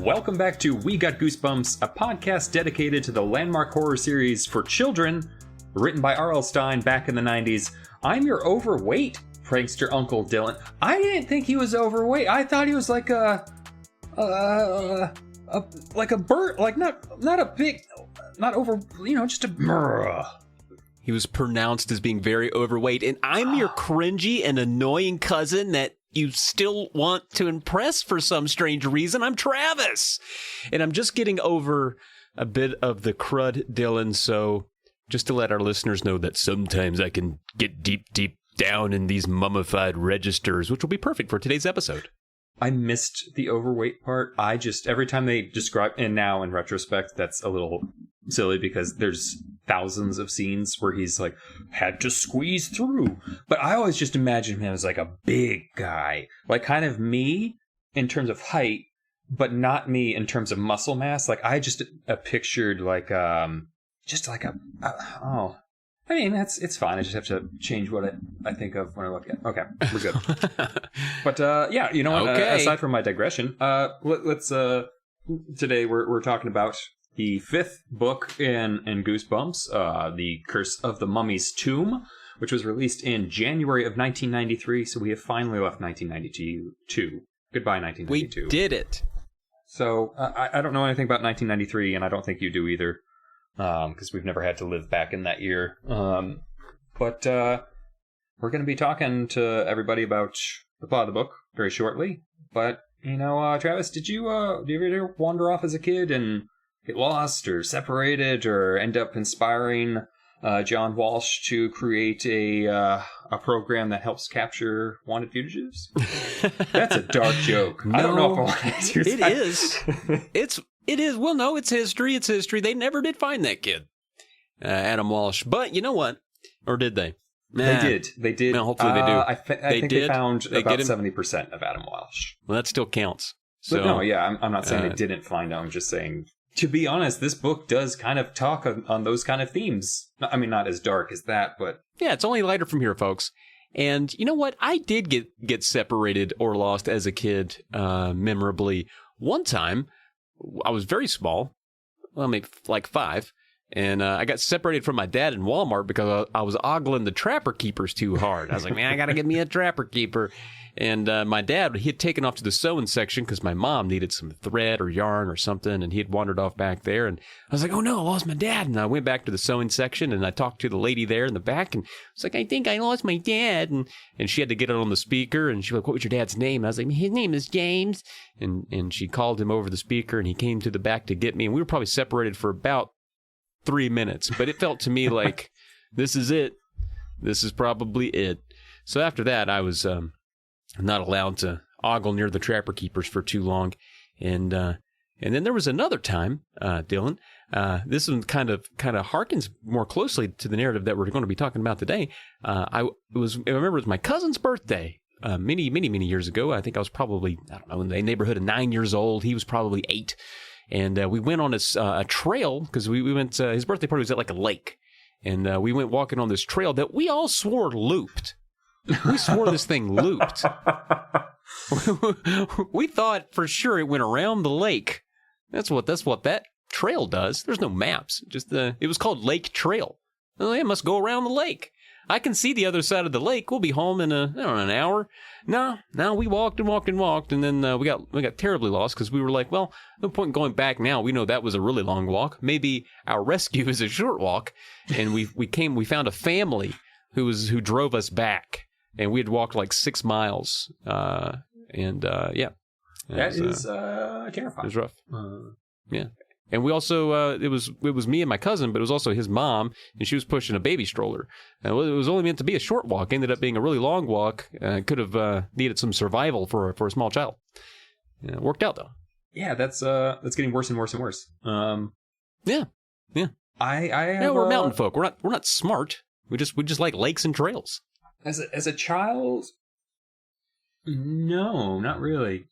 Welcome back to We Got Goosebumps, a podcast dedicated to the landmark horror series for children, written by R.L. Stine back in the 90s. I'm your overweight prankster Uncle Dylan. I didn't think he was overweight. I thought he was like a bird, like not a big, not over, just a. He was pronounced as being very overweight, and I'm your cringy and annoying cousin that you still want to impress for some strange reason. I'm Travis, and I'm just getting over a bit of the crud, Dylan, so just to let our listeners know that sometimes I can get deep down in these mummified registers, which will be perfect for today's episode. I missed the overweight part. Every time they describe, and now in retrospect, that's a little silly because there's thousands of scenes where he's like, had to squeeze through. But I always just imagine him as like a big guy, like kind of me in terms of height, but not me in terms of muscle mass. Like I just pictured like, just like I mean, it's fine. I just have to change what I think of when I look at. Okay, we're good. But yeah, you know what? Okay. Aside from my digression, let's today we're talking about the fifth book in Goosebumps, The Curse of the Mummy's Tomb, which was released in January of 1993. So we have finally left 1992. Goodbye, 1992. We did it. So I don't know anything about 1993, and I don't think you do either. Because we've never had to live back in that year. But we're going to be talking to everybody about the plot of the book very shortly. But, Travis, did you ever wander off as a kid and get lost or separated or end up inspiring John Walsh to create a program that helps capture wanted fugitives? That's a dark joke. No, I don't know if I want to do that. It is. It is. Well, no, it's history. It's history. They never did find that kid, Adam Walsh. But you know what? Or did they? They did. They did. Well, hopefully they do. I think they found about 70% of Adam Walsh. Well, that still counts. So, but no, yeah, I'm not saying they didn't find him. I'm just saying, to be honest, this book does kind of talk on those kind of themes. I mean, not as dark as that, but... Yeah, it's only lighter from here, folks. And you know what? I did get separated or lost as a kid, memorably. One time... I was very small, well, maybe like 5, and I got separated from my dad in Walmart because I was ogling the Trapper Keepers too hard. I was like, man, I got to get me a Trapper Keeper. And my dad, he had taken off to the sewing section because my mom needed some thread or yarn or something, and he had wandered off back there. And I was like, oh no, I lost my dad. And I went back to the sewing section, and I talked to the lady there in the back, and I was like, I think I lost my dad. And she had to get it on the speaker, and she was like, what was your dad's name? And I was like, his name is James. And she called him over the speaker, and he came to the back to get me. And we were probably separated for about 3 minutes, but it felt to me like, this is it. This is probably it. So after that, I was... not allowed to ogle near the Trapper Keepers for too long. And then there was another time, Dylan, this one kind of harkens more closely to the narrative that we're going to be talking about today. I remember it was my cousin's birthday, many years ago. I think I was probably, I don't know, in the neighborhood of 9 years old. He was probably 8. And we went on a trail because we went, his birthday party was at like a lake. And we went walking on this trail that we all swore looped. We swore this thing looped. We thought for sure it went around the lake. That's what that trail does. There's no maps. Just it was called Lake Trail. Well, it must go around the lake. I can see the other side of the lake. We'll be home in an hour. No, we walked, and then we got terribly lost because we were like, well, no point in going back now. We know that was a really long walk. Maybe our rescue is a short walk. And we found a family who drove us back. And we had walked like 6 miles, yeah. That is terrifying. It was rough. Yeah. And we also, it was me and my cousin, but it was also his mom, and she was pushing a baby stroller. And it was only meant to be a short walk. It ended up being a really long walk. Could have needed some survival for a small child. Yeah, it worked out, though. Yeah, that's getting worse and worse and worse. Yeah. We're mountain folk. We're not smart. We just like lakes and trails. As a child, no, not really.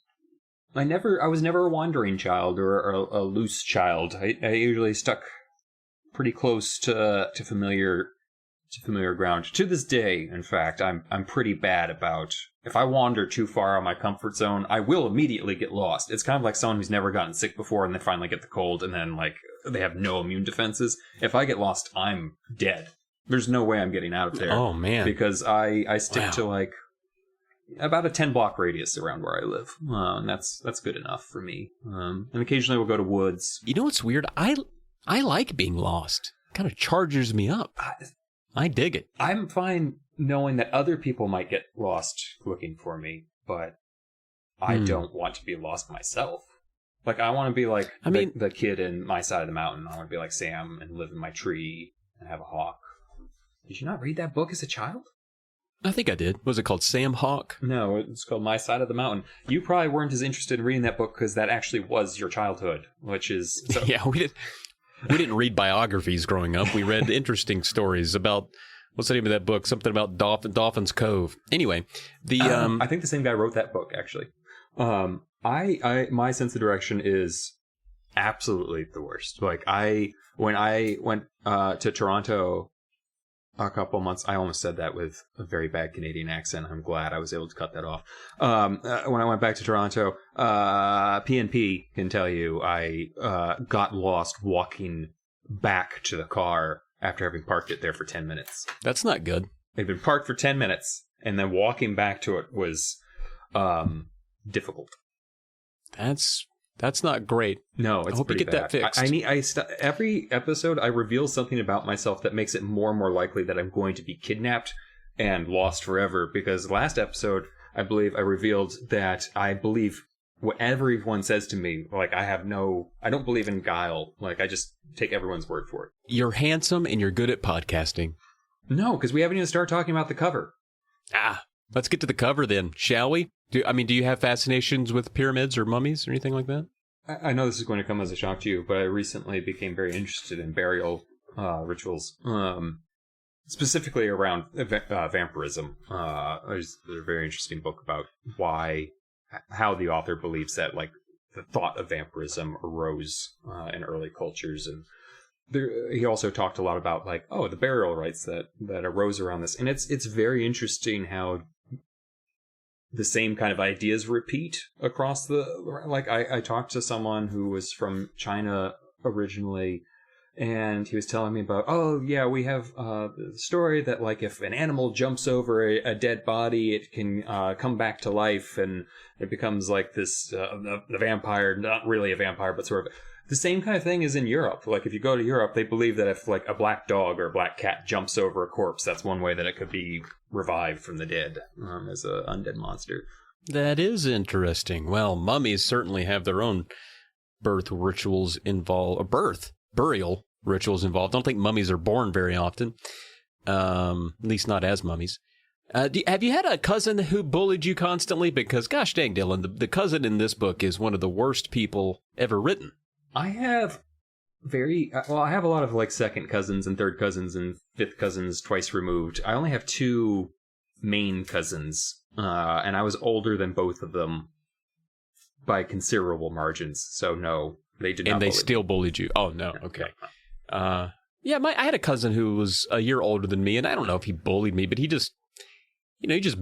I was never a wandering child or a loose child. I usually stuck pretty close to familiar to familiar ground. To this day, in fact, I'm pretty bad about, if I wander too far out of my comfort zone, I will immediately get lost. It's kind of like someone who's never gotten sick before and they finally get the cold and then like they have no immune defenses. If I get lost, I'm dead. There's no way I'm getting out of there. Oh man. Because I stick to like about a 10-block radius around where I live. And that's good enough for me. And occasionally we'll go to woods. You know what's weird? I like being lost. It kind of charges me up. I dig it. I'm fine knowing that other people might get lost looking for me, but I don't want to be lost myself. Like, I want to be like the kid in My Side of the Mountain. I want to be like Sam and live in my tree and have a hawk. Did you not read that book as a child? I think I did. Was it called Sam Hawk? No, it's called My Side of the Mountain. You probably weren't as interested in reading that book because that actually was your childhood, which is... So... Yeah, we didn't read biographies growing up. We read interesting stories about, what's the name of that book? Something about Dolphin's Cove. Anyway, I think the same guy wrote that book, actually. My sense of direction is absolutely the worst. Like, when I went to Toronto a couple months, I almost said that with a very bad Canadian accent. I'm glad I was able to cut that off. When I went back to Toronto, PNP can tell you I got lost walking back to the car after having parked it there for 10 minutes. That's not good. They'd been parked for 10 minutes, and then walking back to it was difficult. That's not great. No, it's I hope pretty you get bad. that fixed. Every episode, I reveal something about myself that makes it more and more likely that I'm going to be kidnapped and lost forever. Because last episode, I believe I revealed that I believe what everyone says to me. Like, I don't believe in guile. Like, I just take everyone's word for it. You're handsome and you're good at podcasting. No, because we haven't even started talking about the cover. Let's get to the cover then, shall we? Do you have fascinations with pyramids or mummies or anything like that? I know this is going to come as a shock to you, but I recently became very interested in burial rituals, specifically around vampirism. There's a very interesting book about how the author believes that, like, the thought of vampirism arose in early cultures, and he also talked a lot about the burial rites that arose around this, and it's very interesting how the same kind of ideas repeat across I talked to someone who was from China originally, and he was telling me about, we have the story that, like, if an animal jumps over a dead body, it can come back to life, and it becomes like this, the vampire, not really a vampire, but sort of the same kind of thing is in Europe. Like, if you go to Europe, they believe that if, like, a black dog or a black cat jumps over a corpse, that's one way that it could be revived from the dead as an undead monster. That is interesting. Well, mummies certainly have their own burial rituals involved. I don't think mummies are born very often, at least not as mummies. Have you had a cousin who bullied you constantly? Because, gosh dang, Dylan, the cousin in this book is one of the worst people ever written. I have I have a lot of, like, second cousins and third cousins and fifth cousins twice removed. I only have two main cousins, and I was older than both of them by considerable margins. So no, they did not. And they still bullied you. Oh no, okay. I had a cousin who was a year older than me, and I don't know if he bullied me, but he just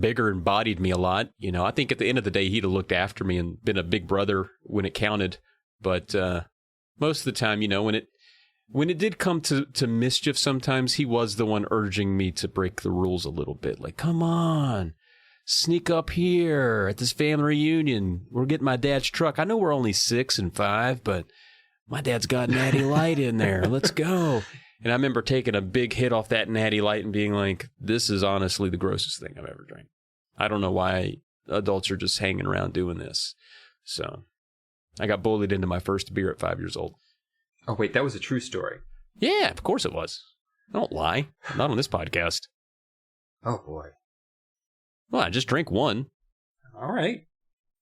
bigger and bodied me a lot. I think at the end of the day, he'd have looked after me and been a big brother when it counted. But most of the time, when it did come to mischief, sometimes he was the one urging me to break the rules a little bit. Like, come on, sneak up here at this family reunion. We're getting my dad's truck. I know we're only 6 and 5, but my dad's got Natty Light in there. Let's go. And I remember taking a big hit off that Natty Light and being like, this is honestly the grossest thing I've ever drank. I don't know why adults are just hanging around doing this. So I got bullied into my first beer at 5 years old. Oh, wait, that was a true story. Yeah, of course it was. I don't lie. Not on this podcast. Oh, boy. Well, I just drank one. All right.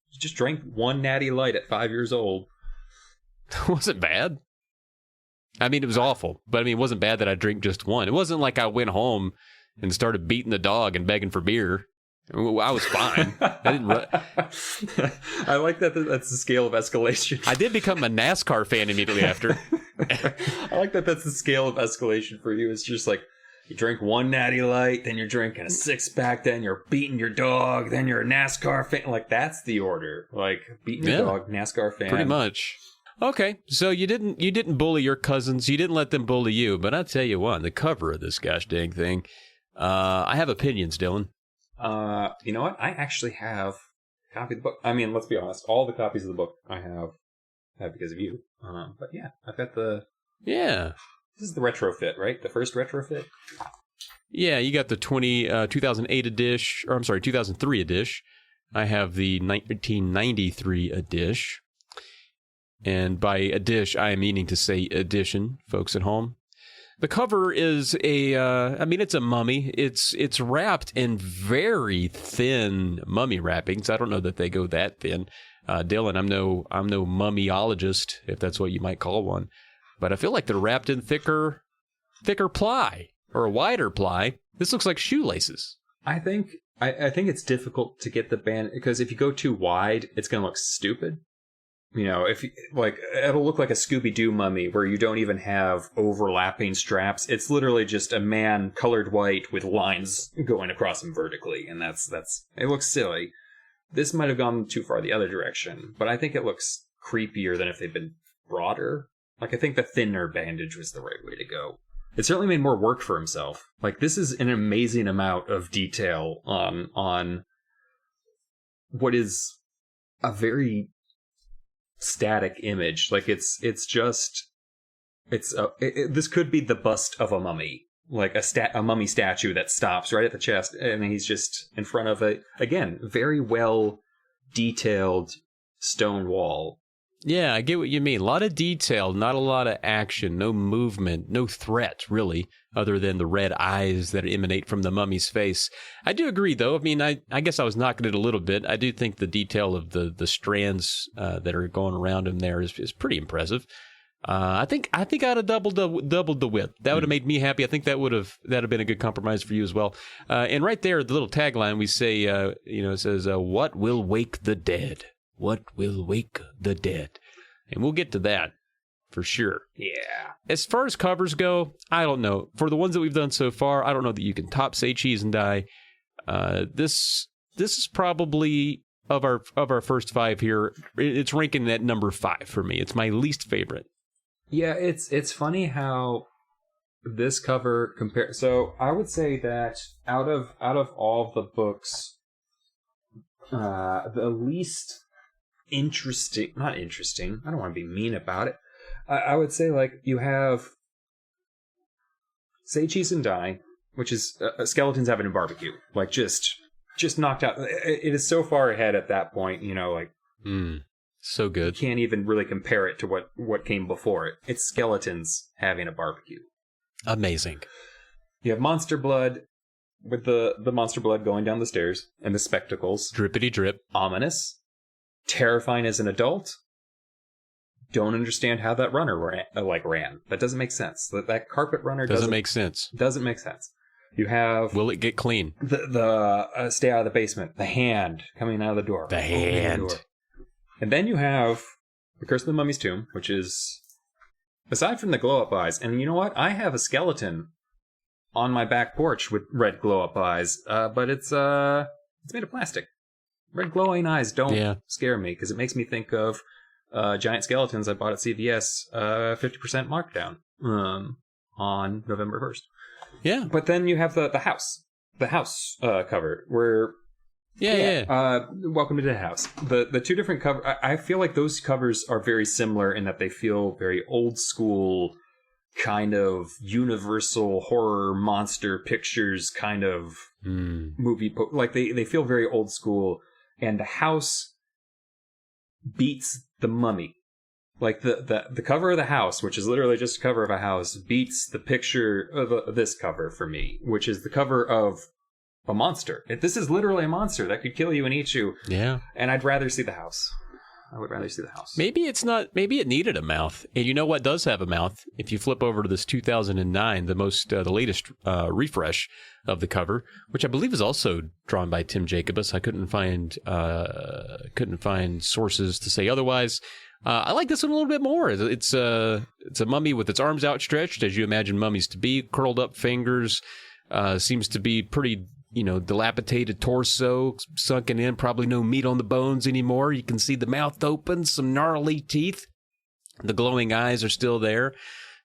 You just drank one Natty Light at 5 years old. It wasn't bad. I mean, it was awful. But, it wasn't bad that I drank just one. It wasn't like I went home and started beating the dog and begging for beer. I was fine. I didn't. I like that. That's the scale of escalation. I did become a NASCAR fan immediately after. I like that. That's the scale of escalation for you. It's just like you drink one natty light, then you're drinking a 6-pack, then you're beating your dog, then you're a NASCAR fan. Like, that's the order. Like, beating your dog, NASCAR fan. Pretty much. Okay, so you didn't bully your cousins. You didn't let them bully you. But I'll tell you what, the cover of this gosh dang thing, I have opinions, Dylan. You know what? I actually have a copy of the book. I mean, let's be honest. All the copies of the book I have because of you. But yeah, I've got the... Yeah. This is the retrofit, right? The first retrofit? Yeah, you got the 2008 edition, or I'm sorry, 2003 edition. I have the 1993 edition. And by edition, I am meaning to say edition, folks at home. The cover is it's a mummy. It's wrapped in very thin mummy wrappings. I don't know that they go that thin. Dylan, I'm no mummyologist, if that's what you might call one. But I feel like they're wrapped in thicker ply or a wider ply. This looks like shoelaces. I think it's difficult to get the band because if you go too wide, it's going to look stupid. You know, if like it'll look like a Scooby-Doo mummy where you don't even have overlapping straps. It's literally just a man colored white with lines going across him vertically, and that's it looks silly. This might have gone too far the other direction, but I think it looks creepier than if they'd been broader. Like, I think the thinner bandage was the right way to go. It certainly made more work for himself. Like, this is an amazing amount of detail on what is a very static image. Like, this could be the bust of a mummy. Like a mummy statue that stops right at the chest, and he's just in front of a, again, very well detailed stone wall. Yeah, I get what you mean. A lot of detail, not a lot of action, no movement, no threat, really, other than the red eyes that emanate from the mummy's face. I do agree, though. I mean, I guess I was knocking it a little bit. I do think the detail of the strands that are going around him there is pretty impressive. I think I'd have doubled the width. That would have made me happy. I think that'd have been a good compromise for you as well. And right there, the little tagline we say, it says, "What will wake the dead? What will wake the dead?" And we'll get to that for sure. Yeah. As far as covers go, I don't know. For the ones that we've done so far, I don't know that you can top Say Cheese and Die. This is probably of our first five here. It's ranking at number 5 for me. It's my least favorite. Yeah, it's funny how this cover compares. So I would say that out of all the books, the least not interesting. I don't want to be mean about it. I would say, like, you have Say Cheese and Die, which is skeletons having a barbecue, like just knocked out. It is so far ahead at that point, like. So good. You can't even really compare it to what came before it. It's skeletons having a barbecue. Amazing. You have Monster Blood with the monster blood going down the stairs and the spectacles. Drippity drip. Ominous. Terrifying as an adult. Don't understand how that runner ran. That doesn't make sense. That carpet runner doesn't make sense. Doesn't make sense. You have... Will it get clean? The stay out of the basement. The hand coming out of the door. The hand. And then you have The Curse of the Mummy's Tomb, which is, aside from the glow-up eyes, and you know what? I have a skeleton on my back porch with red glow-up eyes, but it's made of plastic. Red glowing eyes don't scare me, because it makes me think of giant skeletons I bought at CVS, 50% markdown on November 1st. Yeah. But then you have the house cover, where... Welcome to the House. The two different covers, I feel like those covers are very similar in that they feel very old school, kind of universal horror monster pictures kind of movie. Like they feel very old school, and the house beats the mummy. Like the cover of the house, which is literally just a cover of a house, beats the picture of this cover for me, which is the cover of a monster. This is literally a monster that could kill you and eat you. Yeah. And I'd rather see the house. I would rather see the house. Maybe it needed a mouth. And you know what does have a mouth? If you flip over to this 2009, the latest refresh of the cover, which I believe is also drawn by Tim Jacobus. I couldn't find sources to say otherwise. I like this one a little bit more. It's a mummy with its arms outstretched, as you imagine mummies to be, curled up fingers. Seems to be pretty, dilapidated torso, sunken in, probably no meat on the bones anymore. You can see the mouth open, some gnarly teeth. The glowing eyes are still there,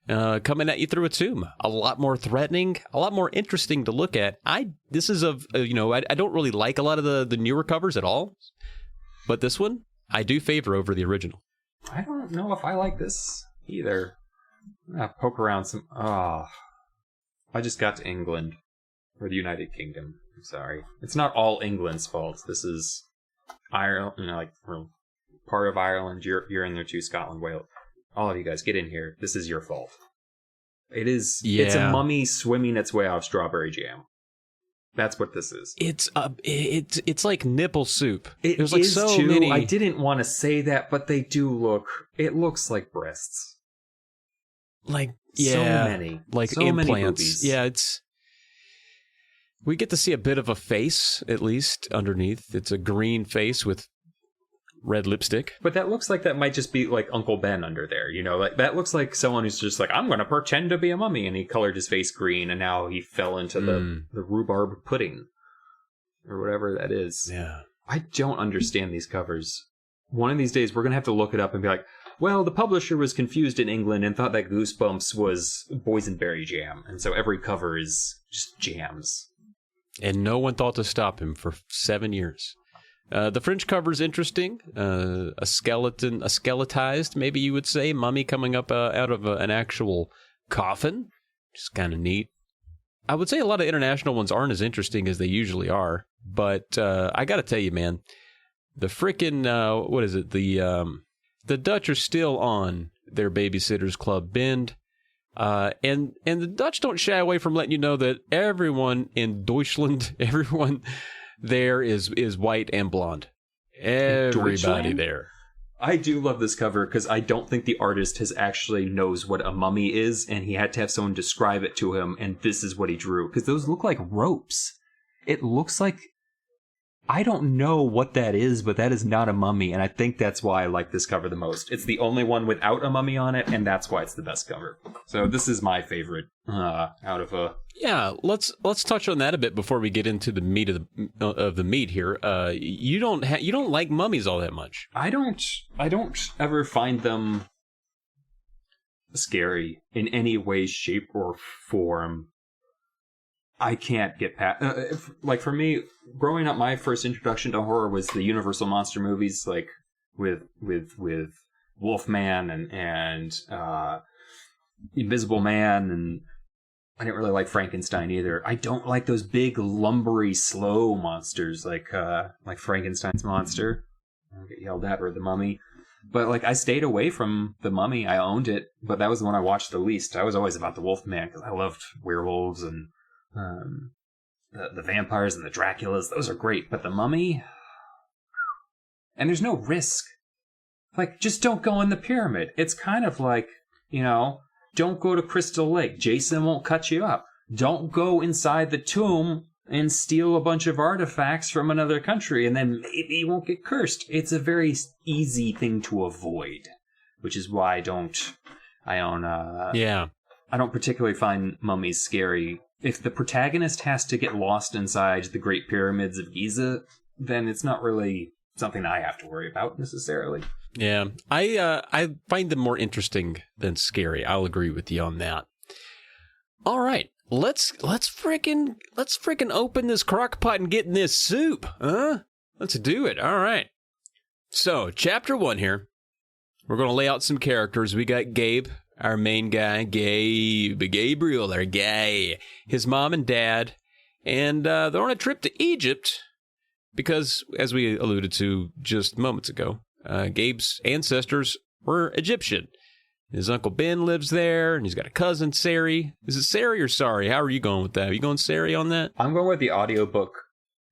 coming at you through a tomb. A lot more threatening, a lot more interesting to look at. I don't really like a lot of the newer covers at all, but this one I do favor over the original. I don't know if I like this either. I'll poke around some. I just got to England, or the United Kingdom. I'm sorry. It's not all England's fault. This is Ireland. We're part of Ireland. You're in there too. Scotland, Wales. All of you guys, get in here. This is your fault. It is. Yeah. It's a mummy swimming its way off strawberry jam. That's what this is. It's like nipple soup. There's like so many. I didn't want to say that, but they do look. It looks like breasts. Like so many, like so implants. Yeah, we get to see a bit of a face at least underneath. It's a green face with red lipstick. But that looks like that might just be like Uncle Ben under there. Like that looks like someone who's just like, I'm going to pretend to be a mummy, and he colored his face green, and now he fell into the rhubarb pudding or whatever that is. Yeah, I don't understand these covers. One of these days we're going to have to look it up and be like, well, the publisher was confused in England and thought that Goosebumps was boysenberry jam, and so every cover is just jams. And no one thought to stop him for 7 years. The French cover is interesting. A skeletized, maybe you would say, mummy coming up out of an actual coffin. Just kind of neat. I would say a lot of international ones aren't as interesting as they usually are. But I got to tell you, man, the frickin', what is it? The Dutch are still on their Babysitters Club bend. And the Dutch don't shy away from letting you know that everyone in Deutschland, everyone there is white and blonde. Everybody there. I do love this cover because I don't think the artist has actually knows what a mummy is, and he had to have someone describe it to him, and this is what he drew. Because those look like ropes. It looks like... I don't know what that is, but that is not a mummy, and I think that's why I like this cover the most. It's the only one without a mummy on it, and that's why it's the best cover. So this is my favorite out of a... Yeah, let's touch on that a bit before we get into the meat of the meat here. You don't like mummies all that much. I don't ever find them scary in any way, shape, or form. I can't get past... like, for me, growing up, my first introduction to horror was the Universal monster movies, like, with Wolfman and Invisible Man, and I didn't really like Frankenstein either. I don't like those big, lumbery, slow monsters, like Frankenstein's monster. I get yelled at, or the Mummy. But, like, I stayed away from the Mummy. I owned it, but that was the one I watched the least. I was always about the Wolfman, because I loved werewolves and... the vampires and the Draculas, those are great, but the Mummy, and there's no risk. Like, just don't go in the pyramid. It's kind of like, don't go to Crystal Lake. Jason won't cut you up. Don't go inside the tomb and steal a bunch of artifacts from another country, and then maybe you won't get cursed. It's a very easy thing to avoid, which is why I don't particularly find mummies scary. If the protagonist has to get lost inside the Great Pyramids of Giza, then it's not really something I have to worry about necessarily. Yeah, I find them more interesting than scary. I'll agree with you on that. All right, let's frickin' open this crock pot and get in this soup, huh? Let's do it. All right. So, chapter 1 here. We're gonna lay out some characters. We got Gabe, our main guy, Gabriel, our guy, his mom and dad, and they're on a trip to Egypt because, as we alluded to just moments ago, Gabe's ancestors were Egyptian. His Uncle Ben lives there, and he's got a cousin, Sari. Is it Sari or Sari? How are you going with that? Are you going Sari on that? I'm going with the audiobook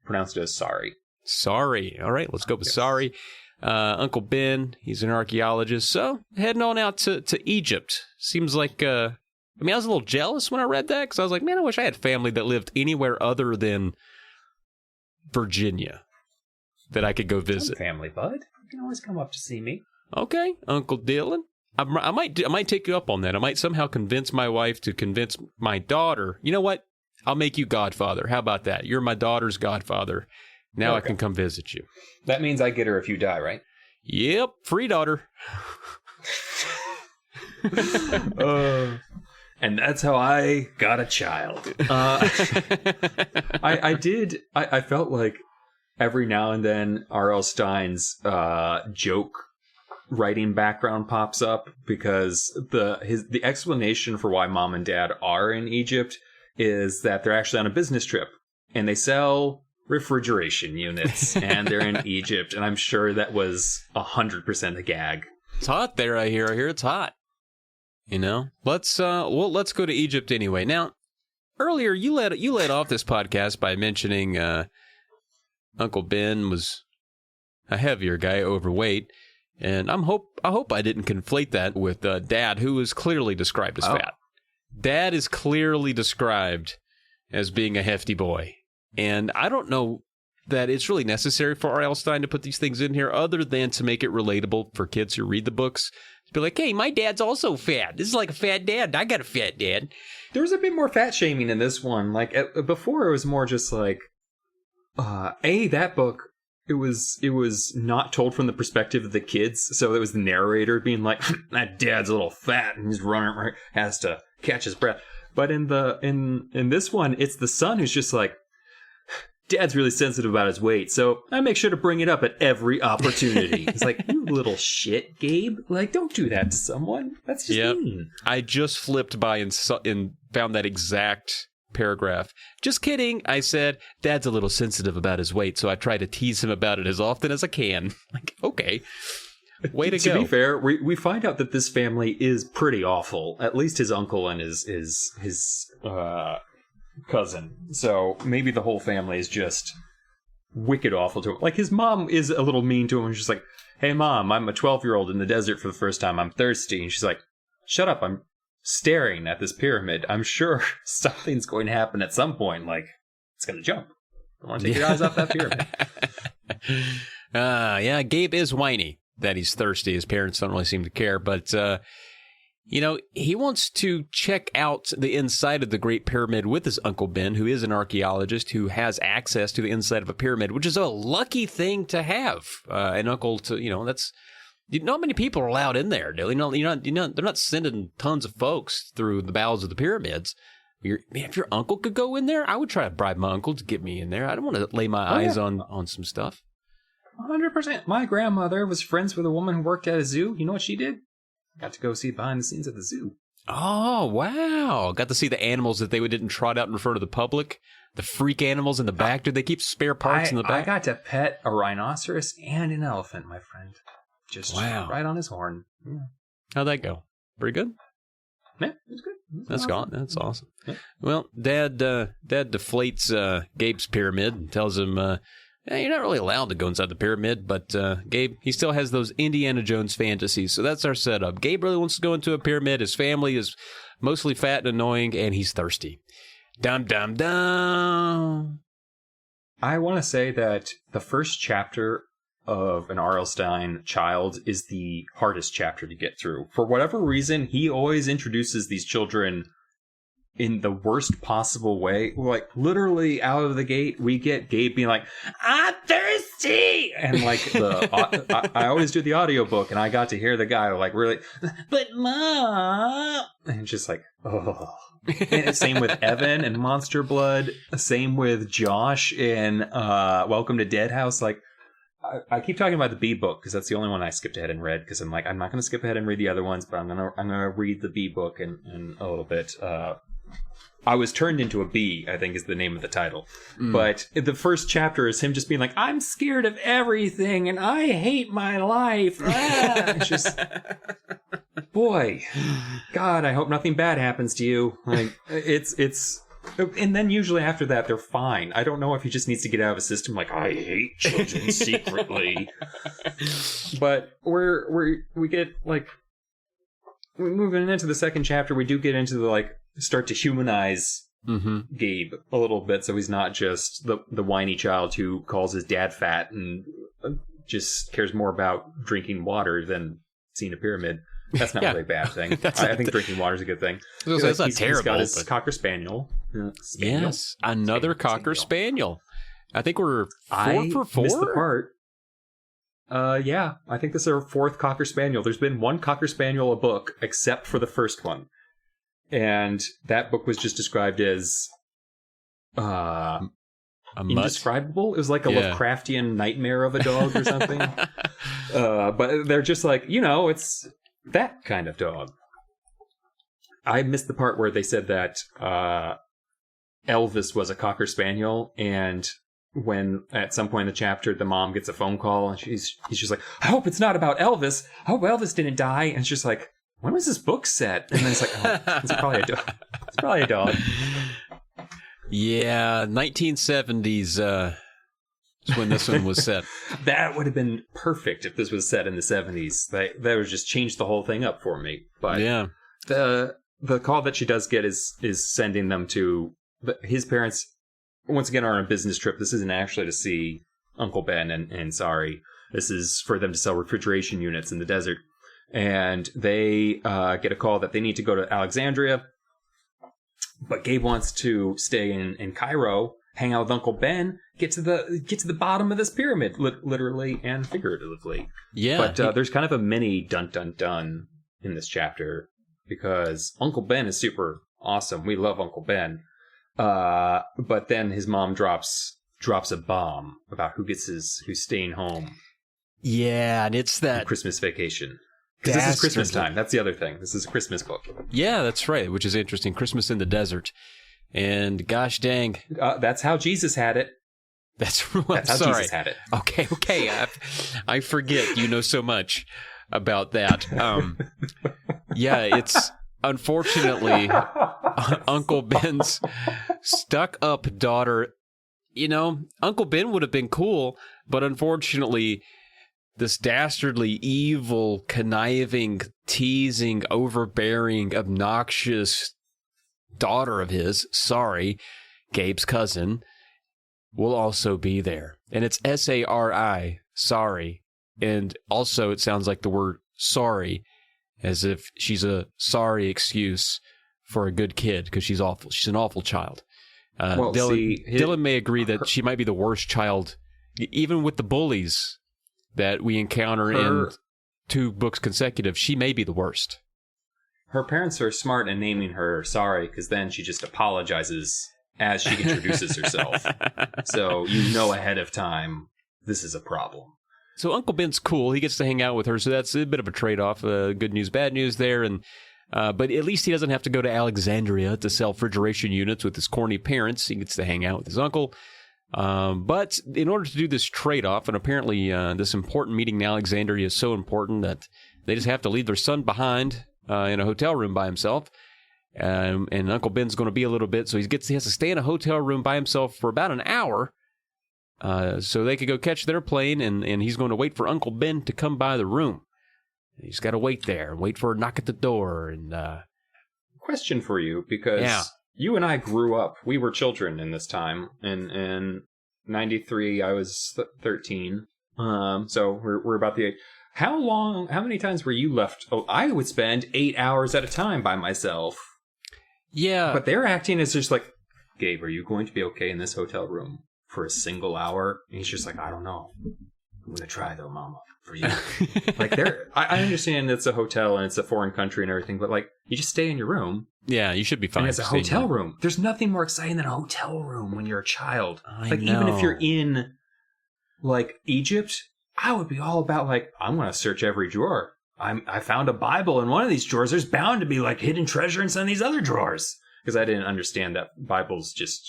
pronounced as Sari. Sari. All right, let's go with Sari. Uncle Ben, he's an archaeologist, so heading on out to Egypt. Seems like, I was a little jealous when I read that, because I was like, man, I wish I had family that lived anywhere other than Virginia that I could go visit. Family, bud. You can always come up to see me. Okay, Uncle Dylan. I might take you up on that. I might somehow convince my wife to convince my daughter. You know what? I'll make you godfather. How about that? You're my daughter's godfather. Now I can come visit you. That means I get her if you die, right? Yep, free daughter. And that's how I got a child. I felt like every now and then R.L. Stine's joke writing background pops up, because the explanation for why mom and dad are in Egypt is that they're actually on a business trip and they sell refrigeration units and they're in Egypt, and I'm sure that was 100% a gag. It's hot there, I hear it's hot. You know, let's go to Egypt anyway. Now, earlier you led off this podcast by mentioning Uncle Ben was a heavier guy, overweight. And I hope I didn't conflate that with Dad, who is clearly described as fat. Dad is clearly described as being a hefty boy. And I don't know that it's really necessary for R.L. Stine to put these things in here, other than to make it relatable for kids who read the books. To be like, hey, my dad's also fat. This is like a fat dad. I got a fat dad. There's a bit more fat shaming in this one. Like, before it was more just like, that book, it was not told from the perspective of the kids, so it was the narrator being like, that dad's a little fat and he's running, has to catch his breath. But in this one, it's the son who's just like, Dad's really sensitive about his weight, so I make sure to bring it up at every opportunity. It's like, you little shit, Gabe. Like, don't do that to someone. That's just mean. I just flipped by and found that exact paragraph. Just kidding, I said. Dad's a little sensitive about his weight, so I try to tease him about it as often as I can. Like, okay. Way to go. To be fair, we find out that this family is pretty awful. At least his uncle and his cousin. So maybe the whole family is just wicked awful to him. Like, his mom is a little mean to him. She's like, hey, Mom, I'm a 12-year-old in the desert for the first time. I'm thirsty. And she's like, shut up. I'm staring at this pyramid. I'm sure something's going to happen at some point. Like, it's going to jump. Don't want to take your eyes off that pyramid. Yeah, Gabe is whiny that he's thirsty. His parents don't really seem to care. But, he wants to check out the inside of the Great Pyramid with his Uncle Ben, who is an archaeologist who has access to the inside of a pyramid, which is a lucky thing to have. An uncle that's not many people are allowed in there. They're not sending tons of folks through the bowels of the pyramids. If your uncle could go in there, I would try to bribe my uncle to get me in there. I don't want to lay my eyes on some stuff. 100%. My grandmother was friends with a woman who worked at a zoo. You know what she did? Got to go see behind the scenes of the zoo. Oh, wow. Got to see the animals that they didn't trot out in front of the public. The freak animals in the back. Did they keep spare parts in the back? I got to pet a rhinoceros and an elephant, my friend. Just right on his horn. Yeah. How'd that go? Pretty good? Yeah, it was good. That's awesome. Yeah. Well, Dad deflates Gabe's pyramid and tells him, you're not really allowed to go inside the pyramid, but Gabe, he still has those Indiana Jones fantasies, so that's our setup. Gabe really wants to go into a pyramid. His family is mostly fat and annoying, and he's thirsty. Dum, dum, dum. I want to say that the first chapter of an R.L. Stine child is the hardest chapter to get through. For whatever reason, he always introduces these children in the worst possible way. Like, literally out of the gate, we get Gabe being like, I'm thirsty! And like, I always do the audiobook, and I got to hear the guy like really, but Mom! And just like, oh. And same with Evan and Monster Blood. Same with Josh in Welcome to Dead House. Like, I keep talking about the B book because that's the only one I skipped ahead and read, because I'm like, I'm not going to skip ahead and read the other ones, but I'm gonna read the B book in a little bit. I Was Turned into a Bee, I think is the name of the title. But the first chapter is him just being like, I'm scared of everything and I hate my life. It's just, boy, God, I hope nothing bad happens to you. Like, it's, and then usually after that, they're fine. I don't know if he just needs to get out of his system, like, I hate children secretly. But we get, like, we're moving into the second chapter, we do get into the, like, start to humanize Gabe a little bit, so he's not just the whiny child who calls his dad fat and just cares more about drinking water than seeing a pyramid. That's not really a bad thing. I think drinking water is a good thing. That's not terrible. He's got his Cocker Spaniel. Yes, another Cocker Spaniel. I think we're 4 for 4? Missed the part. Yeah, I think this is our 4th Cocker Spaniel. There's been one Cocker Spaniel a book, except for the first one. And that book was just described as indescribable. It was like a Lovecraftian nightmare of a dog or something. But they're just like, it's that kind of dog. I missed the part where they said that Elvis was a Cocker Spaniel, and when at some point in the chapter the mom gets a phone call and he's just like, I hope it's not about Elvis. I hope Elvis didn't die. And it's just like, when was this book set? And then it's like, oh, it's probably a dog. It's probably a dog. Yeah, 1970s is when this one was set. That would have been perfect if this was set in the 70s. That would just change the whole thing up for me. But yeah, the call that she does get is sending them to his parents. Once again, are on a business trip. This isn't actually to see Uncle Ben and Sari. This is for them to sell refrigeration units in the desert. And they get a call that they need to go to Alexandria. But Gabe wants to stay in Cairo, hang out with Uncle Ben, get to the bottom of this pyramid, literally and figuratively. Yeah. But there's kind of a mini dun-dun-dun in this chapter, because Uncle Ben is super awesome. We love Uncle Ben. But then his mom drops a bomb about who's staying home. Yeah, and it's that Christmas vacation. Because this is Christmas time. That's the other thing. This is a Christmas book. Yeah, that's right, which is interesting. Christmas in the desert. And gosh dang. That's how Jesus had it. That's how Jesus had it. Okay. I forget. You know so much about that. Yeah, it's unfortunately Uncle Ben's stuck-up daughter. Uncle Ben would have been cool, but unfortunately, this dastardly, evil, conniving, teasing, overbearing, obnoxious daughter of his, Sari, Gabe's cousin, will also be there. And it's S-A-R-I, Sari. And also it sounds like the word sorry, as if she's a sorry excuse for a good kid, because she's awful. She's an awful child. Dylan may agree that she might be the worst child, even with the bullies that we encounter in 2 books consecutive. She may be the worst. Her parents are smart in naming her Sari, because then she just apologizes as she introduces herself. So ahead of time, this is a problem. So Uncle Ben's cool. He gets to hang out with her, so that's a bit of a trade-off. Good news, bad news there. And but at least he doesn't have to go to Alexandria to sell refrigeration units with his corny parents. He gets to hang out with his uncle. But in order to do this trade-off, and apparently this important meeting in Alexandria is so important that they just have to leave their son behind in a hotel room by himself. And Uncle Ben's going to be a little bit, so he has to stay in a hotel room by himself for about an hour so they could go catch their plane, and he's going to wait for Uncle Ben to come by the room. He's got to wait there, wait for a knock at the door. And question for you, because you and I grew up. We were children in this time. In 93, I was 13. So we're about the age. How many times were you left? Oh, I would spend 8 hours at a time by myself. Yeah. But they're acting as just like, Gabe, are you going to be okay in this hotel room for a single hour? And he's just like, I don't know. I'm going to try though, Mama, for you. Like I understand it's a hotel and it's a foreign country and everything, but like, you just stay in your room. Yeah, you should be fine. And it's a hotel room. There's nothing more exciting than a hotel room when you're a child. Even if you're in like Egypt, I would be all about like, I'm going to search every drawer. I found a Bible in one of these drawers. There's bound to be like hidden treasure in some of these other drawers. Because I didn't understand that Bibles just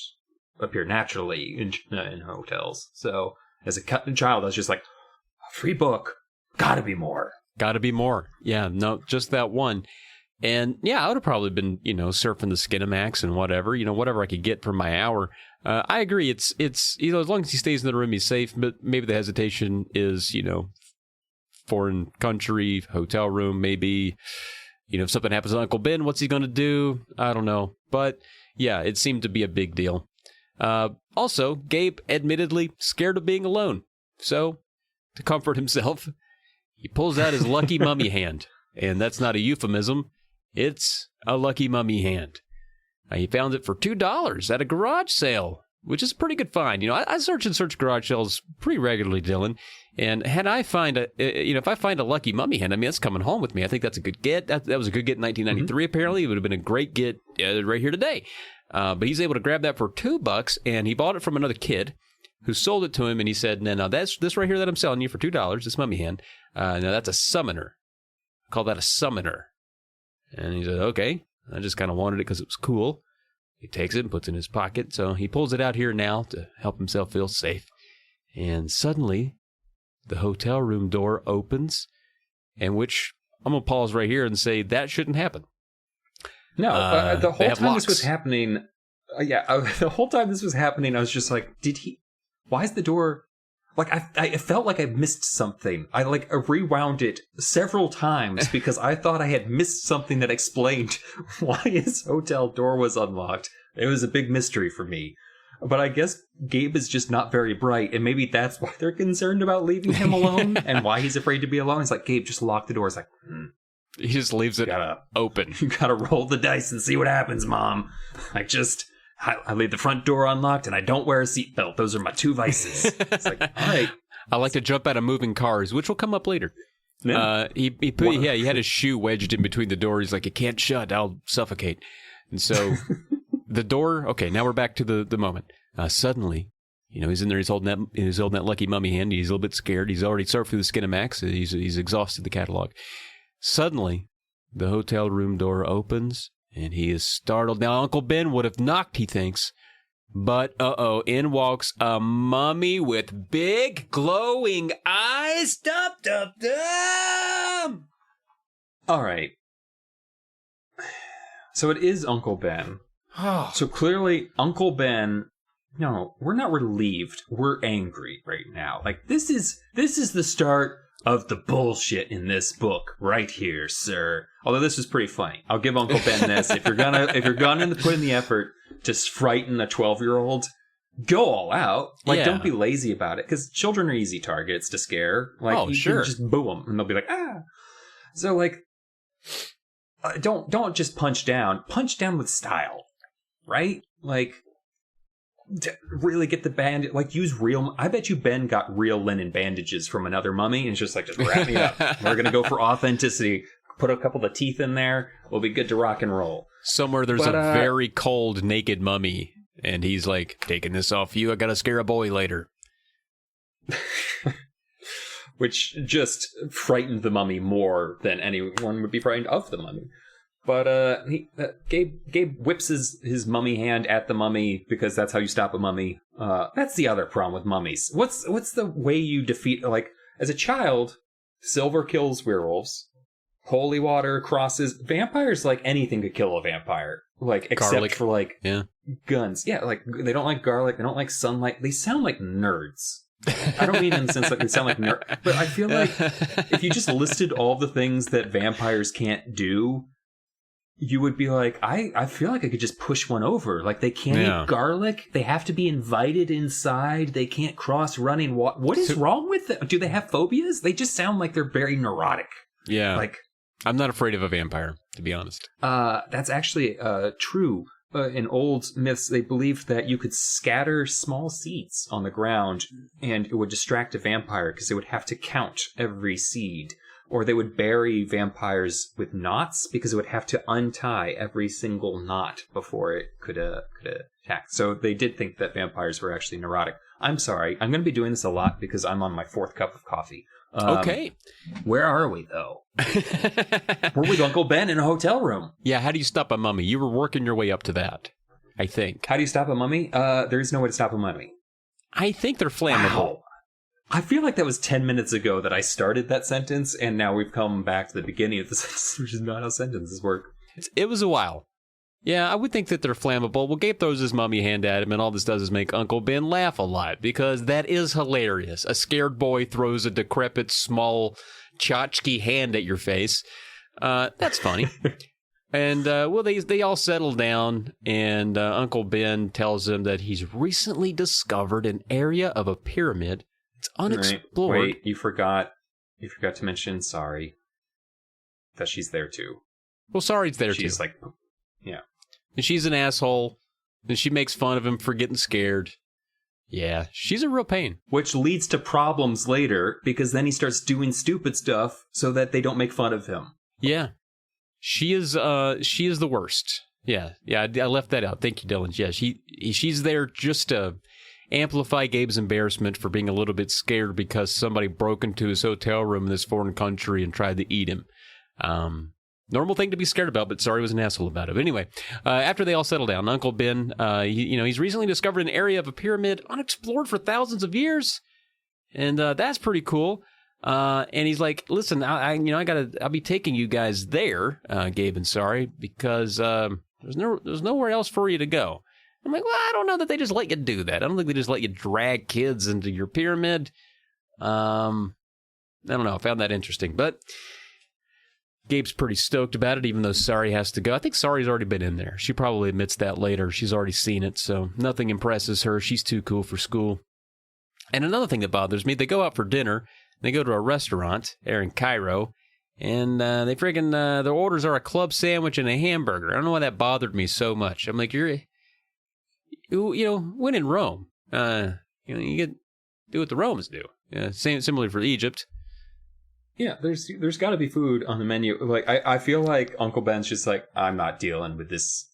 appear naturally in hotels. So as a child, I was just like, a free book, gotta be more. Gotta be more. Yeah, no, just that one. And yeah, I would have probably been, surfing the Skinamax and whatever I could get for my hour. I agree. It's as long as he stays in the room, he's safe. But maybe the hesitation is, foreign country, hotel room, maybe, if something happens to Uncle Ben, what's he going to do? I don't know. But yeah, it seemed to be a big deal. Also, Gabe, admittedly, scared of being alone. So to comfort himself, he pulls out his lucky mummy hand. And that's not a euphemism. It's a lucky mummy hand. He found it for $2 at a garage sale, which is a pretty good find. I search garage sales pretty regularly, Dylan. And if I find a lucky mummy hand, I mean, that's coming home with me. I think that's a good get. That was a good get in 1993, apparently. It would have been a great get right here today. But he's able to grab that for $2, and he bought it from another kid who sold it to him, and he said, no, that's this right here that I'm selling you for $2, this mummy hand. Now, that's a summoner. I call that a summoner. And he said, okay. I just kind of wanted it because it was cool. He takes it and puts it in his pocket. So he pulls it out here now to help himself feel safe. And suddenly, the hotel room door opens, and which I'm going to pause right here and say that shouldn't happen. No, the whole time this was happening, the whole time this was happening, I was just like, why is the door... Like, I felt like I missed something. I rewound it several times because I thought I had missed something that explained why his hotel door was unlocked. It was a big mystery for me. But I guess Gabe is just not very bright, and maybe that's why they're concerned about leaving him alone and why he's afraid to be alone. He's like, Gabe, just lock the door. It's like, He just leaves it open. You gotta roll the dice and see what happens, Mom. I leave the front door unlocked, and I don't wear a seatbelt. Those are my two vices. It's like, all right. I like to jump out of moving cars, which will come up later. Yeah. He had his shoe wedged in between the door. He's like, it can't shut. I'll suffocate. And so the door. Okay, now we're back to the moment. Suddenly, he's in there. He's holding that lucky mummy hand. He's a little bit scared. He's already surfed through the Skinamax. He's exhausted the catalog. Suddenly, the hotel room door opens. And he is startled. Now, Uncle Ben would have knocked, he thinks. But, in walks a mummy with big, glowing eyes. Dum, dum, dum! All right. So it is Uncle Ben. So clearly, Uncle Ben... No, we're not relieved. We're angry right now. Like, this is the start of the bullshit in this book right here, sir. Although this is pretty funny. I'll give Uncle Ben this. If you're gonna put in the effort to frighten a 12-year-old, go all out. Don't be lazy about it, because children are easy targets to scare. Sure. Can just boo them, and they'll be like, ah. So don't just punch down. Punch down with style, right? To really get the bandage, use real... I bet you Ben got real linen bandages from another mummy, and it's just wrap me up. We're going to go for authenticity. Put a couple of teeth in there. We'll be good to rock and roll. Somewhere there's a very cold, naked mummy, and he's like, taking this off you, I got to scare a boy later. Which just frightened the mummy more than anyone would be frightened of the mummy. But Gabe whips his mummy hand at the mummy because that's how you stop a mummy. That's the other problem with mummies. What's the way you defeat... as a child, silver kills werewolves. Holy water, crosses... Vampires, anything could kill a vampire. Except garlic. For, guns. Yeah, they don't like garlic. They don't like sunlight. They sound like nerds. I don't mean in the sense they sound like nerds. But I feel like if you just listed all the things that vampires can't do... You would be like, I feel like I could just push one over. They can't eat garlic. They have to be invited inside. They can't cross running water. What is wrong with them? Do they have phobias? They just sound like they're very neurotic. Yeah. I'm not afraid of a vampire, to be honest. That's actually true. In old myths, they believed that you could scatter small seeds on the ground and it would distract a vampire because they would have to count every seed. Or they would bury vampires with knots because it would have to untie every single knot before it could attack. So they did think that vampires were actually neurotic. I'm sorry. I'm going to be doing this a lot because I'm on my 4th cup of coffee. Okay. Where are we, though? We're with Uncle Ben in a hotel room. Yeah, how do you stop a mummy? You were working your way up to that, I think. How do you stop a mummy? There is no way to stop a mummy. I think they're flammable. Wow. I feel like that was 10 minutes ago that I started that sentence, and now we've come back to the beginning of the sentence, which is not how sentences work. It was a while. Yeah, I would think that they're flammable. Well, Gabe throws his mummy hand at him, and all this does is make Uncle Ben laugh a lot, because that is hilarious. A scared boy throws a decrepit, small, tchotchke hand at your face. That's funny. And, they all settle down, and Uncle Ben tells them that he's recently discovered an area of a pyramid It's unexplored. Wait, you forgot to mention Sari. That she's there too. Well, Sari's there too. She's like, yeah. And she's an asshole. And she makes fun of him for getting scared. Yeah, she's a real pain. Which leads to problems later, because then he starts doing stupid stuff so that they don't make fun of him. Yeah. She is the worst. Yeah, I left that out. Thank you, Dylan. Yeah, she's there just to amplify Gabe's embarrassment for being a little bit scared because somebody broke into his hotel room in this foreign country and tried to eat him. Normal thing to be scared about, but Sari was an asshole about it. But anyway, after they all settle down, Uncle Ben, he's recently discovered an area of a pyramid unexplored for thousands of years, and that's pretty cool. And he's like, "Listen, I'll be taking you guys there, Gabe and Sari, because there's nowhere else for you to go." I'm like, well, I don't know that they just let you do that. I don't think they just let you drag kids into your pyramid. I don't know. I found that interesting, but Gabe's pretty stoked about it, even though Sari has to go. I think Sari's already been in there. She probably admits that later. She's already seen it, so nothing impresses her. She's too cool for school. And another thing that bothers me, they go out for dinner. They go to a restaurant there in Cairo, and they friggin' their orders are a club sandwich and a hamburger. I don't know why that bothered me so much. I'm like, when in Rome, you do what the Romans do. Similarly for Egypt. Yeah, there's got to be food on the menu. Like I feel like Uncle Ben's just like, I'm not dealing with this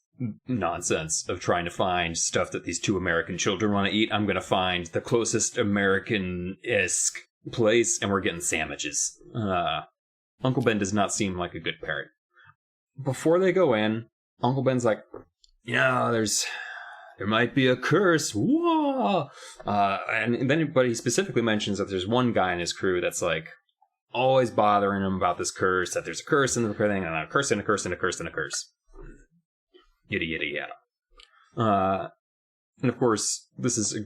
nonsense of trying to find stuff that these two American children want to eat. I'm going to find the closest American-esque place, and we're getting sandwiches. Uncle Ben does not seem like a good parent. Before they go in, Uncle Ben's like, there might be a curse. Whoa! But he specifically mentions that there's one guy in his crew that's like always bothering him about this curse, that there's a curse in the thing, and a curse and a curse and a curse and a curse. Yada, yada, yada. And of course, this is,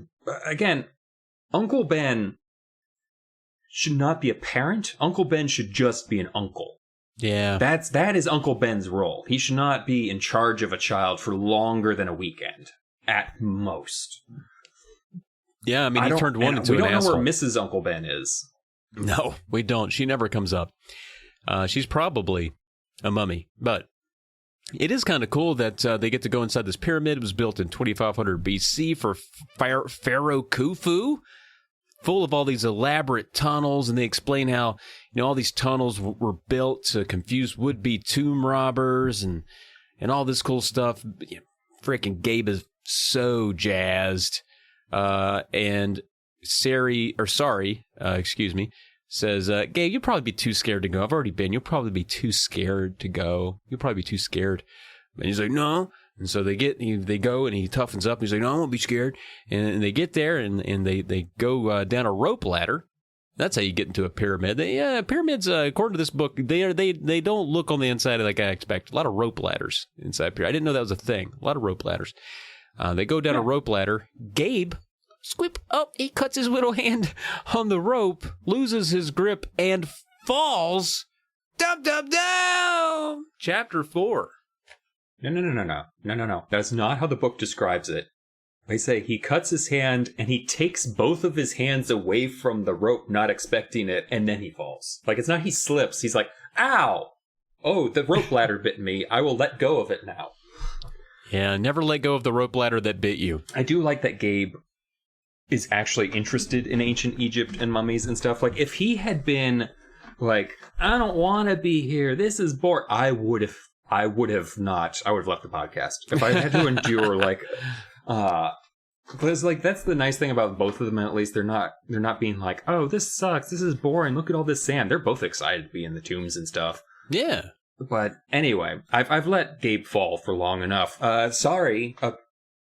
again, Uncle Ben should not be a parent. Uncle Ben should just be an uncle. Yeah. That is Uncle Ben's role. He should not be in charge of a child for longer than a weekend, at most. Yeah, I mean, he turned one into an asshole. We don't know where Mrs. Uncle Ben is. No, we don't. She never comes up. She's probably a mummy. But it is kind of cool that they get to go inside this pyramid. It was built in 2500 BC for Pharaoh Khufu, full of all these elaborate tunnels. And they explain how, all these tunnels were built to confuse would-be tomb robbers and all this cool stuff. Freaking Gabe is so jazzed. And Sari, says, Gabe, you'll probably be too scared to go. I've already been. You'll probably be too scared to go. You'll probably be too scared. And he's like, no. And so they go, and he toughens up. He's like, no, I won't be scared. And they get there, and they go down a rope ladder. That's how you get into a pyramid. Pyramids, according to this book, they don't look on the inside like I expect. A lot of rope ladders inside pyramid. I didn't know that was a thing. A lot of rope ladders. They go down a rope ladder. Gabe, squip up, he cuts his little hand on the rope, loses his grip, and falls. Dum, dum, dum! Chapter 4. No. That's not how the book describes it. They say he cuts his hand and he takes both of his hands away from the rope, not expecting it, and then he falls. Like, it's not he slips. He's like, ow! Oh, the rope ladder bit me. I will let go of it now. Yeah, never let go of the rope ladder that bit you. I do like that Gabe is actually interested in ancient Egypt and mummies and stuff. Like, if he had been like, I don't want to be here, this is boring, I would have left the podcast. If I had to endure, like, because, like, that's the nice thing about both of them, at least. They're not being like, oh, this sucks, this is boring, look at all this sand. They're both excited to be in the tombs and stuff. Yeah. But anyway, I've let Gabe fall for long enough. Sari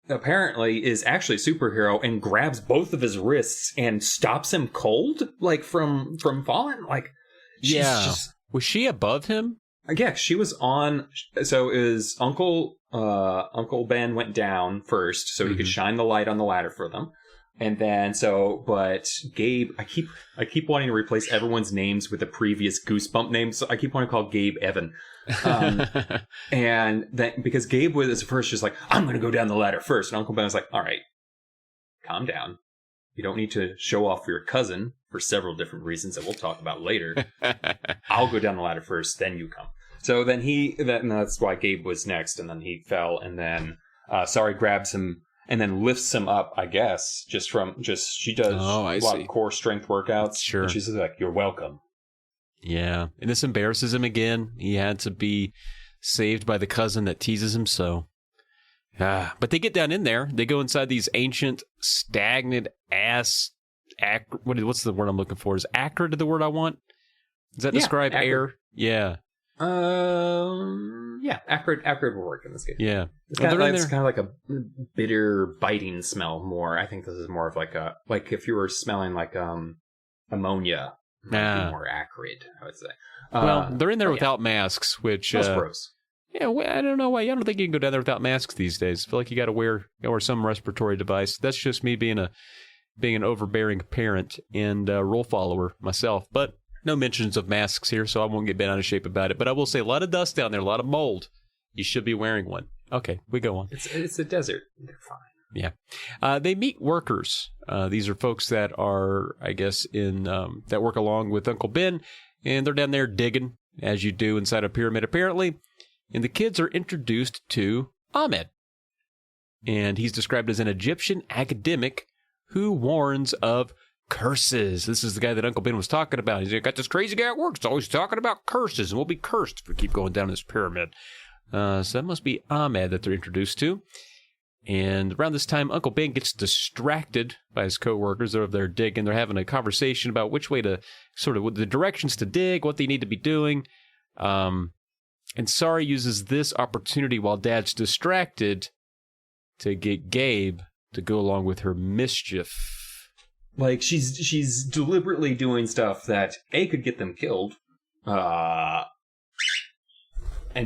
apparently is actually a superhero and grabs both of his wrists and stops him cold, like, from falling. Like, was she above him? Yeah, she was on. So is Uncle Ben went down first, so he could shine the light on the ladder for them, and then but Gabe, I keep wanting to replace everyone's names with the previous Goosebump names. So I keep wanting to call Gabe Evan, and then because Gabe was first just like, I'm going to go down the ladder first, and Uncle Ben was like, all right, calm down. You don't need to show off for your cousin for several different reasons that we'll talk about later. I'll go down the ladder first, then you come. So then that's why Gabe was next, and then he fell, and then Sari grabs him and then lifts him up, I guess, she does a lot of core strength workouts. Sure. And she's like, "You're welcome." Yeah. And this embarrasses him again. He had to be saved by the cousin that teases him so. But they get down in there. They go inside these ancient, stagnant ass. What's the word I'm looking for? Is acrid the word I want? Does that describe acrid. air? Yeah. Yeah, acrid will work in this case. Yeah. It's kind of like a bitter, biting smell more. I think this is more of like if you were smelling like ammonia, it might be more acrid, I would say. Well, they're in there without masks, which that's gross. Yeah, I don't know why. I don't think you can go down there without masks these days. I feel like you got to wear some respiratory device. That's just me being an overbearing parent and rule follower myself. But no mentions of masks here, so I won't get bent out of shape about it. But I will say a lot of dust down there, a lot of mold. You should be wearing one. Okay, we go on. It's a desert. They're fine. Yeah. They meet workers. These are folks that are, I guess, that work along with Uncle Ben, and they're down there digging, as you do inside a pyramid, apparently. And the kids are introduced to Ahmed. And he's described as an Egyptian academic who warns of curses. This is the guy that Uncle Ben was talking about. He's got this crazy guy at work. He's always talking about curses, and we'll be cursed if we keep going down this pyramid. So that must be Ahmed that they're introduced to. And around this time, Uncle Ben gets distracted by his co-workers. They're over there digging. They're having a conversation about which way to the directions to dig, what they need to be doing. And Sari uses this opportunity while Dad's distracted to get Gabe to go along with her mischief. Like, she's deliberately doing stuff that A, could get them killed, and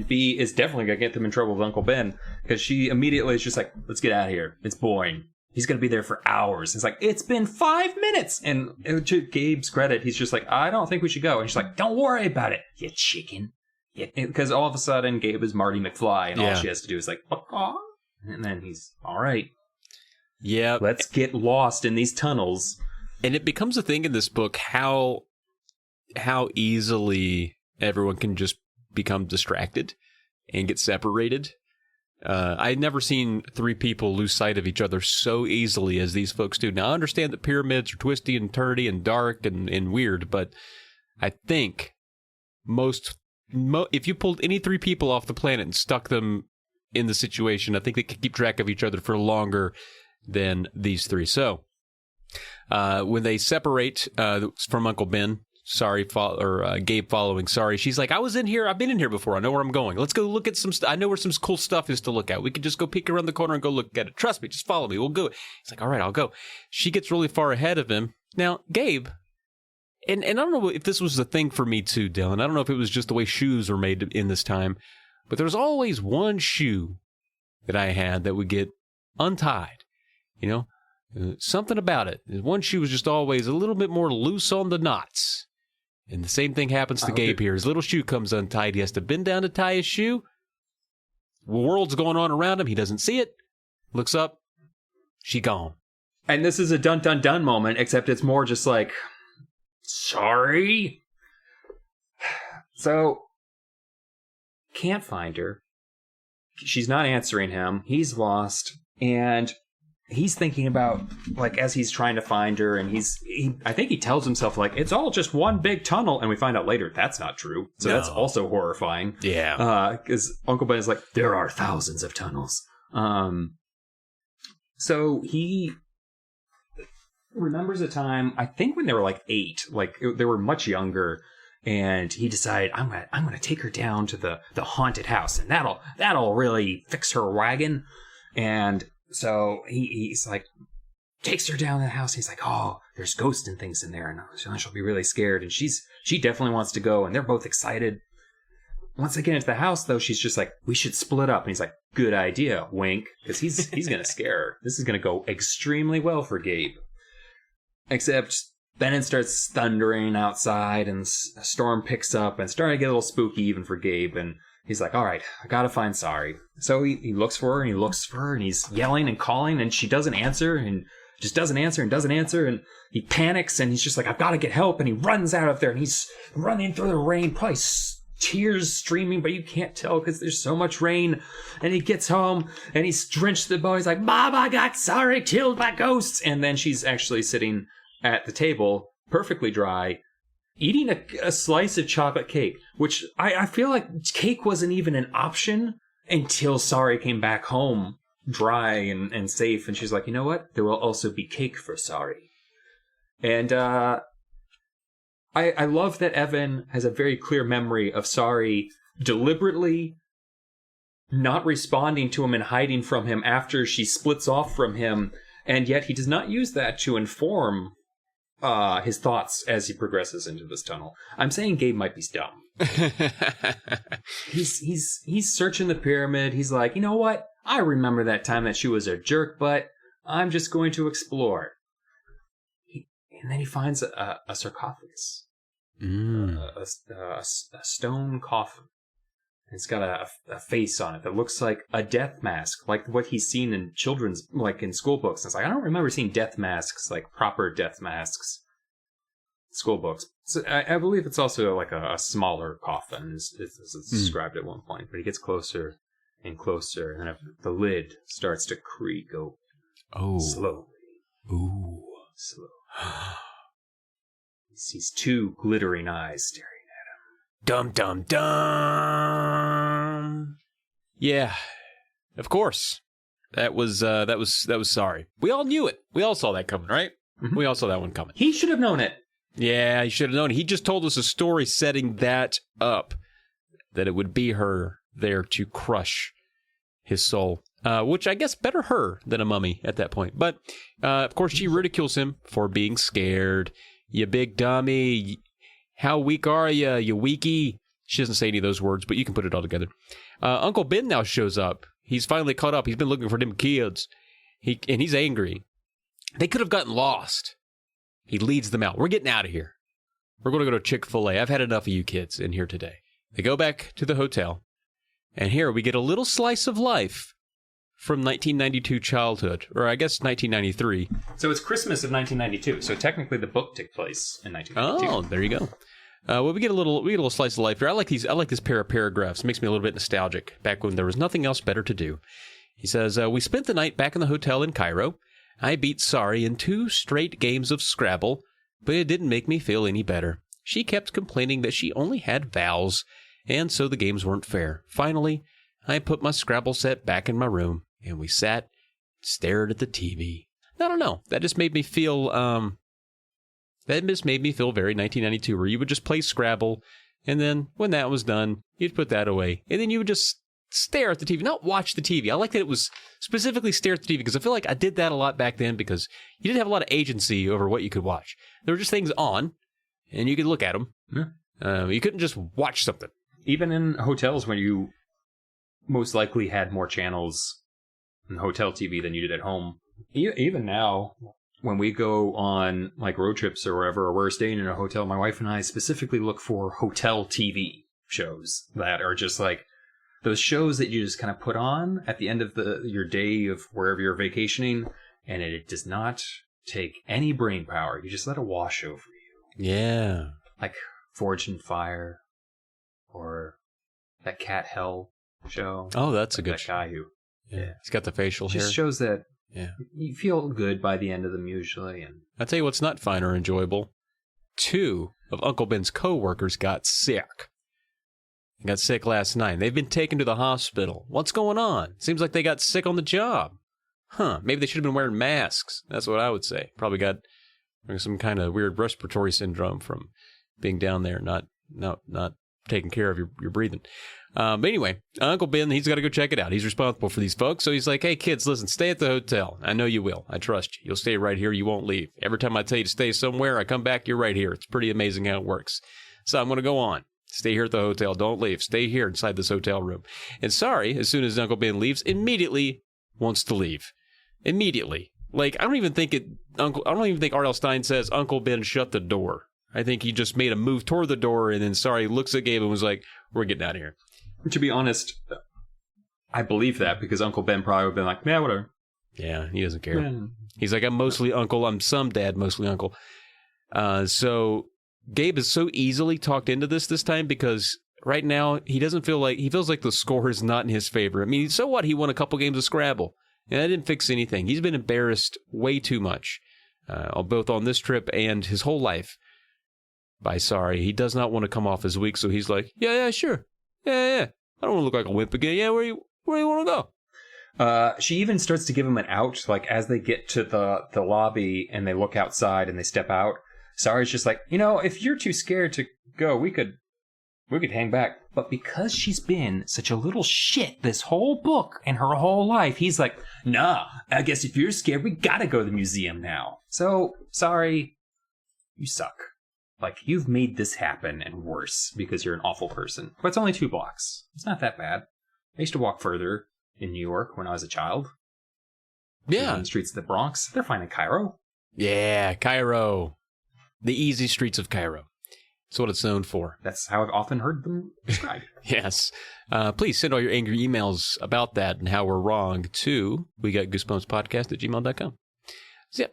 B, is definitely going to get them in trouble with Uncle Ben, because she immediately is just like, let's get out of here. It's boring. He's going to be there for hours. It's like, it's been 5 minutes! And to Gabe's credit, he's just like, I don't think we should go. And she's like, don't worry about it, you chicken. Because all of a sudden, Gabe is Marty McFly, and all she has to do is like, oh, and then he's, all right. Yeah. Let's get lost in these tunnels. And it becomes a thing in this book how easily everyone can just become distracted and get separated. I'd never seen three people lose sight of each other so easily as these folks do. Now, I understand that pyramids are twisty and turny and dark and weird, but I think if you pulled any three people off the planet and stuck them in the situation, I think they could keep track of each other for longer than these three. So when they separate from Uncle Ben, Gabe following Sari, she's like, I've been in here before. I know where I'm going. Let's go look at I know where some cool stuff is to look at. We could just go peek around the corner and go look at it. Trust me, just follow me. We'll go. He's like, all right, I'll go. She gets really far ahead of him. Now, Gabe, and I don't know if this was the thing for me too, Dylan. I don't know if it was just the way shoes were made in this time, but there was always one shoe that I had that would get untied. Something about it. One shoe was just always a little bit more loose on the knots. And the same thing happens to Gabe here. His little shoe comes untied. He has to bend down to tie his shoe. The world's going on around him. He doesn't see it. Looks up. She gone. And this is a dun dun dun moment, except it's more just like, sorry? So, can't find her. She's not answering him. He's lost. And he's thinking about, like, as he's trying to find her, and I think he tells himself, like, it's all just one big tunnel, and we find out later that's not true. So that's also horrifying. Yeah. Because Uncle Ben is like, there are thousands of tunnels. So he remembers a time, I think when they were like 8, like they were much younger, and he decided, I'm gonna take her down to the haunted house, and that'll really fix her wagon. And so he's like, takes her down to the house. He's like, oh, there's ghosts and things in there, and she'll be really scared. And she definitely wants to go, and they're both excited. Once they get into the house, though, she's just like, we should split up. And he's like, good idea, wink, because he's gonna scare her. This is gonna go extremely well for Gabe. Except then it starts thundering outside, and a storm picks up, and it's starting to get a little spooky even for Gabe. And he's like, all right, I gotta find Sari. So he looks for her, and he looks for her, and he's yelling and calling, and she doesn't answer, and just doesn't answer and doesn't answer. And he panics and he's just like, I've got to get help. And he runs out of there and he's running through the rain, probably tears streaming, but you can't tell because there's so much rain. And he gets home and he's drenched to the bone. He's like, Mom, I got Sari killed by ghosts. And then she's actually sitting at the table, perfectly dry, eating a slice of chocolate cake, which I feel like cake wasn't even an option until Sari came back home dry and safe. And she's like, you know what? There will also be cake for Sari. And I love that Evan has a very clear memory of Sari deliberately not responding to him and hiding from him after she splits off from him. And yet he does not use that to inform his thoughts as he progresses into this tunnel. I'm saying Gabe might be dumb. He's searching the pyramid. He's like, you know what? I remember that time that she was a jerk, but I'm just going to explore. And then he finds a sarcophagus, a stone coffin. It's got a face on it that looks like a death mask, like what he's seen in children's, like in school books. And it's like, I don't remember seeing death masks, like proper death masks, school books. So I believe it's also like a smaller coffin, as it's described at one point. But he gets closer and closer, and then the lid starts to creak open. Oh. Slowly. Ooh. Slowly. He sees two glittering eyes staring. Dum dum dum. Yeah, of course. That was Sari. We all knew it. We all saw that coming, right? Mm-hmm. We all saw that one coming. He should have known it. Yeah, he should have known it. He just told us a story setting that up, that it would be her there to crush his soul. Which I guess better her than a mummy at that point. But of course, she ridicules him for being scared. You big dummy. How weak are you, you weakie? She doesn't say any of those words, but you can put it all together. Uncle Ben now shows up. He's finally caught up. He's been looking for them kids. And he's angry. They could have gotten lost. He leads them out. We're getting out of here. We're going to go to Chick-fil-A. I've had enough of you kids in here today. They go back to the hotel. And here we get a little slice of life from 1992 childhood, or I guess 1993. So it's Christmas of 1992. So technically the book took place in 1992. Oh, there you go. Well, we get a little slice of life here. I like this pair of paragraphs. It makes me a little bit nostalgic. Back when there was nothing else better to do. He says, we spent the night back in the hotel in Cairo. I beat Sari in 2 straight games of Scrabble, but it didn't make me feel any better. She kept complaining that she only had vowels, and so the games weren't fair. Finally, I put my Scrabble set back in my room, and we sat, stared at the TV. I don't know. That just made me feel, very 1992, where you would just play Scrabble, and then when that was done, you'd put that away, and then you would just stare at the TV, not watch the TV. I like that it was specifically stare at the TV, because I feel like I did that a lot back then, because you didn't have a lot of agency over what you could watch. There were just things on, and you could look at them. Yeah. You couldn't just watch something. Even in hotels, when you most likely had more channels in hotel TV than you did at home. Even now, when we go on like road trips or wherever, or we're staying in a hotel, my wife and I specifically look for hotel TV shows that are just like those shows that you just kind of put on at the end of your day of wherever you're vacationing, and it does not take any brain power. You just let it wash over you. Yeah. Like Forged in Fire, or that Cat Hell show. Oh, that's a good that guy who... Yeah. He's got the facial hair. Just shows that you feel good by the end of them usually. And I'll tell you what's not fun or enjoyable. 2 of Uncle Ben's co-workers got sick. They got sick last night. They've been taken to the hospital. What's going on? Seems like they got sick on the job. Maybe they should have been wearing masks. That's what I would say. Probably got some kind of weird respiratory syndrome from being down there, not taking care of your breathing. But anyway, Uncle Ben, he's got to go check it out. He's responsible for these folks. So he's like, hey, kids, listen, stay at the hotel. I know you will. I trust you. You'll stay right here. You won't leave. Every time I tell you to stay somewhere, I come back, you're right here. It's pretty amazing how it works. So I'm going to go on. Stay here at the hotel. Don't leave. Stay here inside this hotel room. And Sari, as soon as Uncle Ben leaves, immediately wants to leave. Immediately. Like, I don't even think R.L. Stine says, Uncle Ben, shut the door. I think he just made a move toward the door, and then Sari looks at Gabe and was like, we're getting out of here. To be honest, I believe that because Uncle Ben probably would have been like, yeah, whatever. Yeah, he doesn't care. He's like, I'm mostly uncle. I'm some dad, mostly uncle. So Gabe is so easily talked into this time because right now he feels like the score is not in his favor. I mean, so what? He won a couple games of Scrabble, and that didn't fix anything. He's been embarrassed way too much, both on this trip and his whole life by Sari. He does not want to come off as weak, so he's like, yeah, sure. Yeah. I don't want to look like a wimp again. Yeah, where do you want to go? She even starts to give him an out, like as they get to the lobby and they look outside and they step out. Sari's just like, if you're too scared to go, we could hang back. But because she's been such a little shit this whole book and her whole life, he's like, nah, I guess if you're scared, we gotta go to the museum now. So, Sari, you suck. Like, you've made this happen and worse because you're an awful person. But it's only 2 blocks. It's not that bad. I used to walk further in New York when I was a child. Yeah. In the streets of the Bronx. They're fine in Cairo. Yeah, Cairo. The easy streets of Cairo. That's what it's known for. That's how I've often heard them described. Yes. Please send all your angry emails about that and how we're wrong to wegotgoosebumpspodcast@gmail.com.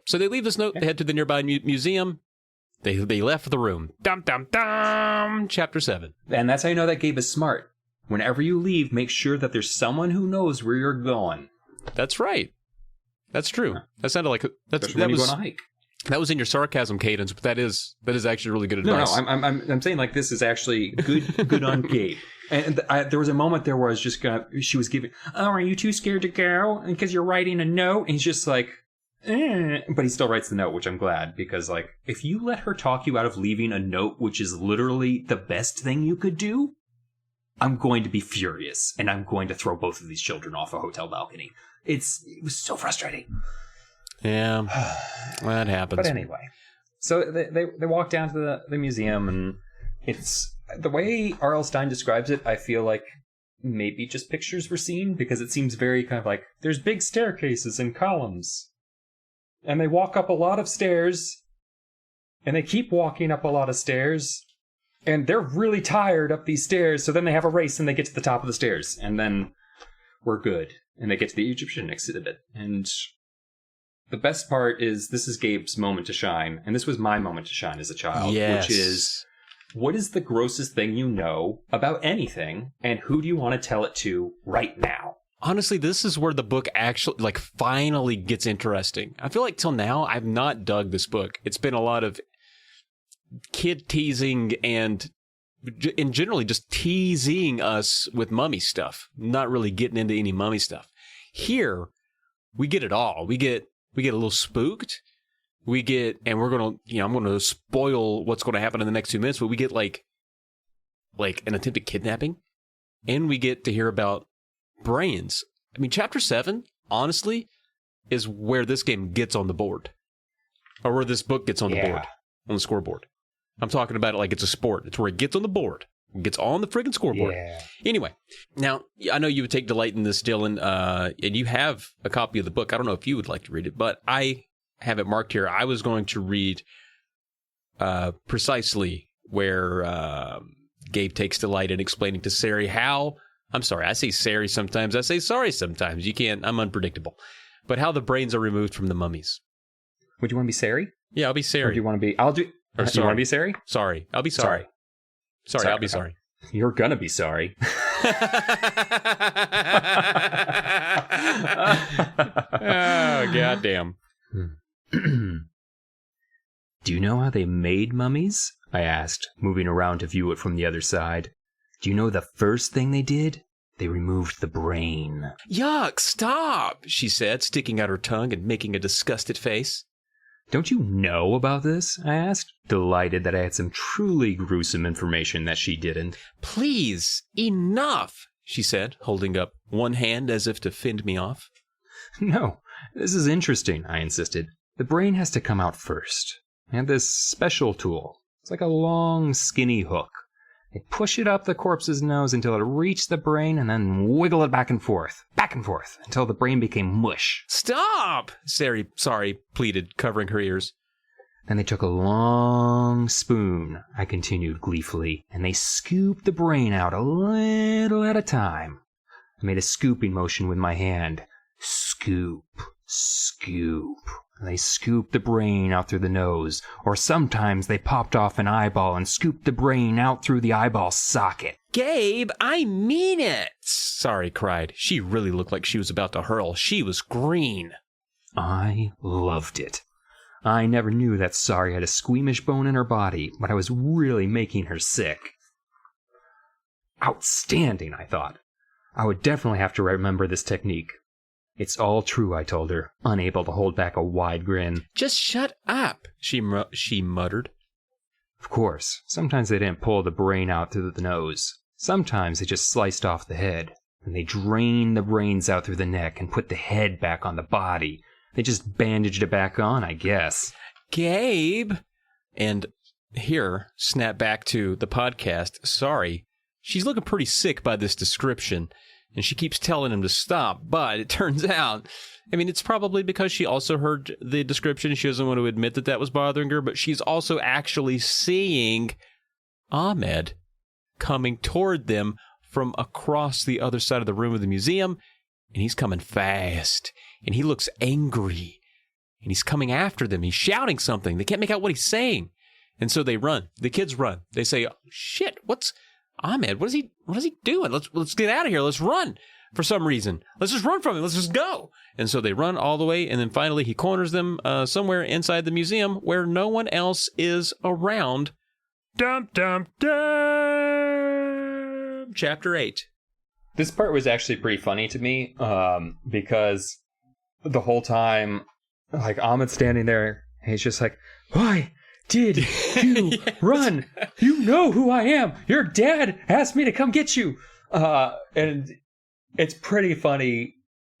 So they leave this note, they head to the nearby museum. They left the room. Dum, dum, dum. Chapter 7. And that's how you know that Gabe is smart. Whenever you leave, make sure that there's someone who knows where you're going. That's right. That's true. That sounded like When you go on a hike. That was in your sarcasm cadence, but that is actually really good No, advice. I'm saying like this is actually good on Gabe. And there was a moment there where I was just she was giving, are you too scared to go? Because you're writing a note, and he's just like, but he still writes the note, which I'm glad, because like if you let her talk you out of leaving a note, which is literally the best thing you could do, I'm going to be furious, and I'm going to throw both of these children off a hotel balcony. It was so frustrating. Yeah, that happens. But anyway, so they walk down to the museum, and it's the way R.L. Stine describes it. I feel like maybe just pictures were seen, because it seems very kind of like there's big staircases and columns, and they walk up a lot of stairs, and they keep walking up a lot of stairs, and they're really tired up these stairs. So then they have a race, and they get to the top of the stairs, and then we're good, and they get to the Egyptian exhibit, and the best part is this is Gabe's moment to shine, and this was my moment to shine as a child, which is, what is the grossest thing you know about anything, and who do you want to tell it to right now? Honestly, this is where the book actually, like, finally gets interesting. I feel like till now, I've not dug this book. It's been a lot of kid teasing and generally just teasing us with mummy stuff, not really getting into any mummy stuff. Here, we get it all. We get a little spooked. And we're going to, I'm going to spoil what's going to happen in the next 2 minutes, but we get like an attempted kidnapping, and we get to hear about brains. I mean, chapter 7, honestly, is where this game gets on the board, or where this book gets on the board, on the scoreboard. I'm talking about it like it's a sport. It's where it gets on the board. It gets on the friggin' scoreboard. Yeah. Anyway, now, I know you would take delight in this, Dylan, and you have a copy of the book. I don't know if you would like to read it, but I have it marked here. I was going to read precisely where Gabe takes delight in explaining to Sari how, I'm sorry, I say Sari sometimes, I say sorry sometimes. You can't, I'm unpredictable. But how the brains are removed from the mummies. Would you want to be Sari? Yeah, I'll be Sari. Or do you want to be, I'll do, or you want to be Sari? Sorry, I'll be sorry. Sorry, I'll be sorry. You're gonna be sorry. Oh, goddamn. Do you know how they made mummies? I asked, moving around to view it from the other side. Do you know the first thing they did? They removed the brain. Yuck, stop, she said, sticking out her tongue and making a disgusted face. Don't you know about this? I asked, delighted that I had some truly gruesome information that she didn't. Please, enough, she said, holding up one hand as if to fend me off. No, this is interesting, I insisted. The brain has to come out first. I had this special tool. It's like a long, skinny hook. They push it up the corpse's nose until it reached the brain and then wiggle it back and forth, until the brain became mush. Stop! Sari pleaded, covering her ears. Then they took a long spoon, I continued gleefully, and they scooped the brain out a little at a time. I made a scooping motion with my hand. Scoop, scoop. They scooped the brain out through the nose, or sometimes they popped off an eyeball and scooped the brain out through the eyeball socket. Gabe, I mean it, Sari cried. She really looked like she was about to hurl. She was green. I loved it. I never knew that Sari had a squeamish bone in her body, but I was really making her sick. Outstanding, I thought. I would definitely have to remember this technique. It's all true, I told her, unable to hold back a wide grin. Just shut up, she muttered. Of course, sometimes they didn't pull the brain out through the nose. Sometimes they just sliced off the head. And they drained the brains out through the neck and put the head back on the body. They just bandaged it back on, I guess. Gabe! And here, snap back to the podcast. Sorry, she's looking pretty sick by this description. And she keeps telling him to stop, but it turns out, I mean, it's probably because she also heard the description. She doesn't want to admit that that was bothering her, but she's also actually seeing Ahmed coming toward them from across the other side of the room of the museum, and he's coming fast, and he looks angry, and he's coming after them. He's shouting something. They can't make out what he's saying, and so they run. The kids run. They say, oh, shit, what's Ahmed? What is he doing? Let's get out of here. Let's run. For some reason, let's just run from him. Let's just go. And so they run all the way, and then finally he corners them somewhere inside the museum where no one else is around. Dum dum dum. Chapter 8. This part was actually pretty funny to me, because the whole time, like, Ahmed's standing there, and he's just like, "Why did you run? You know who I am. Your dad asked me to come get you." And it's pretty funny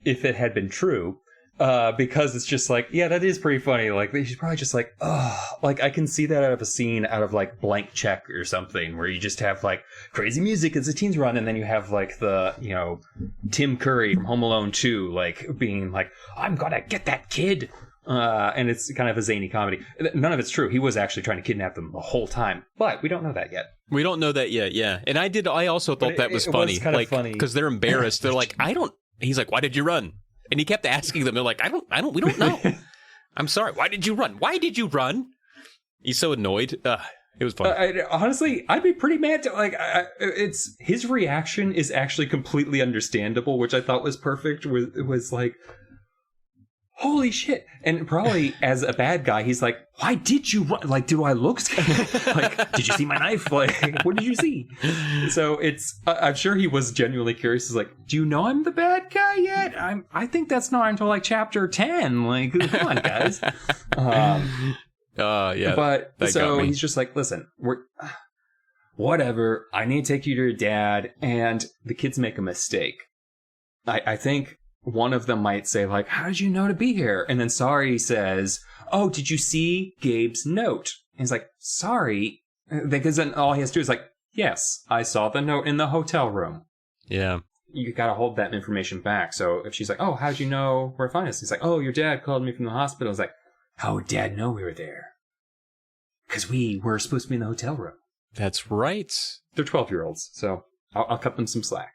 if it had been true, because it's just like, yeah, that is pretty funny. Like, he's probably just like, oh, like, I can see that out of a scene out of, like, Blank Check or something, where you just have, like, crazy music as the teens run, and then you have, like, the, you know, Tim Curry from Home Alone 2, like, being like, "I'm gonna get that kid." And it's kind of a zany comedy. None of it's true. He was actually trying to kidnap them the whole time, but we don't know that yet. We don't know that yet, yeah. And I also thought that was funny. Was kind of funny. Because they're embarrassed. They're like, he's like, "Why did you run?" And he kept asking them. They're like, we don't know. "I'm sorry. Why did you run? Why did you run?" He's so annoyed. It was funny. Honestly, I'd be pretty mad to, like, it's his reaction is actually completely understandable, which I thought was perfect. It was like, holy shit. And probably as a bad guy, he's like, "Why did you run? Like, do I look scared? Like, did you see my knife? Like, what did you see?" So I'm sure he was genuinely curious. He's like, "Do you know I'm the bad guy yet? I think that's not until, like, chapter 10. Like, come on, guys." Yeah. But so he's just like, "Listen, whatever. I need to take you to your dad." And the kids make a mistake. I think one of them might say, like, "How did you know to be here?" And then Sari says, "Oh, did you see Gabe's note?" And he's like, "Sorry." Because then all he has to do is like, "Yes, I saw the note in the hotel room." Yeah. You gotta hold that information back. So if she's like, "Oh, how'd you know where to find us?" He's like, "Oh, your dad called me from the hospital." It's like, "How would dad know we were there?" Because we were supposed to be in the hotel room. That's right. They're 12-year-olds, so I'll cut them some slack.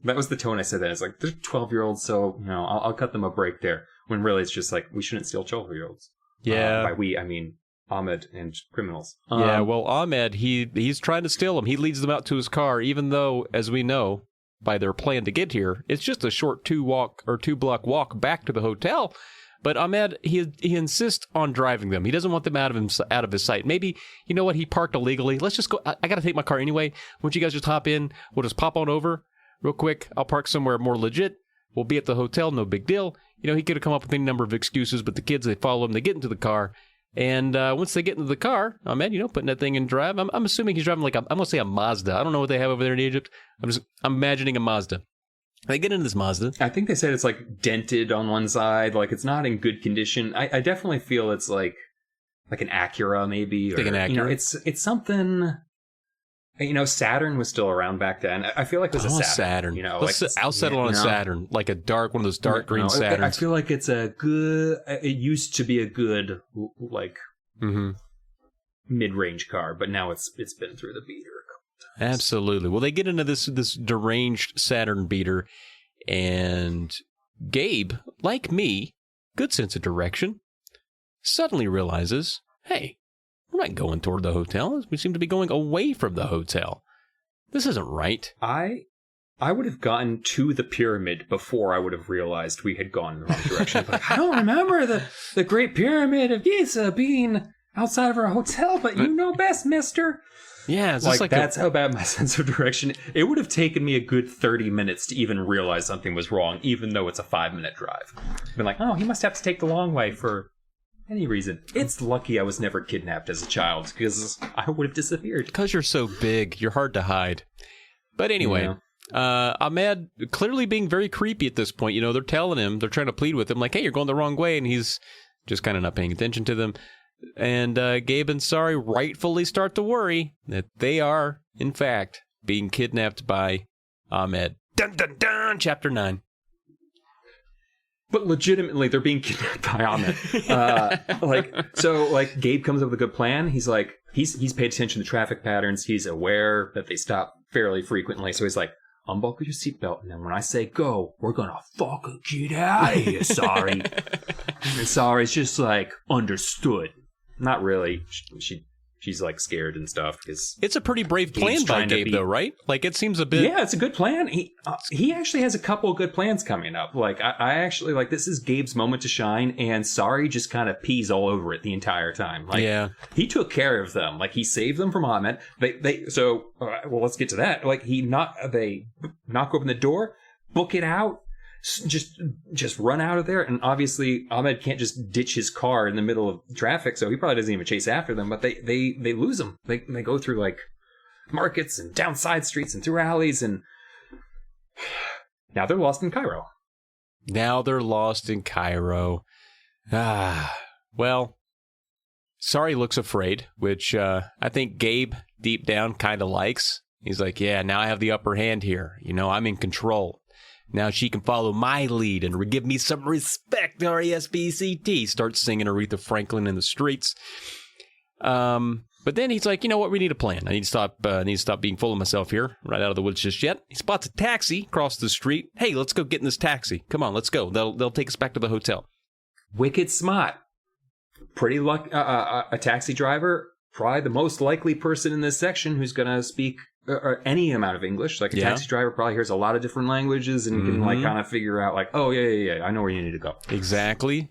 That was the tone I said that. It's like, they're 12-year-olds, so, you know, I'll cut them a break there. When really it's just like, we shouldn't steal 12-year-olds. Yeah. By we, I mean Ahmed and criminals. Yeah, well, Ahmed, he's trying to steal them. He leads them out to his car, even though, as we know, by their plan to get here, it's just a short 2-block walk back to the hotel. But Ahmed, he insists on driving them. He doesn't want them out of his sight. Maybe, you know what, he parked illegally. Let's just go. I got to take my car anyway. Won't you guys just hop in? We'll just pop on over real quick. I'll park somewhere more legit. We'll be at the hotel. No big deal. You know, he could have come up with any number of excuses, but the kids, they follow him. They get into the car. And once they get into the car, Ahmed, you know, putting that thing in drive. I'm assuming he's driving like I'm going to say a Mazda. I don't know what they have over there in Egypt. I'm imagining a Mazda. They get into this Mazda. I think they said it's like dented on one side. Like, it's not in good condition. I definitely feel it's like an Acura maybe. Or, an Acura. You know, it's something. You know, Saturn was still around back then. I feel like it was a Saturn. You know, I'll settle on a Saturn, like one of those dark green Saturns. I feel like it's a good. It used to be a good mid-range car, but now it's been through the beater a couple times. Absolutely. Well, they get into this deranged Saturn beater, and Gabe, like me, good sense of direction, suddenly realizes, hey, we're not going toward the hotel. We seem to be going away from the hotel. This isn't right. I would have gotten to the pyramid before I would have realized we had gone in the wrong direction. Like, I don't remember the Great Pyramid of Giza being outside of our hotel, but you know best, mister. Yeah, it's Like, just like that's how bad my sense of direction. It would have taken me a good 30 minutes to even realize something was wrong, even though it's a 5-minute drive. I've been like, oh, he must have to take the long way for any reason. It's lucky I was never kidnapped as a child, because I would have disappeared. Because you're so big, you're hard to hide. But anyway, Ahmed clearly being very creepy at this point. You know, they're telling him, they're trying to plead with him, like, hey, you're going the wrong way, and he's just kind of not paying attention to them. And Gabe and Sari rightfully start to worry that they are, in fact, being kidnapped by Ahmed. Dun, dun, dun, Chapter 9. But legitimately, they're being kidnapped by Ahmed. Gabe comes up with a good plan. He's like, he's paid attention to traffic patterns. He's aware that they stop fairly frequently. So he's like, unbuckle your seatbelt, and then when I say go, we're gonna fucking get out of here, Sari. And Sari's just like, understood. Not really. She's like scared and stuff because it's a pretty brave plan by Gabe, though, right? Like, it seems a bit. Yeah, it's a good plan. He actually has a couple of good plans coming up. Like, I actually like, this is Gabe's moment to shine, and Sari just kind of pees all over it the entire time. Like, yeah, he took care of them. Like, he saved them from Ahmed. So let's get to that. Like, they knock open the door, book it out. Just run out of there, and obviously Ahmed can't just ditch his car in the middle of traffic, so he probably doesn't even chase after them. But they lose him. They go through like markets and down side streets and through alleys, and now they're lost in Cairo. Well, Sari looks afraid, which I think Gabe deep down kind of likes. He's like, yeah, now I have the upper hand here. You know, I'm in control. Now she can follow my lead and give me some respect, R-E-S-P-E-C-T. Starts singing Aretha Franklin in the streets. But then he's like, you know what? We need a plan. I need to stop being full of myself here, right out of the woods just yet. He spots a taxi across the street. Hey, let's go get in this taxi. Come on, let's go. They'll take us back to the hotel. Wicked smart. Pretty lucky. A taxi driver, probably the most likely person in this section who's going to speak or any amount of English. Like, a taxi driver probably hears a lot of different languages and can like kind of figure out like, oh yeah, I know where you need to go. Exactly.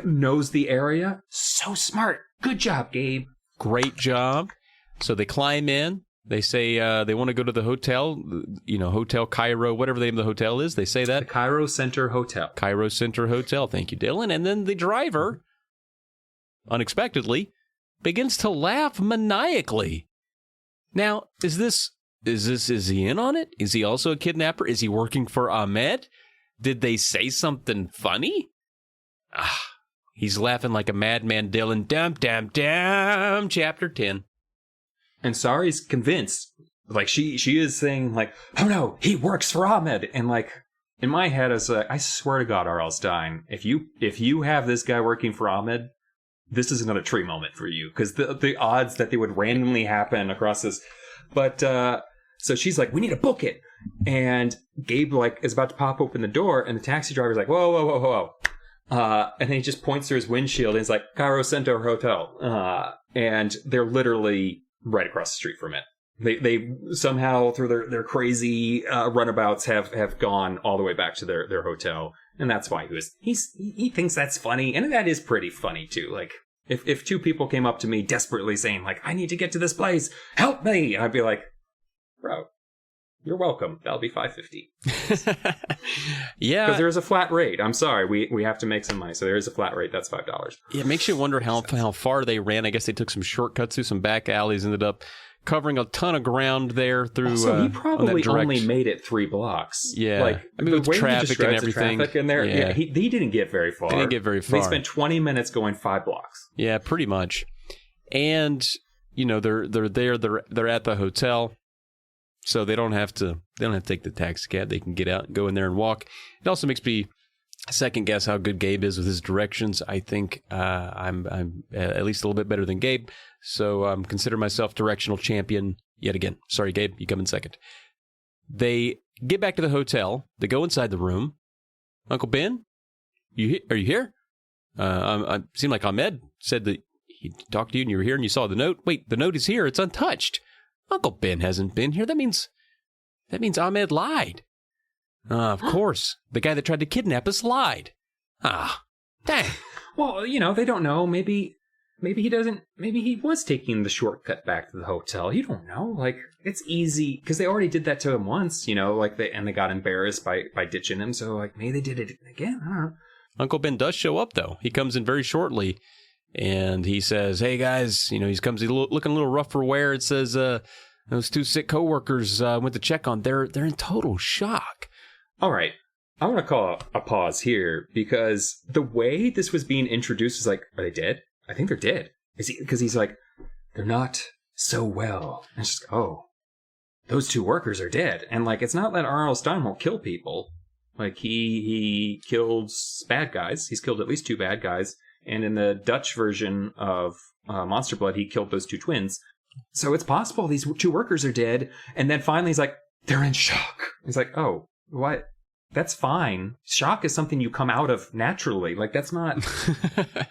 Knows the area. So smart. Good job, Gabe. Great job. So they climb in. They say they want to go to the hotel, you know, Hotel Cairo, whatever the name of the hotel is. They say that. The Cairo Center Hotel. Cairo Center Hotel. Thank you, Dylan. And then the driver, unexpectedly, begins to laugh maniacally. Now, is he in on it? Is he also a kidnapper? Is he working for Ahmed? Did they say something funny? He's laughing like a madman, Dylan. Dum, Chapter 10. And Sari's convinced. Like, she is saying, like, oh no, he works for Ahmed. And like, in my head, I swear to God, R.L. Stein, if you have this guy working for Ahmed, this is another tree moment for you, because the odds that they would randomly happen across this. But so she's like, we need to book it, and Gabe like is about to pop open the door, and the taxi driver's like, whoa, and then he just points through his windshield, and he's like, Cairo Center Hotel, and they're literally right across the street from it. They somehow through their crazy runabouts have gone all the way back to their hotel. And that's why he thinks that's funny, and that is pretty funny too. Like, if two people came up to me desperately saying like, I need to get to this place, help me, I'd be like, bro, you're welcome. That'll be $5.50. Yeah, because there's a flat rate. I'm sorry, we have to make some money, so there is a flat rate. That's $5. Yeah, it makes you wonder how far they ran. I guess they took some shortcuts through some back alleys, ended up covering a ton of ground there through. So he probably only made it 3 blocks. Yeah, like, I mean, with traffic and everything. Traffic in there, yeah, he didn't get very far. They spent 20 minutes going 5 blocks. Yeah, pretty much. And you know, they're at the hotel, so they don't have to take the taxi cab. They can get out and go in there and walk. It also makes me second guess how good Gabe is with his directions. I think I'm at least a little bit better than Gabe, so consider myself directional champion yet again. Sorry, Gabe, you come in second. They get back to the hotel. They go inside the room. Uncle Ben, Are you here? I seemed like Ahmed said that he talked to you and you were here and you saw the note. Wait, the note is here. It's untouched. Uncle Ben hasn't been here. That means Ahmed lied. Of course. The guy that tried to kidnap us lied. Ah, dang. Well, they don't know. Maybe he doesn't. Maybe he was taking the shortcut back to the hotel. You don't know. Like, it's easy because they already did that to him once. They got embarrassed by ditching him. So like maybe they did it again. I don't know. Uncle Ben does show up though. He comes in very shortly, and he says, "Hey guys, he's looking a little rough for wear." It says, "Those 2 sick coworkers went to check on. They're in total shock." All right. I want to call a pause here because the way this was being introduced is like, are they dead? I think they're dead. Because he's like, they're not so well. And it's just, oh, those 2 workers are dead. And like, it's not that R.L. Stine won't kill people. Like he kills bad guys. He's killed at least 2 bad guys. And in the Dutch version of Monster Blood, he killed those 2 twins. So it's possible these 2 workers are dead. And then finally he's like, they're in shock. He's like, oh, what? That's fine. Shock is something you come out of naturally. Like that's not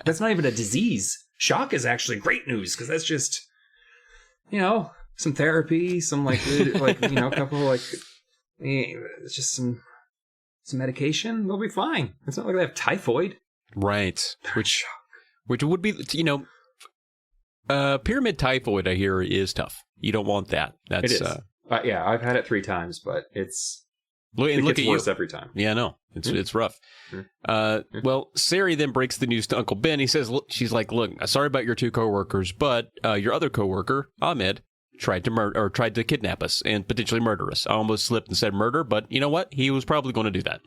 even a disease. Shock is actually great news because that's just, some therapy, some a couple it's just some medication. They'll be fine. It's not like they have typhoid. Right. Which would be, pyramid typhoid, I hear, is tough. You don't want that. That's, it is. Yeah, I've had it 3 times, but it look gets worse every time. Yeah, no, it's rough. Well, Sari then breaks the news to Uncle Ben. He says, she's like, look, sorry about your 2 coworkers, but your other coworker, Ahmed, tried to kidnap us and potentially murder us. I almost slipped and said murder, but you know what? He was probably going to do that.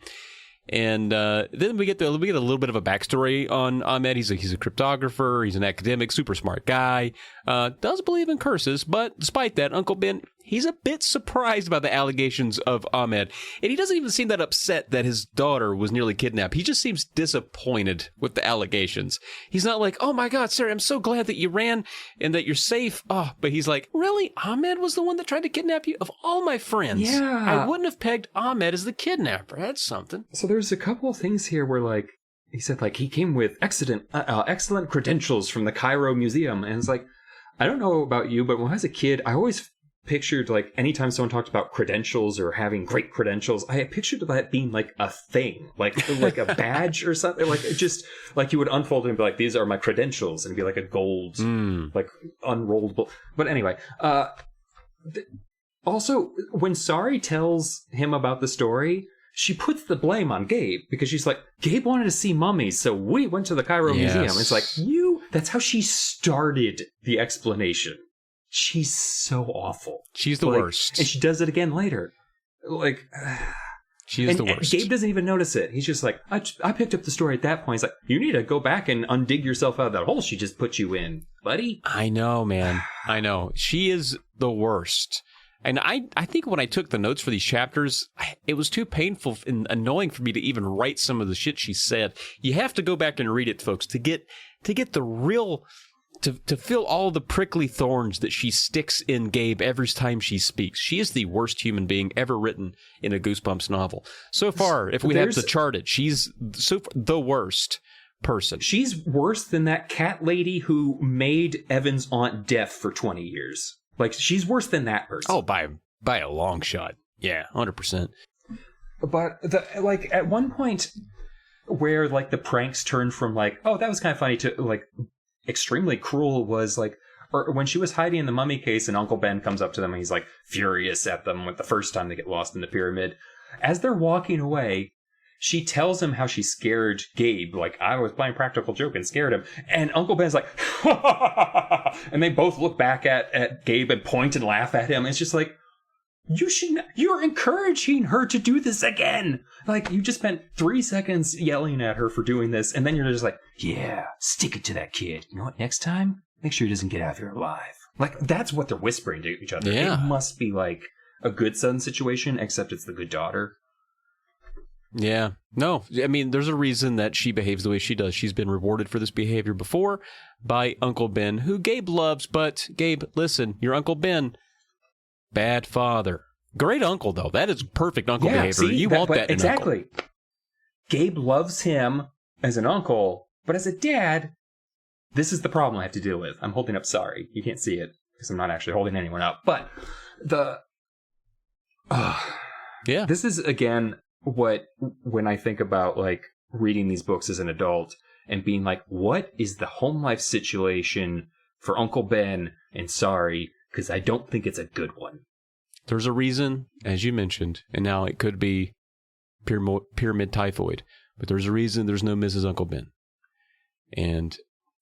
And then we get a little bit of a backstory on Ahmed. He's a cryptographer. He's an academic, super smart guy. Does believe in curses, but despite that, Uncle Ben, he's a bit surprised by the allegations of Ahmed. And he doesn't even seem that upset that his daughter was nearly kidnapped. He just seems disappointed with the allegations. He's not like, oh my God, Sarah, I'm so glad that you ran and that you're safe. Oh, but he's like, really? Ahmed was the one that tried to kidnap you? Of all my friends, yeah. I wouldn't have pegged Ahmed as the kidnapper. That's something. So there's a couple of things here where like, he said like he came with excellent credentials from the Cairo Museum. And it's like, I don't know about you, but when I was a kid, I always pictured like anytime someone talked about credentials or having great credentials, I had pictured that being like a thing, like a badge or something, like it just like you would unfold it and be like, these are my credentials, and it'd be like a gold, like unrollable. But anyway, also when Sari tells him about the story, she puts the blame on Gabe because she's like, Gabe wanted to see mummies, so we went to the Cairo Museum. It's like, that's how she started the explanation. She's so awful. She's the worst. And she does it again later. Like, she is the worst. Gabe doesn't even notice it. He's just like, I picked up the story at that point. He's like, you need to go back and undig yourself out of that hole she just put you in, buddy. I know, man. I know. She is the worst. And I think when I took the notes for these chapters, it was too painful and annoying for me to even write some of the shit she said. You have to go back and read it, folks, to get the real... To feel all the prickly thorns that she sticks in Gabe every time she speaks. She is the worst human being ever written in a Goosebumps novel. So far, if we have to chart it, she's the worst person. She's worse than that cat lady who made Evan's aunt deaf for 20 years. Like, she's worse than that person. Oh, by a long shot. Yeah, 100%. But, at one point where, like, the pranks turned from, like, oh, that was kind of funny to, like... extremely cruel was like, or when she was hiding in the mummy case and Uncle Ben comes up to them and he's like furious at them with the first time they get lost in the pyramid. As they're walking away, she tells him how she scared Gabe. Like, I was playing practical joke and scared him. And Uncle Ben's like, and they both look back at Gabe and point and laugh at him. It's just like, you're encouraging her to do this again. Like, you just spent 3 seconds yelling at her for doing this, and then you're just like, yeah, stick it to that kid. You know what, next time, make sure he doesn't get out of here alive. Like, that's what they're whispering to each other. Yeah. It must be like a good son situation, except it's the good daughter. Yeah. No, I mean, there's a reason that she behaves the way she does. She's been rewarded for this behavior before by Uncle Ben, who Gabe loves, but Gabe, listen, your Uncle Ben... bad father. Great uncle, though. That is perfect uncle behavior. You want that in exactly. Uncle. Gabe loves him as an uncle, but as a dad, this is the problem I have to deal with. I'm holding up Sari. You can't see it because I'm not actually holding anyone up. But this is, again, when I think about like reading these books as an adult and being like, what is the home life situation for Uncle Ben and Sari? Because I don't think it's a good one. There's a reason, as you mentioned, and now it could be pyramid typhoid, but there's a reason there's no Mrs. Uncle Ben. And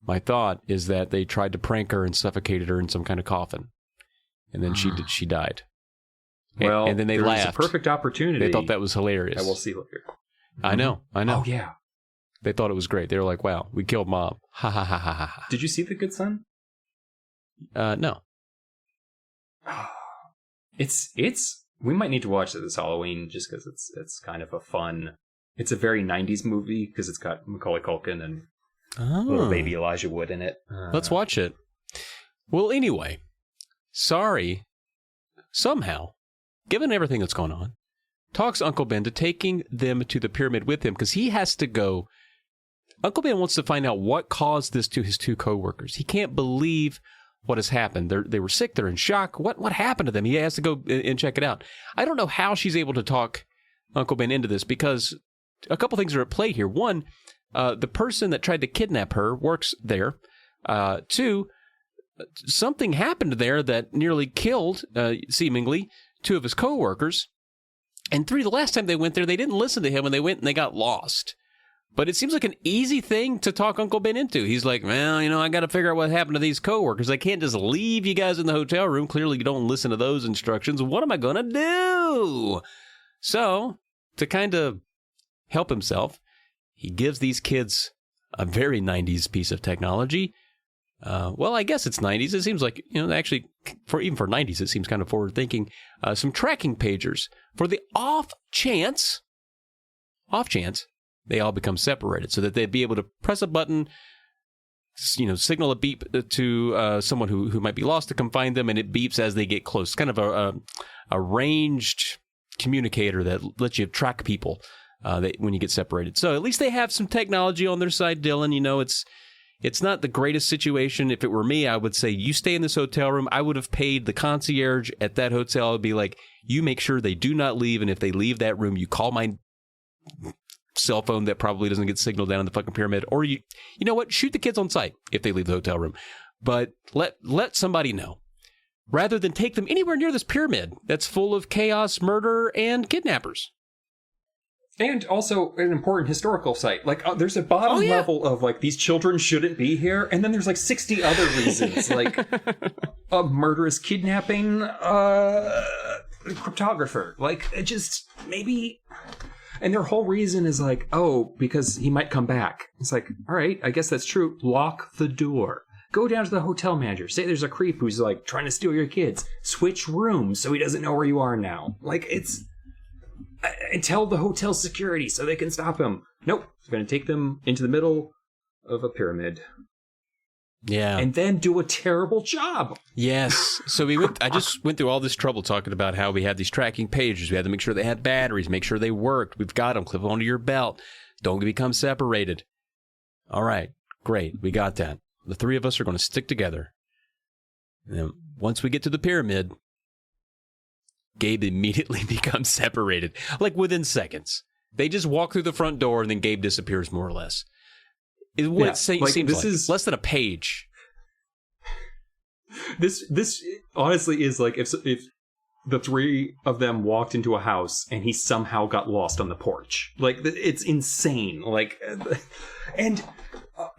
my thought is that they tried to prank her and suffocated her in some kind of coffin. And then she died. Well, and then they laughed. A perfect opportunity. They thought that was hilarious. I will see later. I know. Oh, yeah. They thought it was great. They were like, wow, we killed Mom. Ha ha ha ha ha. Did you see The Good Son? No. We might need to watch it this Halloween just because it's kind of a fun. It's a very 90s movie because it's got Macaulay Culkin and little baby Elijah Wood in it. Let's watch it. Well, anyway, Sari somehow, given everything that's going on, talks Uncle Ben to taking them to the pyramid with him because he has to go. Uncle Ben wants to find out what caused this to his two coworkers. He can't believe what has happened. They were sick. They're in shock. What happened to them? He has to go and check it out. I don't know how she's able to talk Uncle Ben into this because a couple things are at play here. One, the person that tried to kidnap her works there. Two, something happened there that nearly killed, seemingly, two of his coworkers. And three, the last time they went there, they didn't listen to him and they went and they got lost. But it seems like an easy thing to talk Uncle Ben into. He's like, well, I got to figure out what happened to these coworkers. I can't just leave you guys in the hotel room. Clearly, you don't listen to those instructions. What am I going to do? So, to kind of help himself, he gives these kids a very 90s piece of technology. Well, I guess it's 90s. It seems like, actually, even for 90s, it seems kind of forward-thinking. Some tracking pagers for the off chance they all become separated so that they'd be able to press a button, signal a beep to someone who might be lost to come find them, and it beeps as they get close. It's kind of a ranged communicator that lets you track people when you get separated. So at least they have some technology on their side, Dylan. It's not the greatest situation. If it were me, I would say, you stay in this hotel room. I would have paid the concierge at that hotel. I would be like, you make sure they do not leave, and if they leave that room, you call my cell phone that probably doesn't get signal down in the fucking pyramid, or you know what, shoot the kids on sight if they leave the hotel room, but let somebody know rather than take them anywhere near this pyramid that's full of chaos, murder, and kidnappers. And also an important historical site. Like, there's a bottom level of, like, these children shouldn't be here, and then there's, like, 60 other reasons. Like, a murderous kidnapping, cryptographer. Like, it just, maybe... And their whole reason is like, because he might come back. It's like, all right, I guess that's true. Lock the door. Go down to the hotel manager. Say there's a creep who's, like, trying to steal your kids. Switch rooms so he doesn't know where you are now. Like, it's... And tell the hotel security so they can stop him. Nope. He's going to take them into the middle of a pyramid. Yeah. And then do a terrible job. Yes. So I just went through all this trouble talking about how we had these tracking pages. We had to make sure they had batteries, make sure they worked. We've got them. Clip them onto your belt. Don't become separated. All right. Great. We got that. The three of us are going to stick together. And then once we get to the pyramid, Gabe immediately becomes separated. Like within seconds. They just walk through the front door and then Gabe disappears more or less. It seems like is less than a page. This honestly is like if the three of them walked into a house and he somehow got lost on the porch. Like, it's insane. Like, and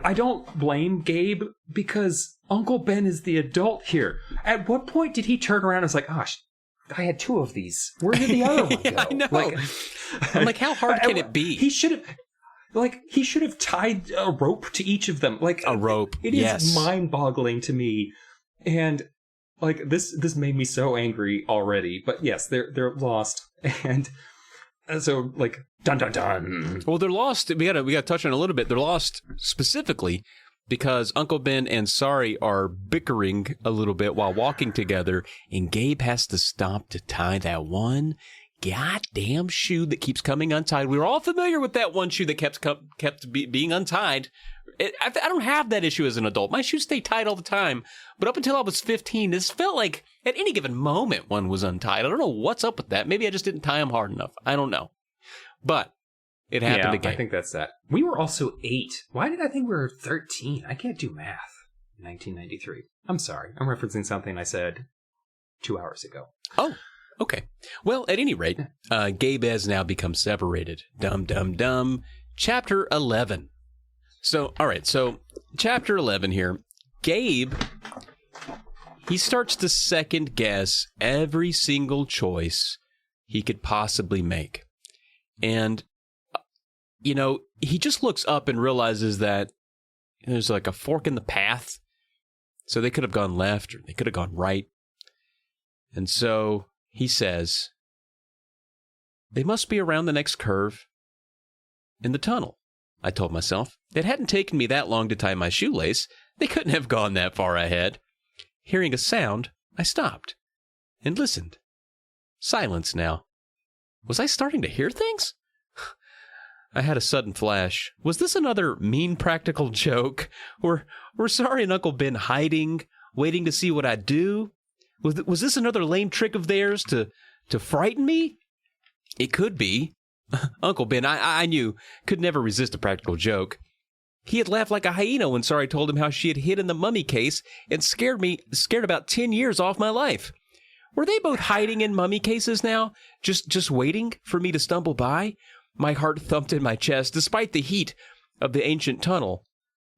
I don't blame Gabe because Uncle Ben is the adult here. At what point did he turn around and was like, gosh, I had two of these. Where did the other one go? I know. I'm like, how hard can it be? He should have tied a rope to each of them. Like, a rope. It is mind-boggling to me. And like this made me so angry already. But yes, they're lost. And so, like, dun dun dun. Well, they're lost. We gotta touch on it a little bit. They're lost specifically because Uncle Ben and Sari are bickering a little bit while walking together, and Gabe has to stop to tie that one goddamn shoe that keeps coming untied. We were all familiar with that one shoe that kept being untied. I don't have that issue as an adult. My shoes stay tied all the time. But up until I was 15, this felt like at any given moment one was untied. I don't know what's up with that. Maybe I just didn't tie them hard enough. I don't know. But it happened again. I think that's that. We were also 8. Why did I think we were 13? I can't do math. 1993. I'm sorry. I'm referencing something I said 2 hours ago. Oh, okay. Well, at any rate, Gabe has now become separated. Dum, dum, dum. Chapter 11. So, all right. So, chapter 11 here. Gabe, he starts to second guess every single choice he could possibly make. And, he just looks up and realizes that there's like a fork in the path. So they could have gone left or they could have gone right. And so he says, they must be around the next curve in the tunnel. I told myself. It hadn't taken me that long to tie my shoelace. They couldn't have gone that far ahead. Hearing a sound, I stopped and listened. Silence now. Was I starting to hear things? I had a sudden flash. Was this another mean practical joke? Were Sari and Uncle Ben hiding, waiting to see what I'd do? Was this another lame trick of theirs to frighten me? It could be. Uncle Ben, I knew, could never resist a practical joke. He had laughed like a hyena when Sari told him how she had hid in the mummy case and scared about 10 years off my life. Were they both hiding in mummy cases now, just waiting for me to stumble by? My heart thumped in my chest, despite the heat of the ancient tunnel.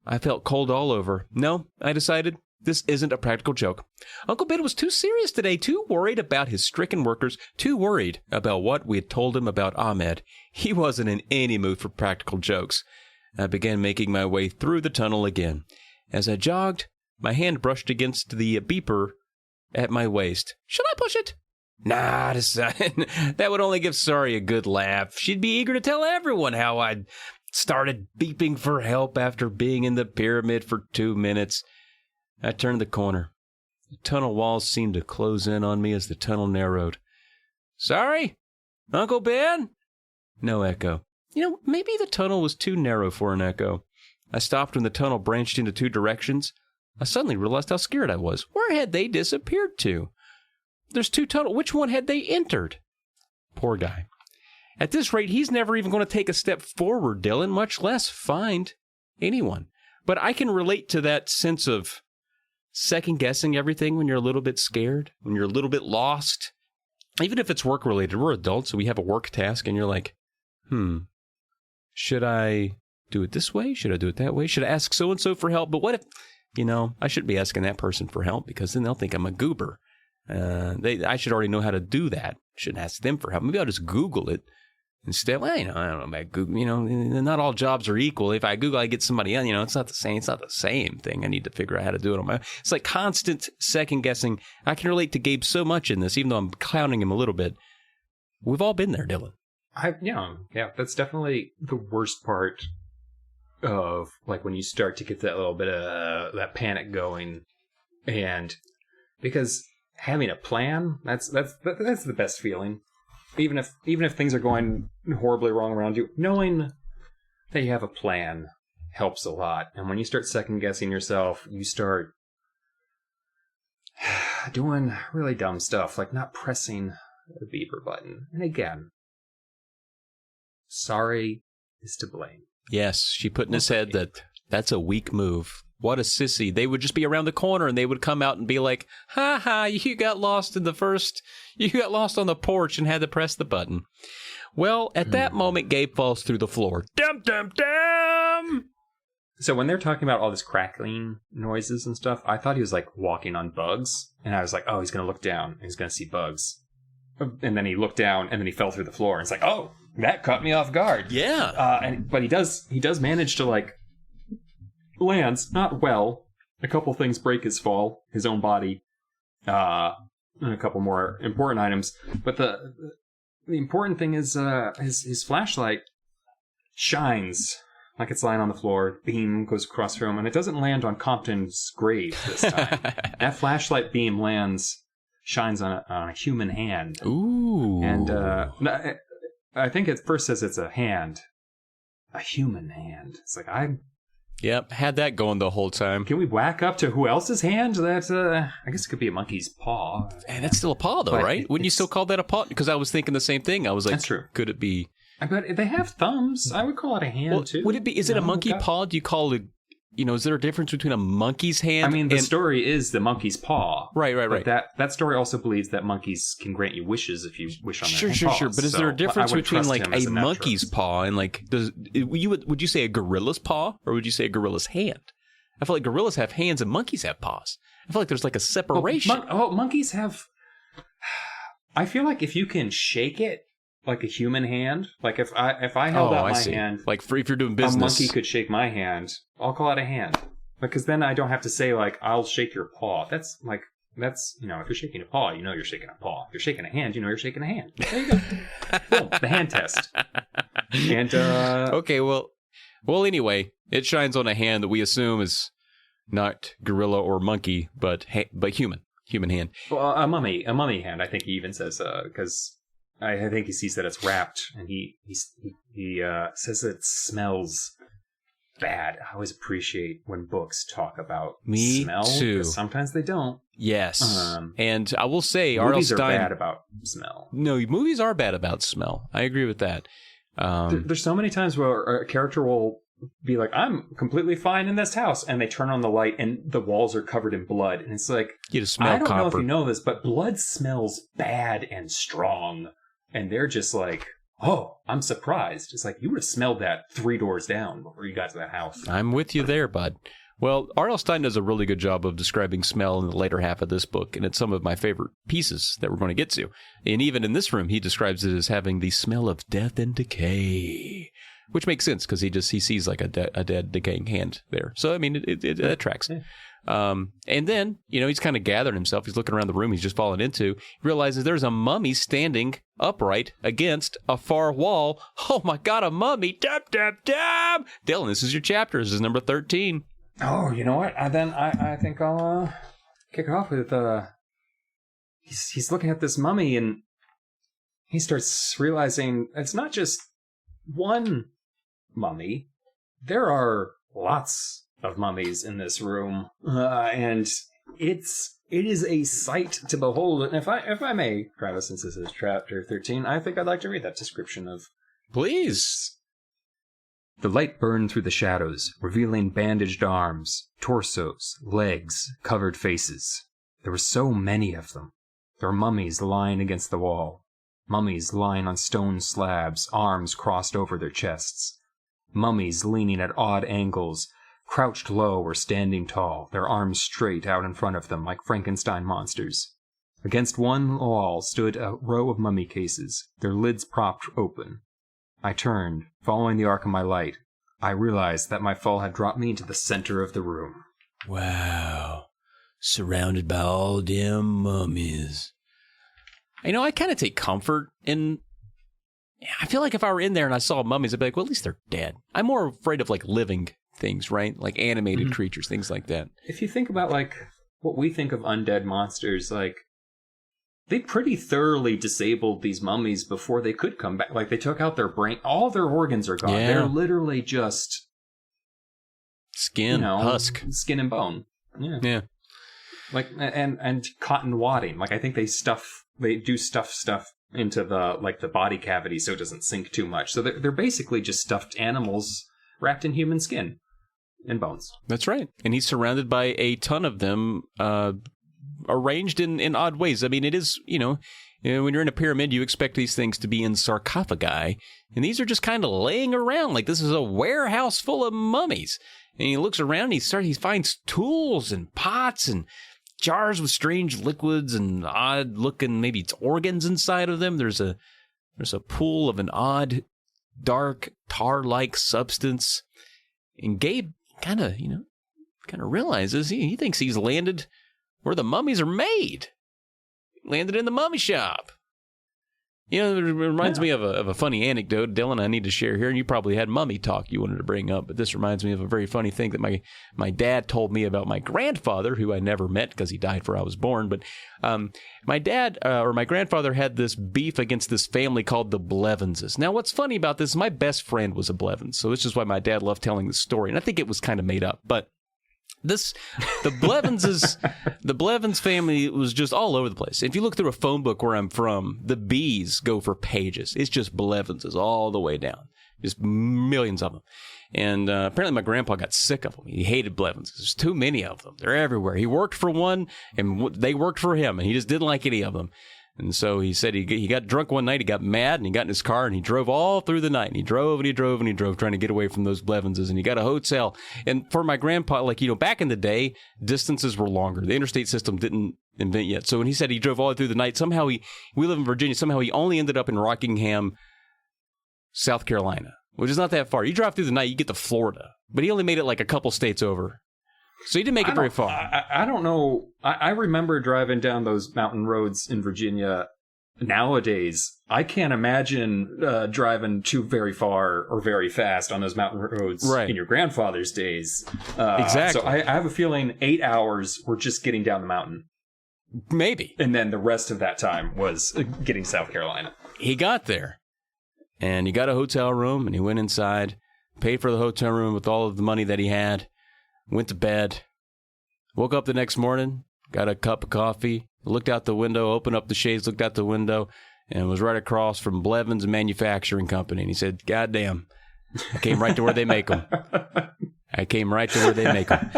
I felt cold all over. No, I decided, this isn't a practical joke. Uncle Ben was too serious today, too worried about his stricken workers, too worried about what we had told him about Ahmed. He wasn't in any mood for practical jokes. I began making my way through the tunnel again. As I jogged, my hand brushed against the beeper at my waist. Should I push it? Nah, that would only give Sari a good laugh. She'd be eager to tell everyone how I'd started beeping for help after being in the pyramid for 2 minutes. I turned the corner. The tunnel walls seemed to close in on me as the tunnel narrowed. Sari? Uncle Ben? No echo. Maybe the tunnel was too narrow for an echo. I stopped when the tunnel branched into 2 directions. I suddenly realized how scared I was. Where had they disappeared to? There's 2 tunnels. Which one had they entered? Poor guy. At this rate, he's never even going to take a step forward, Dylan, much less find anyone. But I can relate to that sense of second-guessing everything when you're a little bit scared, when you're a little bit lost. Even if it's work-related. We're adults, so we have a work task, and you're like, should I do it this way? Should I do it that way? Should I ask so-and-so for help? But what if, I shouldn't be asking that person for help because then they'll think I'm a goober. I should already know how to do that. Shouldn't ask them for help. Maybe I'll just Google it instead. Well, I don't know about Google. Not all jobs are equal. If I Google, I get somebody else. It's not the same. It's not the same thing. I need to figure out how to do it on my own. It's like constant second guessing. I can relate to Gabe so much in this, even though I'm clowning him a little bit. We've all been there, Dylan. Yeah, that's definitely the worst part of like when you start to get that little bit of that panic going, and because having a plan, that's the best feeling. Even if things are going horribly wrong around you, knowing that you have a plan helps a lot. And when you start second guessing yourself, you start doing really dumb stuff like not pressing the beeper button. And again, Sari is to blame. Yes, she put in his head that's a weak move. What a sissy. They would just be around the corner and they would come out and be like, ha ha, you got lost on the porch and had to press the button. Well, at that moment, Gabe falls through the floor. Dum, dum, dum! So when they're talking about all this crackling noises and stuff, I thought he was like walking on bugs. And I was like, oh, he's going to look down and he's going to see bugs. And then he looked down and then he fell through the floor. And it's like, oh, that caught me off guard. Yeah. But he does manage to like lands not well. A couple things break his fall, his own body, and a couple more important items. But the important thing is his flashlight shines like it's lying on the floor. Beam goes across from him, and it doesn't land on Compton's grave this time. That flashlight beam lands shines on a human hand. Ooh. And I think it first says it's a hand. A human hand. It's like, Yep, had that going the whole time. can we whack up to who else's hand? That I guess it could be a monkey's paw. And that's still a paw, though, But right? Wouldn't you still call that a paw? Because I was thinking the same thing. I was like, That's true. Could it be? But they have thumbs. I would call it a hand, too. Would it be? Is it a monkey paw? Do you call it? Is there a difference between a monkey's hand? I mean, the story is the monkey's paw. Right. But that story also bells that monkeys can grant you wishes if you wish on their paws. Sure. But is there a difference between like a monkey's naturalist. paw and like would you say a gorilla's paw or would you say a gorilla's hand? I feel like gorillas have hands and monkeys have paws. I feel like there's like a separation. Monkeys have. I feel like if you can shake it like a human hand, like if I held out my hand, like if you're doing business, a monkey could shake my hand. I'll call it a hand, because then I don't have to say like I'll shake your paw. That's if you're shaking a paw, you're shaking a paw. If you're shaking a hand, you're shaking a hand. There you go. Boom, the hand test. And okay, well, anyway, it shines on a hand that we assume is not gorilla or monkey, but human hand. Well, a mummy hand. I think he even says because I think he sees that it's wrapped, and he says it smells bad. I always appreciate when books talk about smell. Too. Sometimes they don't. Yes, and I will say, movies are bad about smell. No, movies are bad about smell. I agree with that. There's so many times where a character will be like, I'm completely fine in this house, and they turn on the light and the walls are covered in blood, and it's like, you just smell I don't know if copper. you know this, but blood smells bad and strong, and they're just like, oh, I'm surprised. It's like, you would have smelled that 3 doors down before you got to that house. I'm with you there, bud. Well, R.L. Stine does a really good job of describing smell in the later half of this book, and it's some of my favorite pieces that we're going to get to. And even in this room, he describes it as having the smell of death and decay, which makes sense because he sees like a dead, decaying hand there. So, I mean, it tracks. Yeah. And then, he's kind of gathering himself. He's looking around the room he's just fallen into. He realizes there's a mummy standing upright against a far wall. Oh, my God, a mummy. Dab, dab, dab. Dylan, this is your chapter. This is number 13. Oh, you know what? I think I'll kick it off with he's looking at this mummy, and he starts realizing it's not just one mummy. There are lots of mummies in this room, and it is a sight to behold. And if I may, Travis, since this is chapter 13, I think I'd like to read that description of. Please. The light burned through the shadows, revealing bandaged arms, torsos, legs, covered faces. There were so many of them. There were mummies lying against the wall. Mummies lying on stone slabs, arms crossed over their chests. Mummies leaning at odd angles, crouched low or standing tall, their arms straight out in front of them like Frankenstein monsters. Against one wall stood a row of mummy cases, their lids propped open. I turned, following the arc of my light. I realized that my fall had dropped me into the center of the room. Wow. Surrounded by all them mummies. I kind of take comfort in... I feel like if I were in there and I saw mummies, I'd be like, well, at least they're dead. I'm more afraid of, like, living things, right? Like animated creatures, things like that. If you think about, like, what we think of undead monsters, like, they pretty thoroughly disabled these mummies before they could come back. Like, they took out their brain. All their organs are gone. Yeah. They're literally just... Skin, husk. Skin and bone. Yeah. Like, and cotton wadding. Like, I think they do stuff into the body cavity so it doesn't sink too much. So they're basically just stuffed animals wrapped in human skin and bones. That's right. And he's surrounded by a ton of them, arranged in odd ways. I mean, it is, when you're in a pyramid, you expect these things to be in sarcophagi, and these are just kind of laying around like this is a warehouse full of mummies. And he looks around, and he finds tools and pots and jars with strange liquids and odd-looking, maybe it's organs inside of them. There's a pool of an odd, dark, tar-like substance. And Gabe kind of realizes he thinks he's landed where the mummies are made. Landed in the mummy shop. You know, it reminds me of a funny anecdote, Dylan, I need to share here. And you probably had mummy talk you wanted to bring up, but this reminds me of a very funny thing that my dad told me about my grandfather, who I never met because he died before I was born. But my dad or my grandfather had this beef against this family called the Blevanses. Now, what's funny about this, my best friend was a Blevins, so this is why my dad loved telling the story. And I think it was kind of made up, but the Blevins family was just all over the place. If you look through a phone book where I'm from, the B's go for pages. It's just Blevinses all the way down, just millions of them. And apparently my grandpa got sick of them. He hated Blevins. There's too many of them. They're everywhere. He worked for one, and they worked for him, and he just didn't like any of them. And so he said he got drunk one night, he got mad, and he got in his car, and he drove all through the night. And he drove, and he drove, and he drove, trying to get away from those Blevinses. And he got a hotel. And for my grandpa, like, you know, back in the day, distances were longer. The interstate system didn't invent yet. So when he said he drove all through the night, somehow we live in Virginia, somehow he only ended up in Rockingham, South Carolina, which is not that far. You drive through the night, you get to Florida. But he only made it like a couple states over. So he didn't make it very far. I don't know. I remember driving down those mountain roads in Virginia. Nowadays, I can't imagine driving too very far or very fast on those mountain roads in your grandfather's days. Exactly. So I have a feeling 8 hours were just getting down the mountain. Maybe. And then the rest of that time was getting South Carolina. He got there, and he got a hotel room, and he went inside, paid for the hotel room with all of the money that he had, went to bed, woke up the next morning, got a cup of coffee, looked out the window, opened up the shades, looked out the window, and was right across from Blevins Manufacturing Company. And he said, "God damn, I came right to where they make them. I came right to where they make them."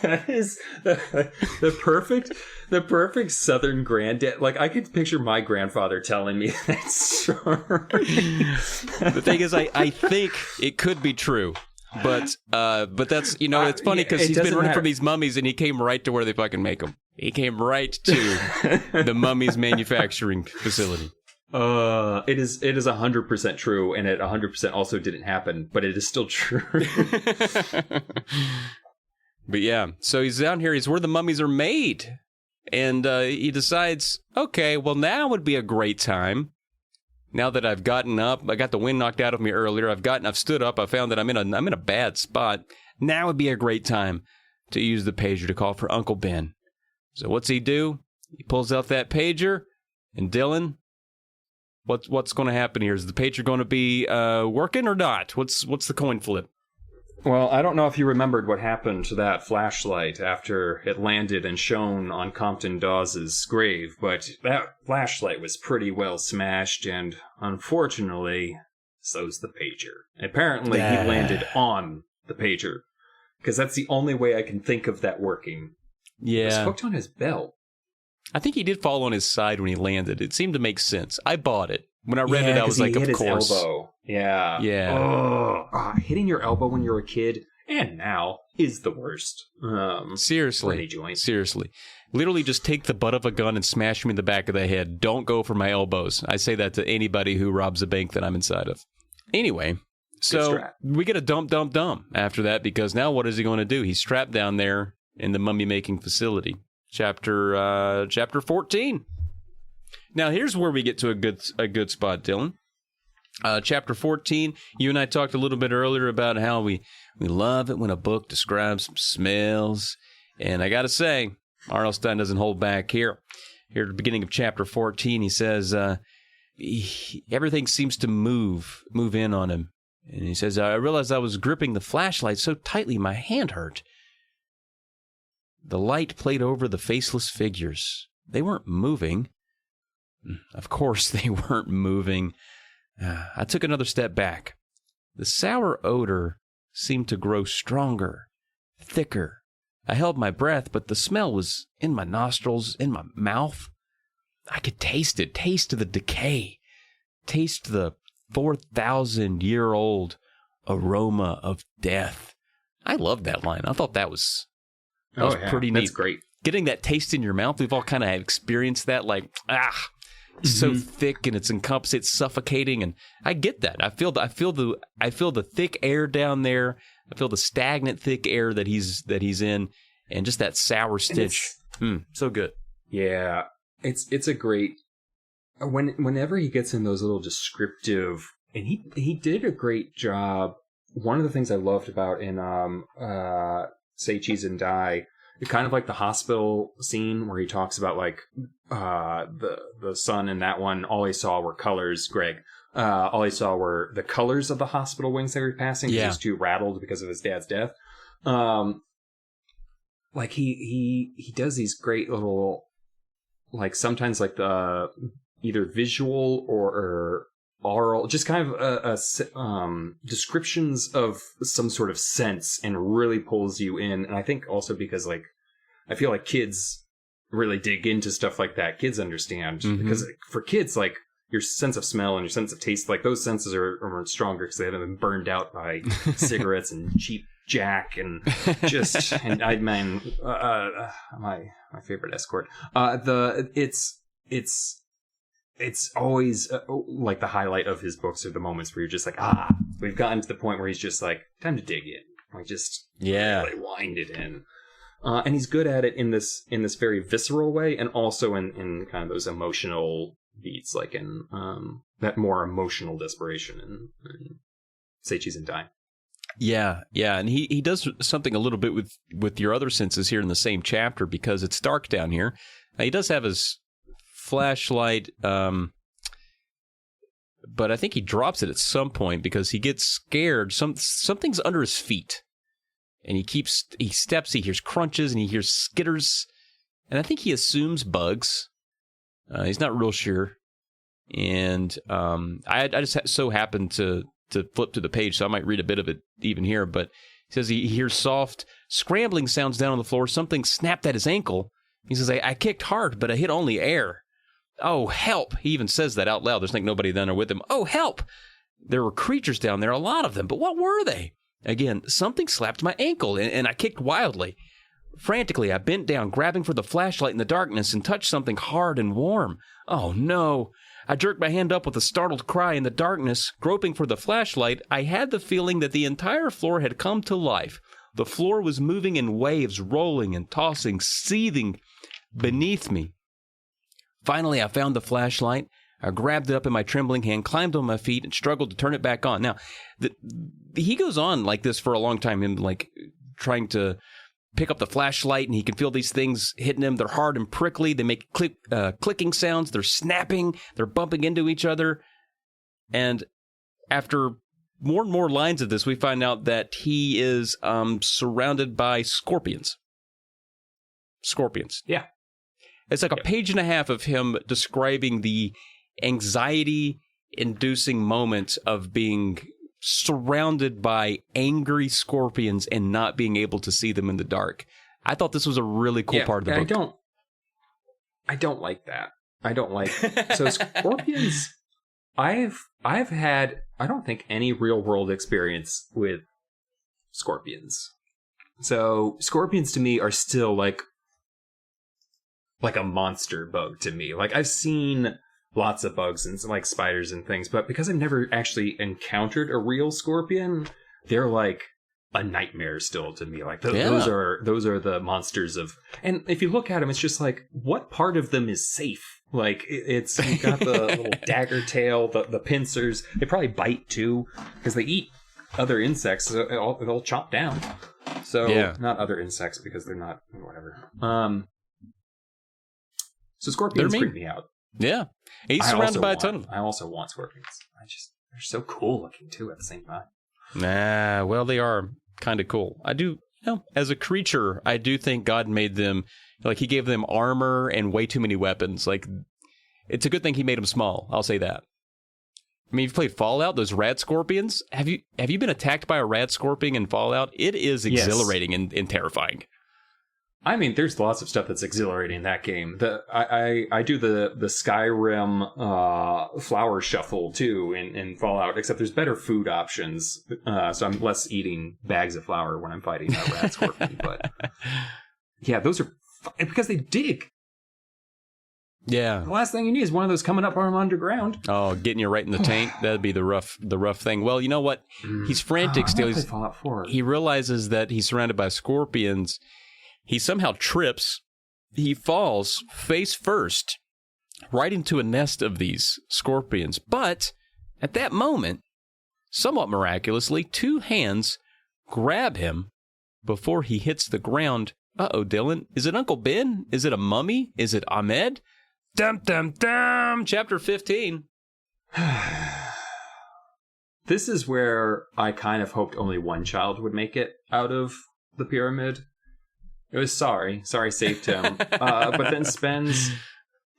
That is the perfect Southern granddad. Like, I could picture my grandfather telling me that story. The thing is, I think it could be true. But that's, you know, it's funny because he's been running from these mummies, and he came right to where they fucking make them. He came right to the mummies manufacturing facility. It is 100% true, and it 100% also didn't happen, but it is still true. But yeah, so he's down here. He's where the mummies are made, and he decides, okay, well, now would be a great time. Now that I've gotten up, I got the wind knocked out of me earlier. I've stood up. I found that I'm in a bad spot. Now would be a great time to use the pager to call for Uncle Ben. So what's he do? He pulls out that pager, and Dylan, what's going to happen here? Is the pager going to be working or not? What's the coin flip? Well, I don't know if you remembered what happened to that flashlight after it landed and shone on Compton Dawes' grave, but that flashlight was pretty well smashed, and unfortunately, so's the pager. Apparently, he landed on the pager, because that's the only way I can think of that working. Yeah. It was hooked on his belt. I think he did fall on his side when he landed. It seemed to make sense. I bought it. When I read it, I was like, of course. His elbow. Yeah. Yeah. Oh, hitting your elbow when you're a kid, and now, is the worst. Seriously. Seriously. Literally just take the butt of a gun and smash me in the back of the head. Don't go for my elbows. I say that to anybody who robs a bank that I'm inside of. Anyway, so we get a dump after that, because now what is he going to do? He's strapped down there in the mummy-making facility. Chapter 14. Now, here's where we get to a good spot, Dylan. Chapter 14, you and I talked a little bit earlier about how we love it when a book describes some smells. And I got to say, R.L. Stine doesn't hold back here. Here at the beginning of chapter 14, he says, everything seems to move in on him. And he says, I realized I was gripping the flashlight so tightly my hand hurt. The light played over the faceless figures. They weren't moving. Of course they weren't moving. I took another step back. The sour odor seemed to grow stronger, thicker. I held my breath, but the smell was in my nostrils, in my mouth. I could taste it, taste the decay, taste the 4,000-year-old aroma of death. I loved that line. I thought that was pretty neat. That's great. Getting that taste in your mouth, we've all kind of experienced that, like, so thick and it's encompassing, it's suffocating, and I get that. I feel the thick air down there. I feel the stagnant thick air that he's in, and just that sour stench. So good. Yeah, it's a great whenever he gets in those little descriptive, and he did a great job. One of the things I loved about in Say Cheese and Die, kind of like the hospital scene where he talks about like the son in that one, all he saw were colors, Greg. All he saw were the colors of the hospital wings they were passing because he was too rattled because of his dad's death. Like he does these great little, like sometimes like the either visual or oral, just kind of descriptions of some sort of sense, and really pulls you in. And I think also because like I feel like kids really dig into stuff like that. Kids understand because for kids, like your sense of smell and your sense of taste, like those senses are stronger because they haven't been burned out by cigarettes and cheap Jack and just and my favorite escort. It's always like the highlight of his books are the moments where you're just like, we've gotten to the point where he's just like, time to dig in, like just really wind it in. And he's good at it in this very visceral way, and also in kind of those emotional beats, like in that more emotional desperation in Say Cheese and Die. Yeah, and he does something a little bit with your other senses here in the same chapter, because it's dark down here. Now, he does have his flashlight, but I think he drops it at some point because he gets scared. Something's under his feet, and he steps, he hears crunches, and he hears skitters, and I think he assumes bugs. He's not real sure, and I just so happened to flip to the page, so I might read a bit of it even here, but he says he hears soft scrambling sounds down on the floor. Something snapped at his ankle. He says, I kicked hard, but I hit only air. Oh, help. He even says that out loud. There's like nobody down there with him. Oh, help. There were creatures down there, a lot of them, but what were they? Again, something slapped my ankle, and I kicked wildly. Frantically, I bent down, grabbing for the flashlight in the darkness, and touched something hard and warm. Oh, no. I jerked my hand up with a startled cry in the darkness. Groping for the flashlight, I had the feeling that the entire floor had come to life. The floor was moving in waves, rolling and tossing, seething beneath me. Finally, I found the flashlight. I grabbed it up in my trembling hand, climbed on my feet, and struggled to turn it back on. Now, he goes on like this for a long time, him like trying to pick up the flashlight, and he can feel these things hitting him. They're hard and prickly. They make clicking sounds. They're snapping. They're bumping into each other. And after more and more lines of this, we find out that he is surrounded by scorpions. Scorpions. Yeah. It's like a page and a half of him describing the anxiety-inducing moment of being surrounded by angry scorpions and not being able to see them in the dark. I thought this was a really cool part of the book. I don't like that. I don't like so scorpions. I've had, I don't think, any real world experience with scorpions. So scorpions to me are still like a monster bug to me. Like I've seen lots of bugs and like spiders and things, but because I've never actually encountered a real scorpion, they're like a nightmare still to me. Like those are the monsters of, and if you look at them, it's just like, what part of them is safe? Like it's, you've got the little dagger tail, the pincers. They probably bite too because they eat other insects. So they'll chop down. So not other insects because they're not, whatever. So scorpions creep me out. Yeah. He's surrounded by a ton of them. I also want scorpions. They're so cool looking too at the same time. Nah, well, they are kind of cool. I do, as a creature, I do think God made them, like he gave them armor and way too many weapons. Like, it's a good thing he made them small. I'll say that. I mean, you've played Fallout, those rad scorpions. Have you been attacked by a rad scorpion in Fallout? It is exhilarating and terrifying. I mean, there's lots of stuff that's exhilarating in that game. I do the Skyrim flower shuffle too in Fallout, except there's better food options, so I'm less eating bags of flour when I'm fighting a rat scorpion. But yeah, those are because they dig. Yeah, the last thing you need is one of those coming up from underground. Oh, getting you right in the tank. That'd be the rough thing. Well, you know what? He's frantic still. He realizes that he's surrounded by scorpions. He somehow trips. He falls face first right into a nest of these scorpions. But at that moment, somewhat miraculously, 2 hands grab him before he hits the ground. Uh-oh, Dylan. Is it Uncle Ben? Is it a mummy? Is it Ahmed? Dum, dum, dum. Chapter 15. This is where I kind of hoped only one child would make it out of the pyramid. It was Sari. Sari saved him. But then spends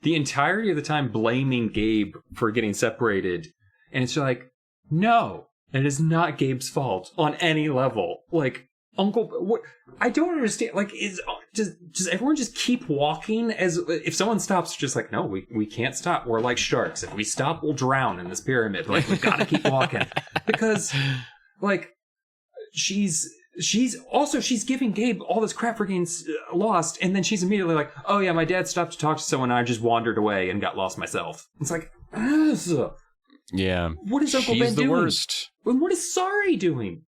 the entirety of the time blaming Gabe for getting separated. And it's like, no, it is not Gabe's fault on any level. Like, Uncle, what? I don't understand. Like, does everyone just keep walking? As if someone stops, just like, no, we can't stop. We're like sharks. If we stop, we'll drown in this pyramid. Like, we gotta keep walking because, like, she's giving Gabe all this crap for getting lost, and then she's immediately like, oh yeah, my dad stopped to talk to someone, and I just wandered away and got lost myself. It's like, ugh. Yeah, what is Uncle Ben doing? She's the worst. And what is Sari doing?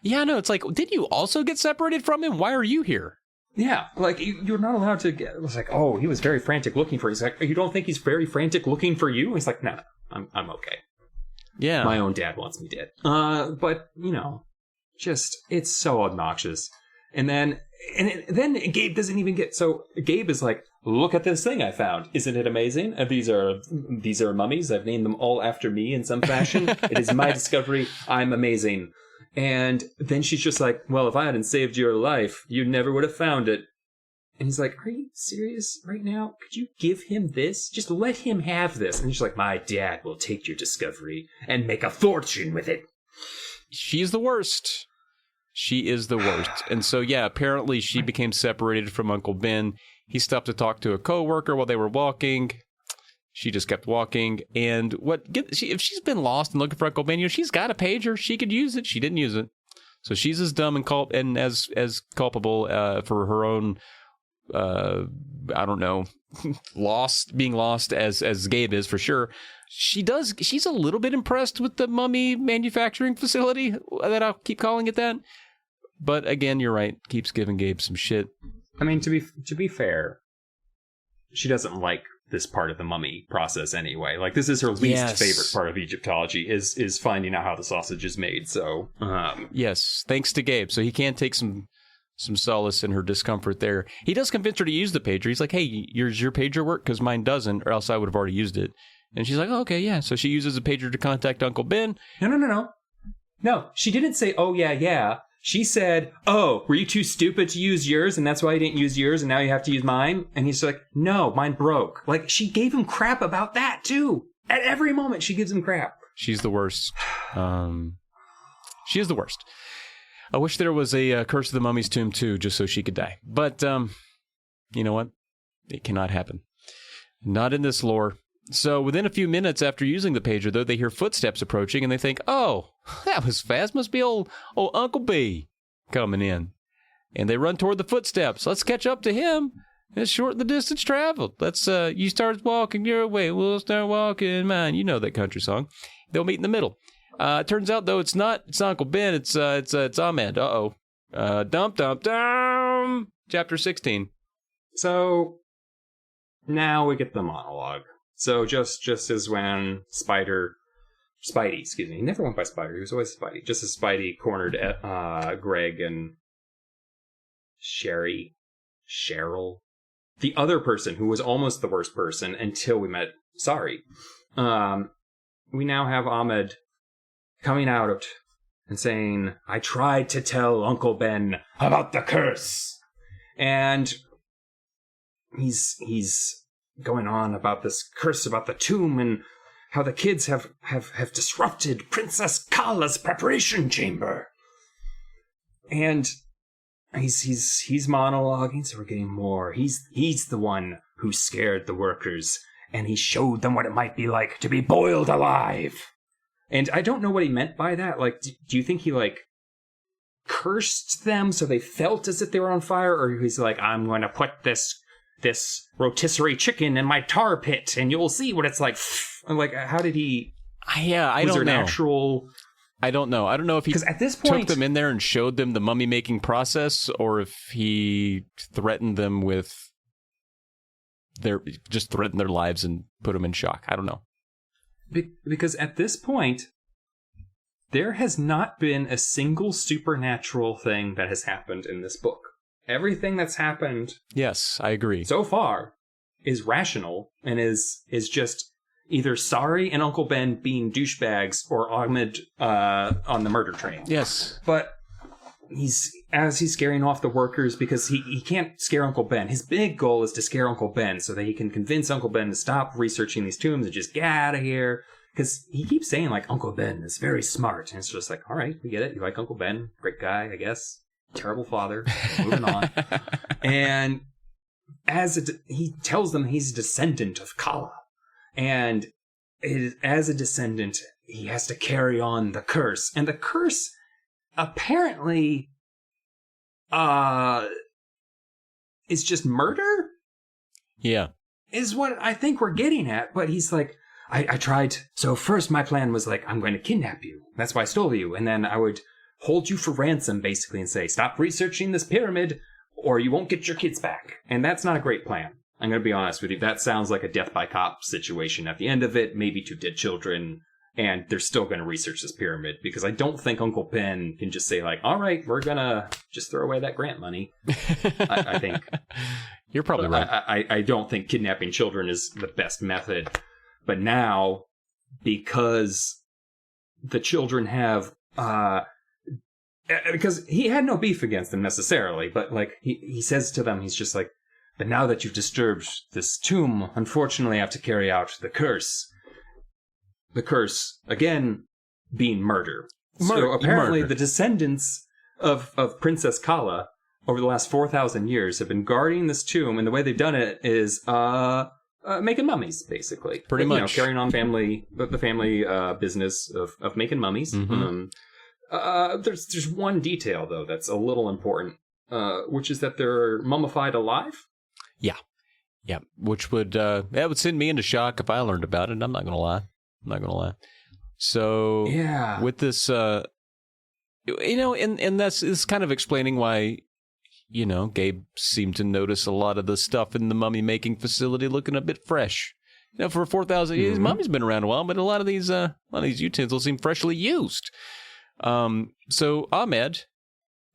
Yeah, no, it's like, did you also get separated from him? Why are you here? Yeah, like, you're not allowed to get... It was like, oh, he was very frantic looking for you. He's like, you don't think he's very frantic looking for you? He's like, no, I'm okay. Yeah. My own dad wants me dead. But, you know, just, it's so obnoxious. And then Gabe doesn't even get... So Gabe is like, look at this thing I found. Isn't it amazing? These are mummies. I've named them all after me in some fashion. It is my discovery. I'm amazing. And then she's just like, well, if I hadn't saved your life, you never would have found it. And he's like, are you serious right now? Could you give him this? Just let him have this. And she's like, my dad will take your discovery and make a fortune with it. She's the worst. She is the worst. And so, yeah, apparently she became separated from Uncle Ben. He stopped to talk to a coworker while they were walking. She just kept walking, and if she's been lost and looking for Uncle Ben, she's got a pager. She could use it. She didn't use it, so she's as dumb and as culpable for her own, I don't know, being lost as Gabe is for sure. She's a little bit impressed with the mummy manufacturing facility that I'll keep calling it that. But again, you're right. Keeps giving Gabe some shit. I mean, to be fair, she doesn't like this part of the mummy process anyway. Like, this is her least favorite part of Egyptology is finding out how the sausage is made. So yes, thanks to Gabe. So he can take some solace in her discomfort there. He does convince her to use the pager. He's like, hey, yours your pager work? Because mine doesn't, or else I would have already used it. And she's like, oh, okay, yeah. So she uses a pager to contact Uncle Ben. No, she didn't say, oh, yeah. She said, oh, were you too stupid to use yours, and that's why you didn't use yours, and now you have to use mine? And he's like, no, mine broke. Like, she gave him crap about that, too. At every moment, she gives him crap. She's the worst. She is the worst. I wish there was a Curse of the Mummy's Tomb, too, just so she could die. But, you know what? It cannot happen. Not in this lore. So within a few minutes after using the pager, though, they hear footsteps approaching, and they think, oh, that was fast. Must be old Uncle B coming in. And they run toward the footsteps. Let's catch up to him. Let's shorten the distance traveled. Let's, you start walking your way, we'll start walking mine. You know that country song. They'll meet in the middle. Turns out, though, it's not Uncle Ben. It's Ahmed. Uh-oh. Dum. Chapter 16. So now we get the monologue. So just as when Spidey, excuse me, he never went by Spider, he was always Spidey. Just as Spidey cornered Greg and Cheryl, the other person who was almost the worst person until we met Sari. We now have Ahmed coming out and saying, I tried to tell Uncle Ben about the curse. And he's going on about this curse about the tomb and how the kids have disrupted Princess Kala's preparation chamber. And he's monologuing, so we're getting more. He's the one who scared the workers, and he showed them what it might be like to be boiled alive. And I don't know what he meant by that. Like, do you think he, like, cursed them so they felt as if they were on fire? Or he's like, I'm going to put this rotisserie chicken in my tar pit, and you'll see what it's like. Like, how did he... Yeah, I don't know. I don't know. I don't know if he at this point, took them in there and showed them the mummy-making process, or if he threatened them with just threaten their lives and put them in shock. I don't know. Because at this point, there has not been a single supernatural thing that has happened in this book. Everything that's happened, Yes, I agree. so far, is rational and is just either Sari and Uncle Ben being douchebags or Ahmed on the murder train. Yes. But he's scaring off the workers because he can't scare Uncle Ben. His big goal is to scare Uncle Ben so that he can convince Uncle Ben to stop researching these tombs and just get out of here. Because he keeps saying, like, Uncle Ben is very smart. And it's just like, all right, we get it. You like Uncle Ben. Great guy, I guess. Terrible father. Moving on. And he tells them he's a descendant of Kala. And as a descendant, he has to carry on the curse. And the curse apparently is just murder? Yeah. Is what I think we're getting at. But he's like, I tried. So first my plan was like, I'm going to kidnap you. That's why I stole you. And then I would hold you for ransom, basically, and say, stop researching this pyramid or you won't get your kids back. And that's not a great plan. I'm going to be honest with you. That sounds like a death by cop situation at the end of it. Maybe 2 dead children. And they're still going to research this pyramid. Because I don't think Uncle Ben can just say, like, all right, we're going to just throw away that grant money. I think. You're probably right. I don't think kidnapping children is the best method. But now, because the children have... because he had no beef against them necessarily. But, like, he says to them, he's just like, but now that you've disturbed this tomb, unfortunately I have to carry out the curse. The curse, again, being murder. So apparently the descendants of Princess Kala over the last 4,000 years have been guarding this tomb, and the way they've done it is making mummies, basically. Pretty much. You know, carrying on the family business of making mummies. Mm-hmm. There's one detail, though, that's a little important, which is that they're mummified alive. Yeah, which would that would send me into shock if I learned about it. I'm not gonna lie. So yeah, with this, and that's kind of explaining why, Gabe seemed to notice a lot of the stuff in the mummy making facility looking a bit fresh. For 4,000 years, mummy's been around a while, but a lot of these utensils seem freshly used. So Ahmed,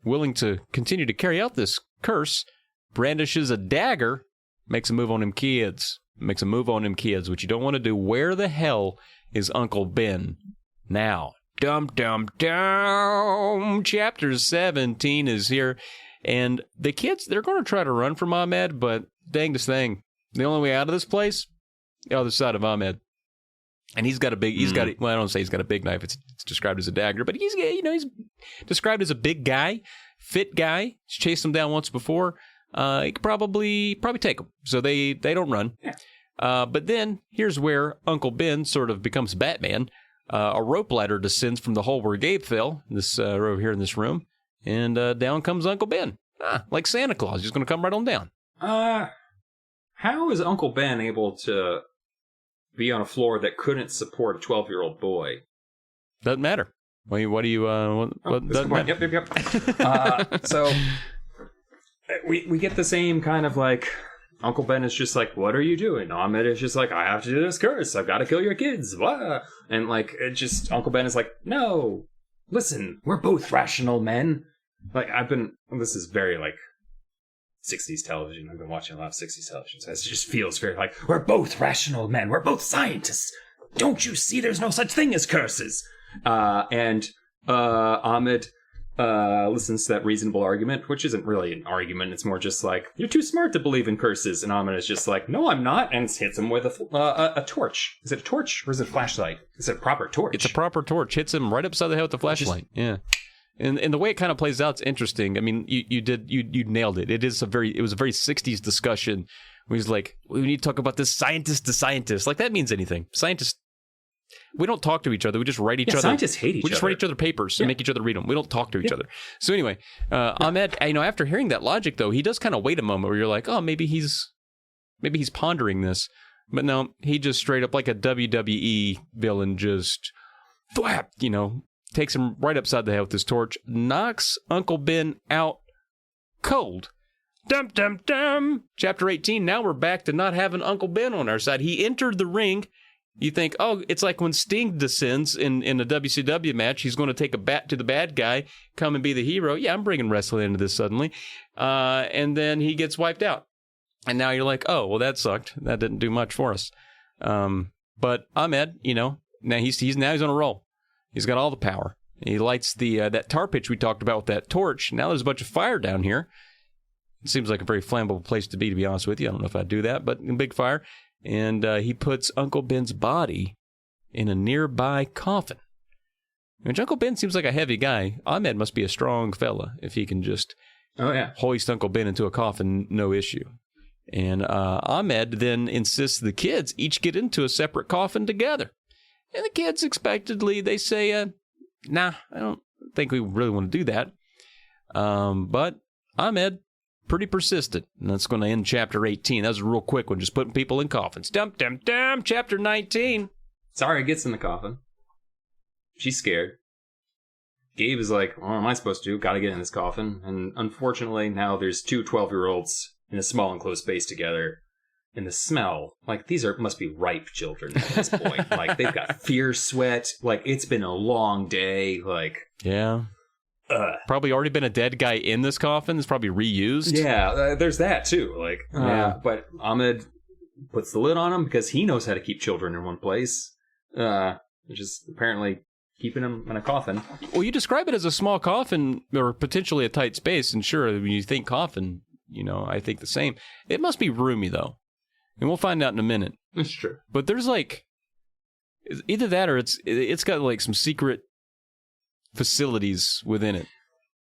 willing to continue to carry out this curse, brandishes a dagger. Makes a move on them kids, which you don't want to do. Where the hell is Uncle Ben now? Dum, dum, dum. Chapter 17 is here. And the kids, they're going to try to run from Ahmed, but dang this thing. The only way out of this place, the other side of Ahmed. And he's got a big, well, I don't say he's got a big knife. It's described as a dagger, but he's described as a big guy, fit guy. He's chased him down once before. He could probably take them. So they don't run. Yeah. But then here's where Uncle Ben sort of becomes Batman. A rope ladder descends from the hole where Gabe fell, this over here in this room, and down comes Uncle Ben. Like Santa Claus, he's going to come right on down. How is Uncle Ben able to be on a floor that couldn't support a 12-year-old boy? Doesn't matter. What do you? What doesn't matter? Yep. So. We get the same kind of like, Uncle Ben is just like, what are you doing? Ahmed is just like, I have to do this curse. I've got to kill your kids. Blah. And like, Uncle Ben is like, no, listen, we're both rational men. Like, this is very like 60s television. I've been watching a lot of 60s television. So it just feels very like, we're both rational men. We're both scientists. Don't you see there's no such thing as curses? And Ahmed listens to that reasonable argument, which isn't really an argument. It's more just like, you're too smart to believe in curses. And Ahmed is just like, no, I'm not. And hits him with a torch. Is it a torch or is it a flashlight? It's a proper torch. It's a proper torch. Hits him right upside the head with the flashlight. Yeah. And the way it kind of plays out is interesting. I mean, you nailed it. It was a very 60s discussion where he's like, we need to talk about this scientist to scientist. Like that means anything. Scientists, we don't talk to each other. We just write each other. Scientists hate each other. We just write each other papers and make each other read them. We don't talk to each other. So anyway, Ahmed, after hearing that logic though, he does kind of wait a moment where you're like, oh, maybe he's pondering this, but no, he just straight up like a WWE villain, just thwap, takes him right upside the head with his torch, knocks Uncle Ben out cold. Dum, dum, dum. Chapter 18, now we're back to not having Uncle Ben on our side. He entered the ring. You think, oh, it's like when Sting descends in a WCW match. He's going to take a bat to the bad guy, come and be the hero. Yeah, I'm bringing wrestling into this suddenly. And then he gets wiped out. And now you're like, oh, well, that sucked. That didn't do much for us. But Ahmed, now he's on a roll. He's got all the power. He lights that tar pitch we talked about with that torch. Now there's a bunch of fire down here. It seems like a very flammable place to be honest with you. I don't know if I'd do that, but a big fire. And he puts Uncle Ben's body in a nearby coffin. Which Uncle Ben seems like a heavy guy. Ahmed must be a strong fella if he can just hoist Uncle Ben into a coffin, no issue. And Ahmed then insists the kids each get into a separate coffin together. And the kids expectedly, they say, nah, I don't think we really want to do that. But Ahmed, pretty persistent. And that's going to end chapter 18. That was a real quick one, just putting people in coffins. Dum, dum, dum, chapter 19. Sari gets in the coffin. She's scared. Gabe is like, what am I supposed to do? Gotta get in this coffin. And unfortunately, now there's two 12-year-olds in a small enclosed space together. And the smell, like, these must be ripe children at this point. Like, they've got fierce sweat. Like, it's been a long day. Like, yeah. Probably already been a dead guy in this coffin. It's probably reused. Yeah, there's that too. Like, but Ahmed puts the lid on him because he knows how to keep children in one place, which is apparently keeping them in a coffin. Well, you describe it as a small coffin or potentially a tight space, and sure, when you think coffin, I think the same. It must be roomy though, and we'll find out in a minute. That's true. But there's like either that or it's got like some secret facilities within it.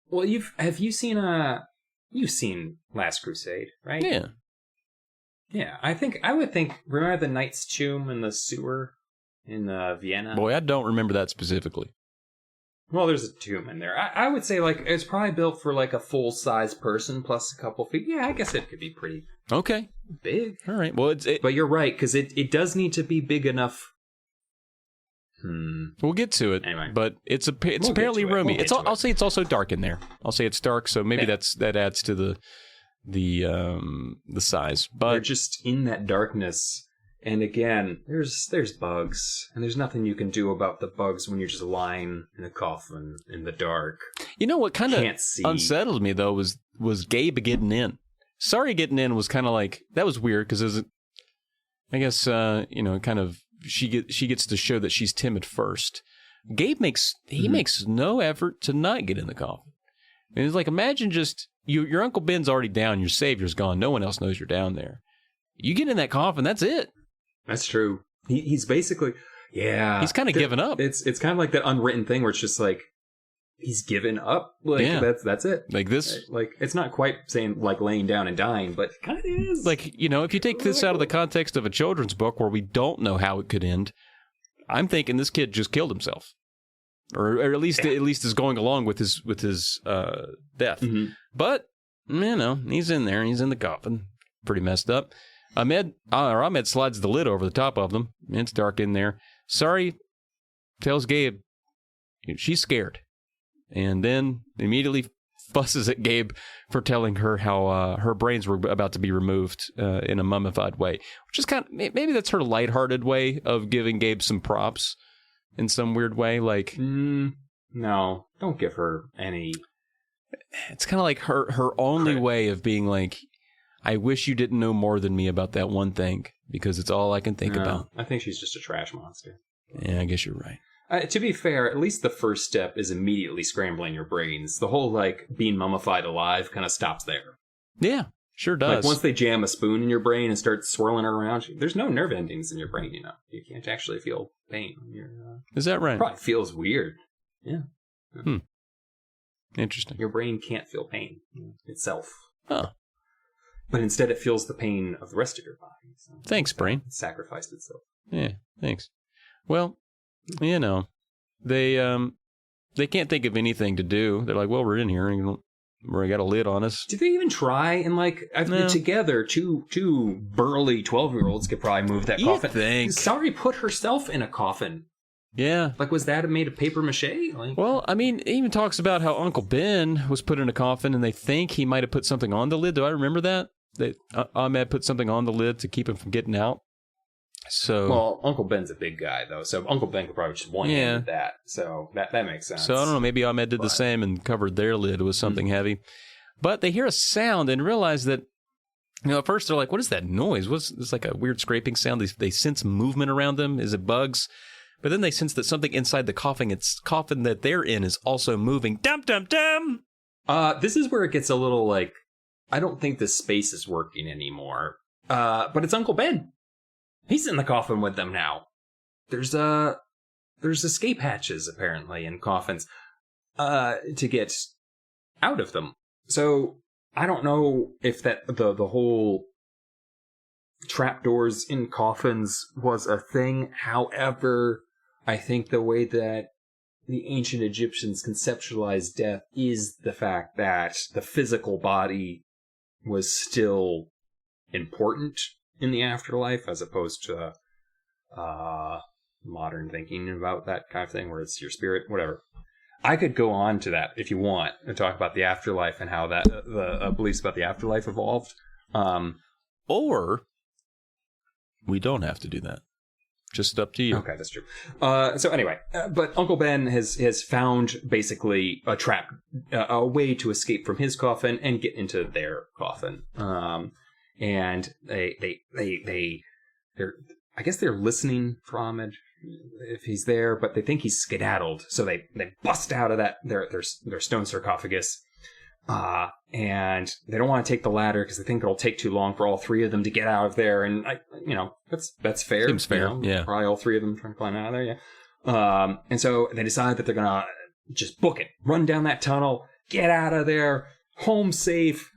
Well, you've seen Last Crusade, right? Yeah. Yeah, I would think, remember the Knight's Tomb in the sewer in Vienna? Boy, I don't remember that specifically. Well, there's a tomb in there. I would say, like, it's probably built for, like, a full-size person plus a couple feet. Yeah, I guess it could be pretty big. All right. Well, but you're right, because it does need to be big enough. We'll get to it, anyway. But it's apparently roomy. I'll say it's also dark in there. I'll say it's dark, so maybe that adds to the size. But they're just in that darkness, and again, there's bugs, and there's nothing you can do about the bugs when you're just lying in a coffin in the dark. You know what kind of unsettled me though was Gabe getting in. Sari getting in was kind of like, that was weird because it was, I guess kind of. She gets to show that she's timid first. Gabe makes no effort to not get in the coffin. And it's like, imagine just your Uncle Ben's already down, your savior's gone, no one else knows you're down there. You get in that coffin, that's it. That's true. He's basically he's kind of given up. It's kind of like that unwritten thing where it's just like he's given up. Like that's it. Like this, like it's not quite saying like laying down and dying, but it kind of is. Like, if you take this out of the context of a children's book where we don't know how it could end, I'm thinking this kid just killed himself, or at least is going along with his death. Mm-hmm. But he's in there. He's in the coffin, pretty messed up. Ahmed slides the lid over the top of them. It's dark in there. Sari tells Gabe she's scared. And then immediately fusses at Gabe for telling her how her brains were about to be removed in a mummified way, which is kind of, maybe that's her lighthearted way of giving Gabe some props in some weird way. Like, no, don't give her any. It's kind of like her only way of being like, I wish you didn't know more than me about that one thing because it's all I can think about. I think she's just a trash monster. Yeah, I guess you're right. To be fair, at least the first step is immediately scrambling your brains. The whole, like, being mummified alive kind of stops there. Yeah, sure does. Like, once they jam a spoon in your brain and start swirling it around, there's no nerve endings in your brain, You can't actually feel pain. Is that right? It probably feels weird. Yeah. Interesting. Your brain can't feel pain itself. Oh. But instead it feels the pain of the rest of your body. So thanks, brain. It sacrificed itself. Yeah, thanks. Well, they can't think of anything to do. They're like, well, we're in here and we got a lid on us. Did they even try? And together, two burly 12-year-olds could probably move that coffin. Think. Sari put herself in a coffin Yeah. Like, was that made of paper mache? Like, Well, I mean, it even talks about how Uncle Ben was put in a coffin, and they think he might have put something on the lid. Do I remember that? That Ahmed put something on the lid to keep him from getting out. So, well, Uncle Ben's a big guy, though, so Uncle Ben could probably just one-handed that. So that makes sense. So I don't know. Maybe Ahmed did the same and covered their lid with something heavy. But they hear a sound and realize that, at first they're like, "What is that noise? It's like a weird scraping sound." They sense movement around them. Is it bugs? But then they sense that something inside the coffin that they're in is also moving. Dum dum dum. This is where it gets a little like, I don't think this space is working anymore. But it's Uncle Ben. He's in the coffin with them now. There's escape hatches apparently in coffins to get out of them. So I don't know if that the whole trapdoors in coffins was a thing. However, I think the way that the ancient Egyptians conceptualized death is the fact that the physical body was still important in the afterlife, as opposed to modern thinking about that kind of thing, where it's your spirit, whatever. I could go on to that if you want and talk about the afterlife and how that the beliefs about the afterlife evolved. Or we don't have to do that. Just up to you. Okay, that's true. So anyway, but Uncle Ben has found basically a way to escape from his coffin and get into their coffin. And I guess they're listening for Ahmed if he's there, but they think he's skedaddled. So they bust out of that their stone sarcophagus. And they don't want to take the ladder because they think it'll take too long for all three of them to get out of there. And that's fair. Seems fair. Yeah. Probably all three of them trying to climb out of there. Yeah. And so they decide that they're gonna just book it, run down that tunnel, get out of there, home safe.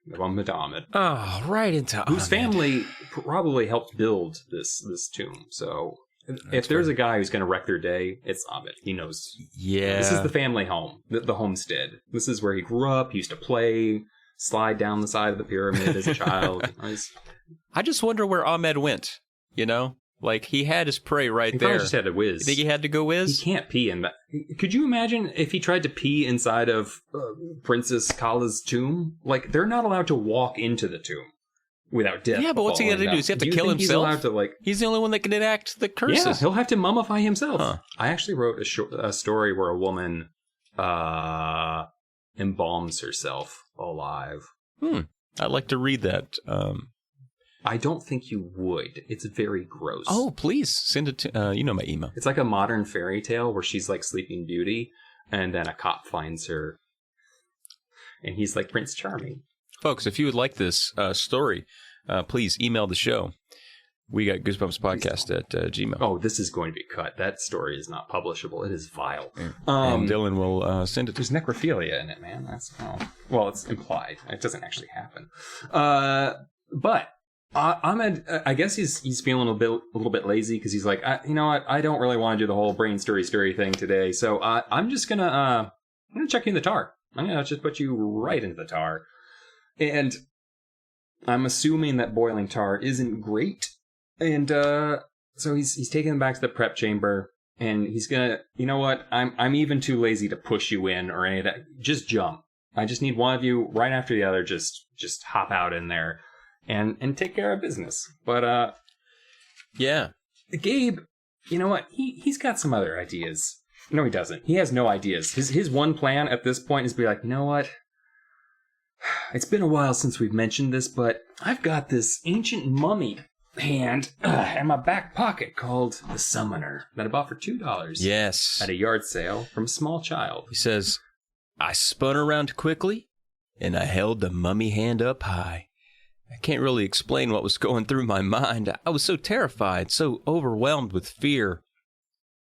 They bump into Ahmed. Oh, right into Ahmed. Whose family probably helped build this tomb. So if there's a guy who's going to wreck their day, it's Ahmed. He knows. Yeah. This is the family home, the homestead. This is where he grew up. He used to play, slide down the side of the pyramid as a child. I just wonder where Ahmed went, Like, he had his prey right he there. He just had to whiz. You think he had to go whiz? He can't pee in that. Could you imagine if he tried to pee inside of Princess Kala's tomb? Like, they're not allowed to walk into the tomb without death. Yeah, but what's he got to do? Does he have to kill himself? He's allowed to, he's the only one that can enact the curses. Yeah, he'll have to mummify himself. Huh. I actually wrote a story where a woman embalms herself alive. I'd like to read that. I don't think you would. It's very gross. Oh, please send it to my email. It's like a modern fairy tale where she's like Sleeping Beauty, and then a cop finds her, and he's like Prince Charming. Folks, if you would like this story, please email the show. We got goosebumpspodcast at Gmail. Oh, this is going to be cut. That story is not publishable. It is vile. And Dylan will send it to There's necrophilia in it, man. That's well, it's implied. It doesn't actually happen. But Ahmed, I guess he's feeling a little bit lazy because he's like, you know what? I don't really want to do the whole brain stirry thing today. So I'm just gonna chuck you in the tar. I'm gonna just put you right into the tar. And I'm assuming that boiling tar isn't great. And so he's taking him back to the prep chamber, and he's gonna, you know what? I'm even too lazy to push you in or any of that. Just jump. I just need one of you right after the other. Just hop out in there and take care of business. But yeah, Gabe, you know what? He's got some other ideas. No, he doesn't. He has no ideas. His one plan at this point is to be like, you know what? It's been a while since we've mentioned this, but I've got this ancient mummy hand in my back pocket called the Summoner that I bought for $2. Yes. At a yard sale from a small child. He says, I spun around quickly, and I held the mummy hand up high. I can't really explain what was going through my mind. I was so terrified, so overwhelmed with fear,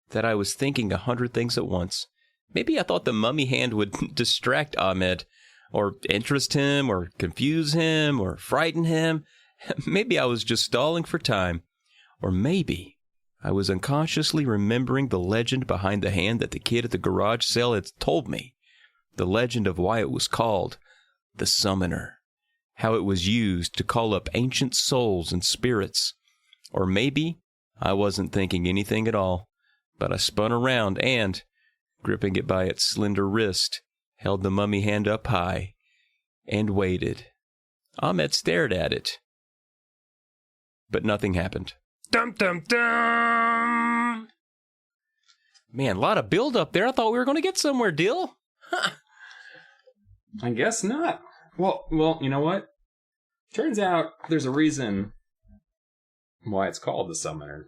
that I was thinking 100 things at once. Maybe I thought the mummy hand would distract Ahmed, or interest him, or confuse him, or frighten him. Maybe I was just stalling for time. Or maybe I was unconsciously remembering the legend behind the hand that the kid at the garage sale had told me. The legend of why it was called the Summoner. How it was used to call up ancient souls and spirits. Or maybe I wasn't thinking anything at all. But I spun around and, gripping it by its slender wrist, held the mummy hand up high and waited. Ahmed stared at it. But nothing happened. Dum, dum, dum! Man, a lot of build up there. I thought we were going to get somewhere, Dill. I guess not. Well, you know what? Turns out there's a reason why it's called the Summoner.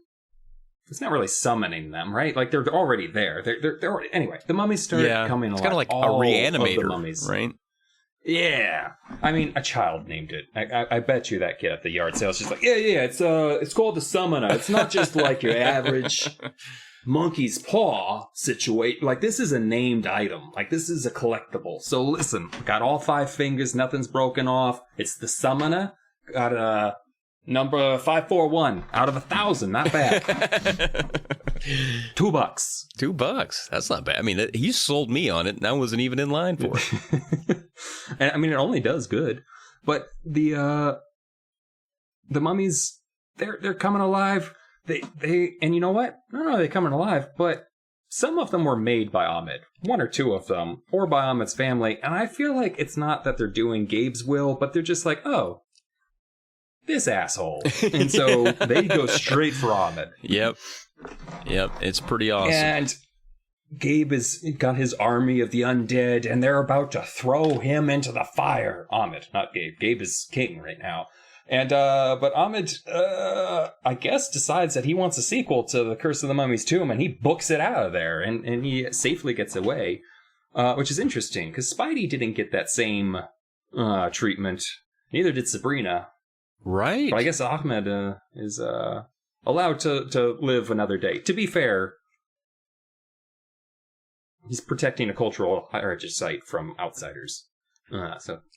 It's not really summoning them, right? Like, they're already there. They're already... Anyway, the mummies start coming alive. It's kind of like a reanimator, right? Yeah. I mean, a child named it. I bet you that kid at the yard sale is just like, yeah, it's called the Summoner. It's not just like your average monkey's paw situation. Like, this is a named item. Like, this is a collectible. So listen, got all 5 fingers, nothing's broken off. It's the Summoner. Got a number 541 out of 1,000. Not bad. $2. $2. That's not bad. I mean, he sold me on it, and I wasn't even in line for it. And I mean, it only does good. But the mummies, they're coming alive. They and you know what? Not only are they coming alive, but some of them were made by Ahmed. 1 or 2 of them, or by Ahmed's family. And I feel like it's not that they're doing Gabe's will, but they're just like, oh, this asshole. And so they go straight for Ahmed. Yep. It's pretty awesome. And Gabe has got his army of the undead, and they're about to throw him into the fire. Ahmed, not Gabe. Gabe is king right now. And, but Ahmed, I guess, decides that he wants a sequel to The Curse of the Mummy's Tomb, and he books it out of there, and he safely gets away, which is interesting, because Spidey didn't get that same treatment. Neither did Sabrina. Right. But I guess Ahmed is allowed to live another day. To be fair, he's protecting a cultural heritage site from outsiders.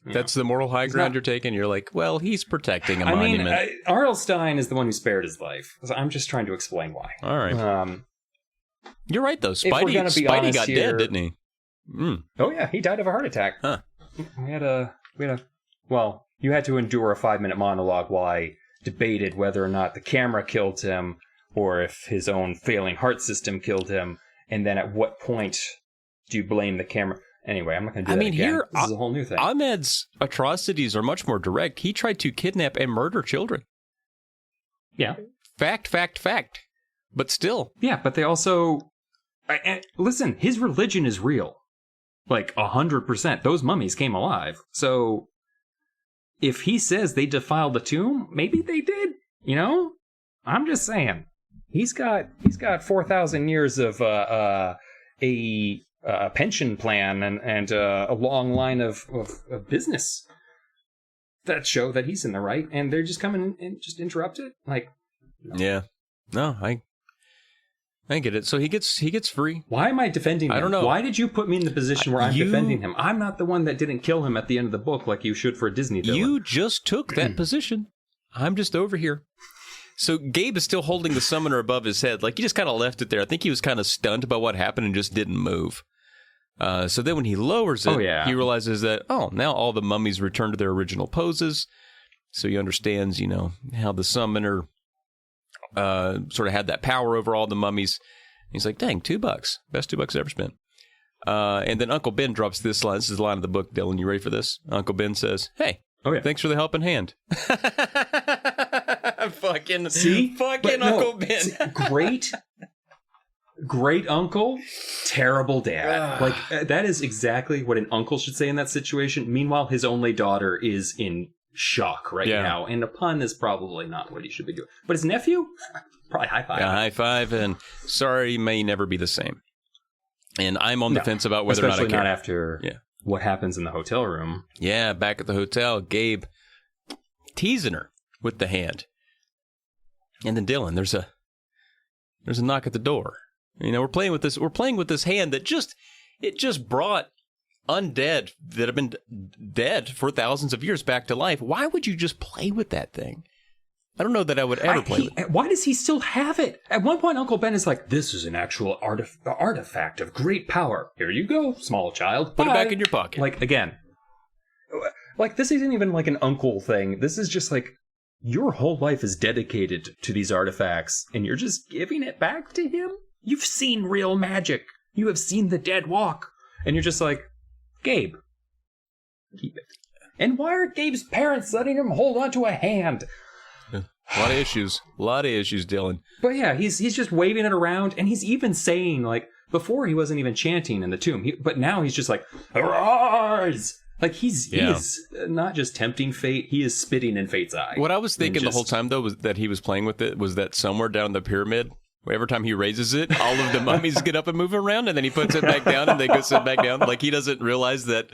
That's the moral high ground you're taking. You're like, well, he's protecting a monument. I mean, R.L. Stine is the one who spared his life. So I'm just trying to explain why. All right. You're right, though. Spidey got dead, didn't he? Mm. Oh yeah, he died of a heart attack. Huh. Well, you had to endure a 5-minute monologue while I debated whether or not the camera killed him or if his own failing heart system killed him, and then at what point do you blame the camera? Anyway, I'm not going to do that again. Here, this is a whole new thing. Ahmed's atrocities are much more direct. He tried to kidnap and murder children. Yeah. Fact. But still. Yeah, but they also... listen, his religion is real. Like, 100%. Those mummies came alive. So, if he says they defiled the tomb, maybe they did. You know? I'm just saying. He's got 4,000 years of a pension plan and a long line of business that show that he's in the right, and they're just coming and just interrupt it. Like, no. Yeah, no, I get it. So he gets free. Why am I defending him? I don't know. Why did you put me in the position where I'm defending him? I'm not the one that didn't kill him at the end of the book like you should for a Disney villain. You just took that position. I'm just over here. So Gabe is still holding the summoner above his head. Like, he just kind of left it there. I think he was kind of stunned by what happened and just didn't move. So then when he lowers it, he realizes that, now all the mummies return to their original poses. So he understands, how the summoner sort of had that power over all the mummies. He's like, dang, $2. Best $2 ever spent. And then Uncle Ben drops this line. This is the line of the book, Dylan. You ready for this? Uncle Ben says, hey, thanks for the helping hand. Fucking Uncle Ben. Great uncle, terrible dad. Like, that is exactly what an uncle should say in that situation. Meanwhile, his only daughter is in shock right now, and a pun is probably not what he should be doing. But his nephew, probably high five. Yeah, high five, and sorry may never be the same. And I'm on the fence about whether or not I care. Especially not after what happens in the hotel room. Yeah, back at the hotel, Gabe teasing her with the hand. And then Dylan, there's a knock at the door. We're playing with this hand that just brought undead that have been dead for thousands of years back to life. Why would you just play with that thing? I don't know that I would ever play with it. Why does he still have it? At one point, Uncle Ben is like, this is an actual artifact of great power. Here you go, small child. Put it back in your pocket. Like, again, like, this isn't even like an uncle thing. This is just like, your whole life is dedicated to these artifacts, and you're just giving it back to him? You've seen real magic. You have seen the dead walk. And you're just like, Gabe, keep it. And why are Gabe's parents letting him hold onto a hand? A lot of issues. A lot of issues, Dylan. But yeah, he's just waving it around, and he's even saying, like, before he wasn't even chanting in the tomb, but now he's just like, arise! Like, he is not just tempting fate, he is spitting in fate's eye. What I was thinking the whole time, though, was that he was playing with it, was that somewhere down the pyramid, every time he raises it, all of the mummies get up and move around, and then he puts it back down, and they go sit back down. Like, he doesn't realize that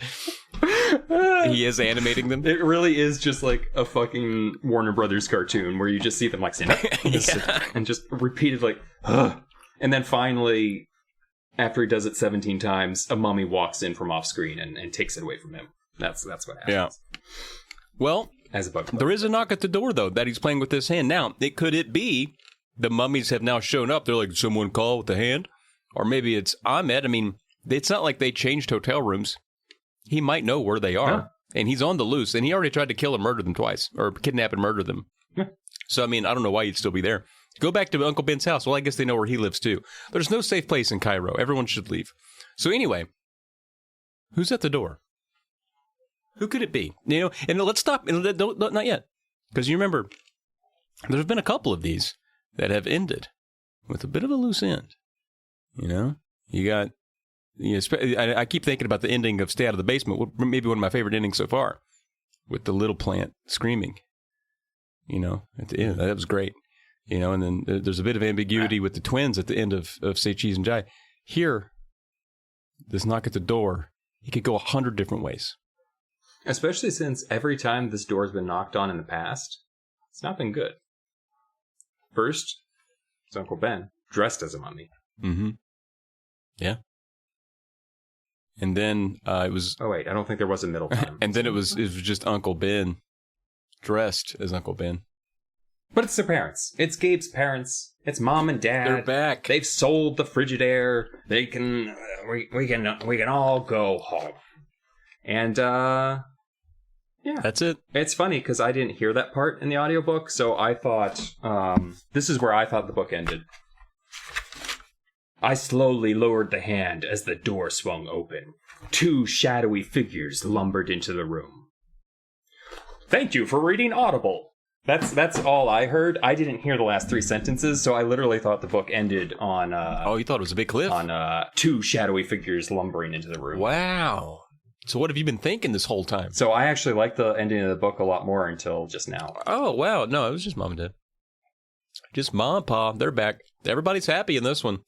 he is animating them. It really is just like a fucking Warner Brothers cartoon where you just see them like stand up and just repeated like, ugh. And then finally, after he does it 17 times, a mummy walks in from off screen and takes it away from him. That's what happens. Yeah. Well, as a bug. There is a knock at the door, though, that he's playing with this hand. Now, could it be the mummies have now shown up? They're like, someone call with the hand? Or maybe it's Ahmed. I mean, it's not like they changed hotel rooms. He might know where they are. Yeah. And he's on the loose. And he already tried to kill and murder them twice. Or kidnap and murder them. Yeah. So, I mean, I don't know why he'd still be there. Go back to Uncle Ben's house. Well, I guess they know where he lives, too. There's no safe place in Cairo. Everyone should leave. So anyway, who's at the door? Who could it be? You know, and let's stop. Not yet. Because you remember, there's been a couple of these that have ended with a bit of a loose end. You know? You got... I keep thinking about the ending of Stay Out of the Basement, maybe one of my favorite endings so far, with the little plant screaming. You know, at the end, that was great. You know, and then there's a bit of ambiguity with the twins at the end of Say Cheese and Jai. Here, this knock at the door, he could go 100 different ways. Especially since every time this door's been knocked on in the past, it's not been good. First, it's Uncle Ben, dressed as a mummy. Mm-hmm. Yeah. And then it was... Oh, wait, I don't think there was a middle time. And then it was just Uncle Ben, dressed as Uncle Ben. But it's their parents. It's Gabe's parents. It's mom and dad. They're back. They've sold the Frigidaire. They can... we can all go home. And, yeah. That's it. It's funny, because I didn't hear that part in the audiobook, so I thought... this is where I thought the book ended. I slowly lowered the hand as the door swung open. 2 shadowy figures lumbered into the room. Thank you for reading Audible. That's all I heard. I didn't hear the last 3 sentences, so I literally thought the book ended on... oh, you thought it was a big cliff? On 2 shadowy figures lumbering into the room. Wow. So what have you been thinking this whole time? So I actually liked the ending of the book a lot more until just now. Oh, wow. No, it was just Mom and Dad. Just Mom and Pa. They're back. Everybody's happy in this one.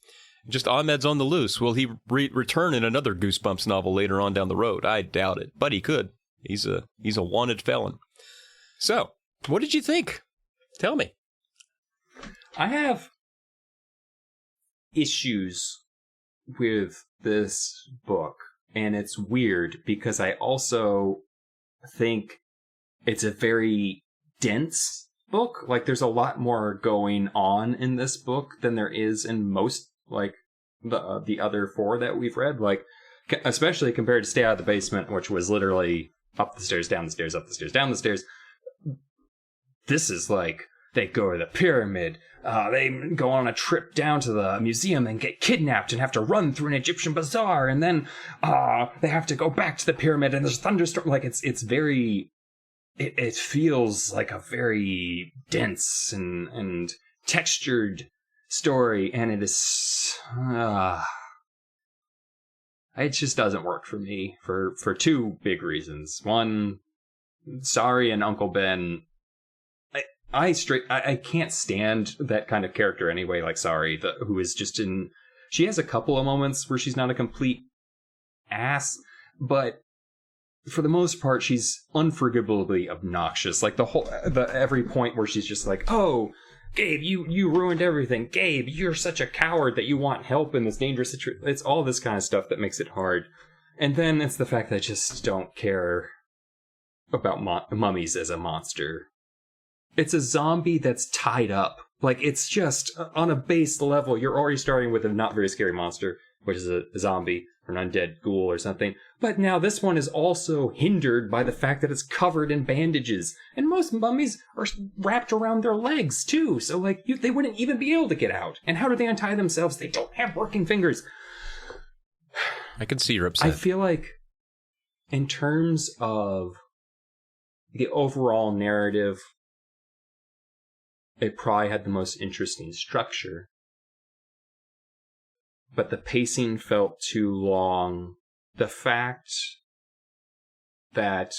Just Ahmed's on the loose. Will he return in another Goosebumps novel later on down the road? I doubt it, but he could. He's a wanted felon. So, what did you think? Tell me. I have issues with this book, and it's weird because I also think it's a very dense book. Like, there's a lot more going on in this book than there is in most, like, the other 4 that we've read, like, especially compared to Stay Out of the Basement, which was literally up the stairs, down the stairs, up the stairs, down the stairs. This is like, they go to the pyramid, they go on a trip down to the museum and get kidnapped and have to run through an Egyptian bazaar, and then they have to go back to the pyramid and there's thunderstorm. Like, it's very, it feels like a very dense and textured story, and it is it just doesn't work for me for 2 big reasons. One, Sari and Uncle Ben, I can't stand that kind of character anyway, like Sari, who is just she has a couple of moments where she's not a complete ass, but for the most part she's unforgivably obnoxious. Like every point where she's just like, oh, Gabe, you ruined everything. Gabe, you're such a coward that you want help in this dangerous situation. It's all this kind of stuff that makes it hard. And then it's the fact that I just don't care about mummies as a monster. It's a zombie that's tied up. Like, it's just, on a base level, you're already starting with a not very scary monster. which is a zombie or an undead ghoul or something. But now this one is also hindered by the fact that it's covered in bandages. And most mummies are wrapped around their legs, too. So, like, they wouldn't even be able to get out. And how do they untie themselves? They don't have working fingers. I can see you're upset. I feel like, in terms of the overall narrative, it probably had the most interesting structure. But the pacing felt too long. The fact that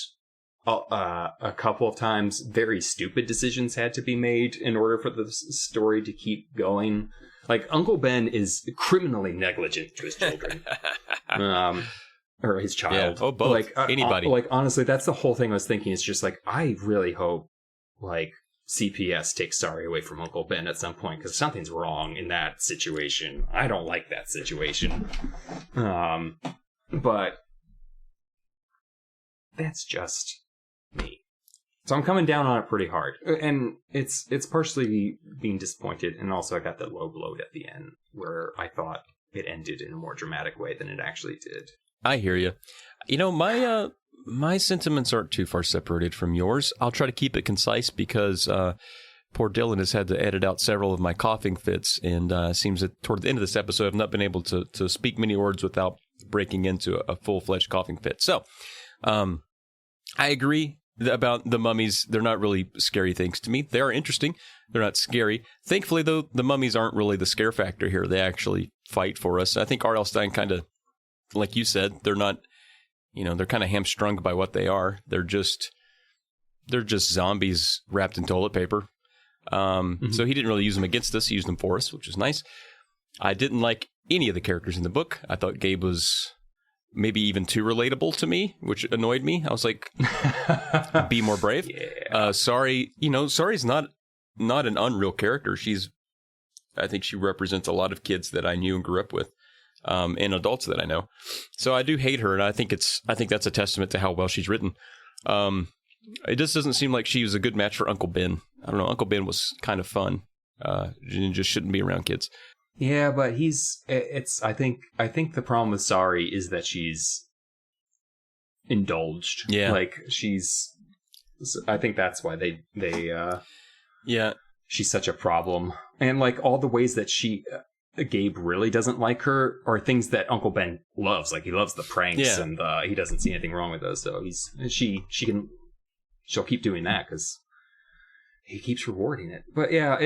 a couple of times very stupid decisions had to be made in order for the story to keep going. Like, Uncle Ben is criminally negligent to his children. Or his child. Yeah. Oh, both. Like, anybody. Like, honestly, that's the whole thing I was thinking. It's just like, I really hope, like, CPS takes Sari away from Uncle Ben at some point, because something's wrong in that situation. I don't like that situation. But that's just me. So I'm coming down on it pretty hard. And it's partially being disappointed, and also I got the low blow at the end, where I thought it ended in a more dramatic way than it actually did. I hear you. You know, my sentiments aren't too far separated from yours. I'll try to keep it concise because poor Dylan has had to edit out several of my coughing fits, and seems that toward the end of this episode I've not been able to speak many words without breaking into a full-fledged coughing fit. So I agree about the mummies. They're not really scary things to me. They are interesting. They're not scary. Thankfully, though, the mummies aren't really the scare factor here. They actually fight for us. I think R.L. Stine kind of, like you said, they're not, you know, they're kind of hamstrung by what they are. They're just zombies wrapped in toilet paper. So he didn't really use them against us. He used them for us, which is nice. I didn't like any of the characters in the book. I thought Gabe was maybe even too relatable to me, which annoyed me. I was like, be more brave. Yeah. Sari, you know, Sari's not an unreal character. I think she represents a lot of kids that I knew and grew up with. And adults that I know. So I do hate her, and I think that's a testament to how well she's written. It just doesn't seem like she was a good match for Uncle Ben. I don't know. Uncle Ben was kind of fun. And just shouldn't be around kids. Yeah, but I think the problem with Sari is that she's indulged. Yeah. Like, I think that's why they yeah. She's such a problem. And, like, all the ways that Gabe really doesn't like her are things that Uncle Ben loves. Like, he loves the pranks, and he doesn't see anything wrong with those. So she'll keep doing that because he keeps rewarding it. But yeah,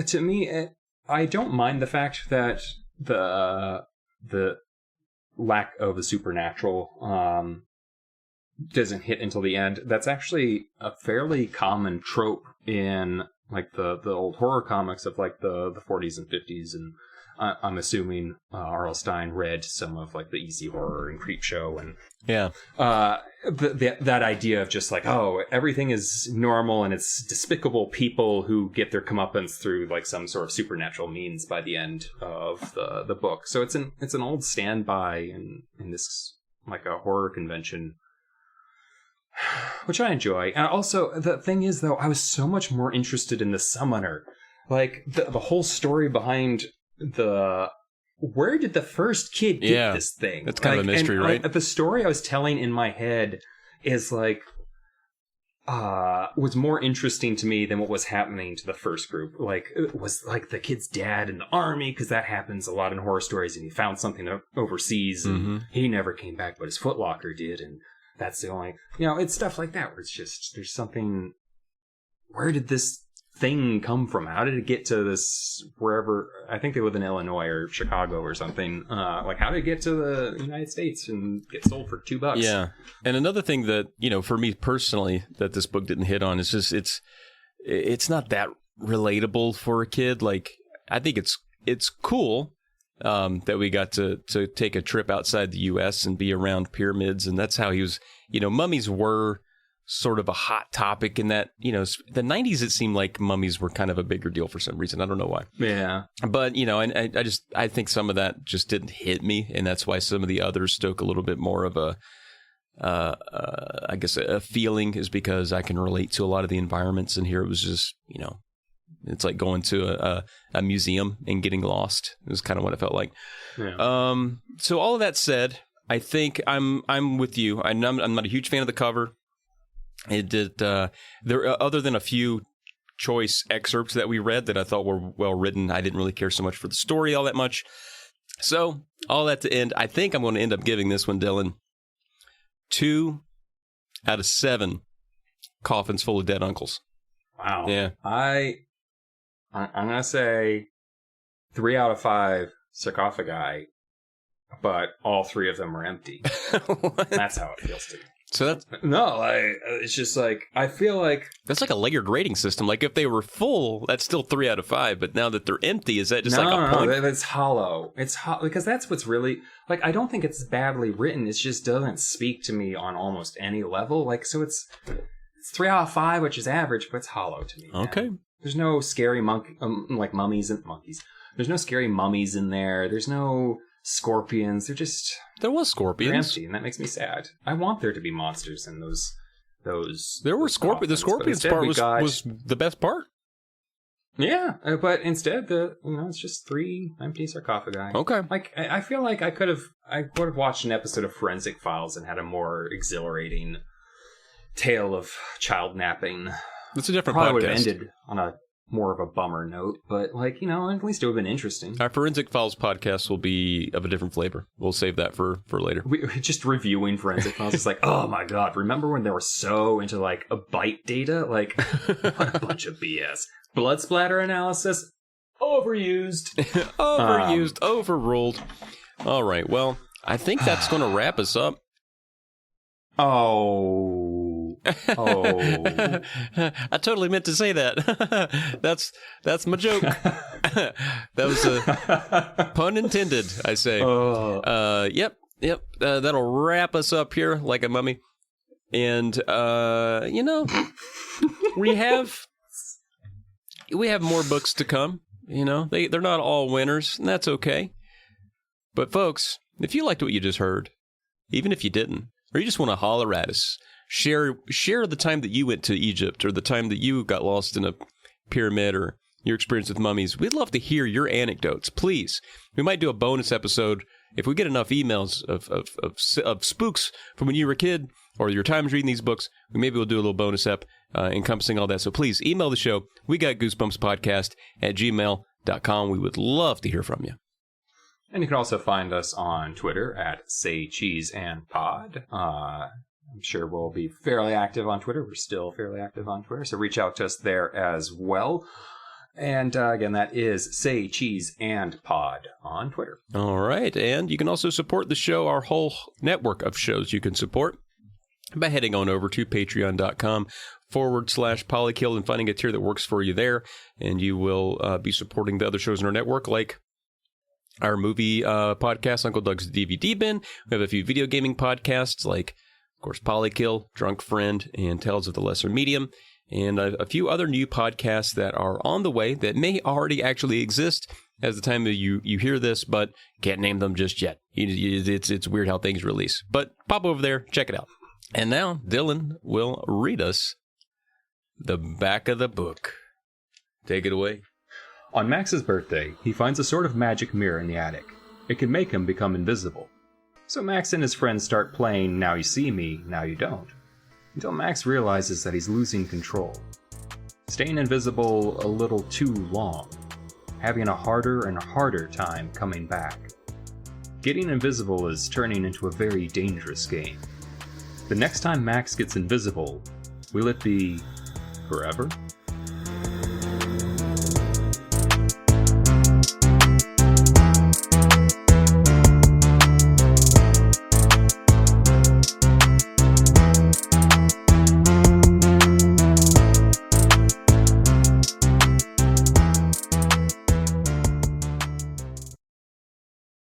to me, I don't mind the fact that the lack of the supernatural doesn't hit until the end. That's actually a fairly common trope in, like, the old horror comics of, like, the 40s and 50s, and I'm assuming R.L. Stine read some of, like, the Easy Horror and Creepshow, and that idea of just like, oh, everything is normal and it's despicable people who get their comeuppance through, like, some sort of supernatural means by the end of the book. So it's an old standby in this, like, a horror convention, which I enjoy. And also, the thing is, though, I was so much more interested in the summoner. Like, the whole story behind where did the first kid get this thing? It's kind of a mystery, right? The story I was telling in my head is, like, was more interesting to me than what was happening to the first group. Like, it was, like, the kid's dad in the army, because that happens a lot in horror stories, and he found something overseas, and he never came back, but his footlocker did, and that's the only, you know, it's stuff like that where it's just, there's something, where did this thing come from? How did it get to this, wherever, I think they live in Illinois or Chicago or something. Like, how did it get to the United States and get sold for $2? Yeah. And another thing that, you know, for me personally, that this book didn't hit on is just, it's not that relatable for a kid. Like, I think it's cool that we got to take a trip outside the U.S. and be around pyramids. And that's how he was, you know, mummies were sort of a hot topic in that, you know, the 90s, it seemed like mummies were kind of a bigger deal for some reason. I don't know why. Yeah. But, you know, and I think some of that just didn't hit me. And that's why some of the others stoke a little bit more of I guess a feeling, is because I can relate to a lot of the environments. And here it was just, you know, It's like going to a museum and getting lost. It was kind of what it felt like. Yeah. So all of that said, I think I'm with you. I'm not a huge fan of the cover. It did there other than a few choice excerpts that we read that I thought were well written. I didn't really care so much for the story all that much. So all that to end, I think I'm going to end up giving this one, Dylan, 2 out of 7 coffins full of dead uncles. Wow. Yeah. I'm gonna say 3 out of 5 sarcophagi, but all 3 of them are empty. That's how it feels to me. So that's it's just like I feel like that's like a layered rating system. Like if they were full, that's still 3 out of 5. But now that they're empty, is that just like a point? No, it's hollow. It's because that's what's really like. I don't think it's badly written. It just doesn't speak to me on almost any level. Like so, it's 3 out of 5, which is average, but it's hollow to me. Man. Okay. There's no scary like mummies and monkeys. There's no scary mummies in there. There's no scorpions. There was scorpions. They're empty, and that makes me sad. I want there to be monsters in those. There were scorpions. The scorpions part was the best part. Yeah, but instead it's just 3 empty sarcophagi. Okay. Like I feel like I would have watched an episode of Forensic Files and had a more exhilarating tale of child napping. It's a different Probably podcast. Would have ended on a more of a bummer note, but at least it would have been interesting. Our Forensic Files podcast will be of a different flavor. We'll save that for later. We just reviewing Forensic Files. It's like, oh my god, remember when they were so into like a bite data? Like, what a bunch of BS. Blood splatter analysis, overused. Overruled. All right, well, I think that's going to wrap us up. Oh. I totally meant to say that. That's my joke. That was a pun intended, I say. Yep. That'll wrap us up here like a mummy. And we have more books to come. They're not all winners, and that's okay. But folks, if you liked what you just heard, even if you didn't, or you just want to holler at us, share the time that you went to Egypt or the time that you got lost in a pyramid or your experience with mummies. We'd love to hear your anecdotes, please. We might do a bonus episode if we get enough emails of spooks from when you were a kid or your times reading these books. Maybe we'll do a little bonus ep encompassing all that. So please email the show. We got goosebumpspodcast@gmail.com. We would love to hear from you. And you can also find us on Twitter at SayCheeseAndPod. I'm sure we'll be fairly active on Twitter. We're still fairly active on Twitter, so reach out to us there as well. And again, that is Say Cheese and Pod on Twitter. All right. And you can also support the show, our whole network of shows you can support by heading on over to patreon.com/polykill and finding a tier that works for you there. And you will be supporting the other shows in our network, like our movie podcast, Uncle Doug's DVD Bin. We have a few video gaming podcasts like, of course, Polykill, Drunk Friend, and Tales of the Lesser Medium, and a few other new podcasts that are on the way that may already actually exist as the time that you hear this, but can't name them just yet. It's weird how things release. But pop over there, check it out. And now Dylan will read us the back of the book. Take it away. On Max's birthday, he finds a sort of magic mirror in the attic. It can make him become invisible. So Max and his friends start playing Now You See Me, Now You Don't, until Max realizes that he's losing control. Staying invisible a little too long, having a harder and harder time coming back. Getting invisible is turning into a very dangerous game. The next time Max gets invisible, will it be forever?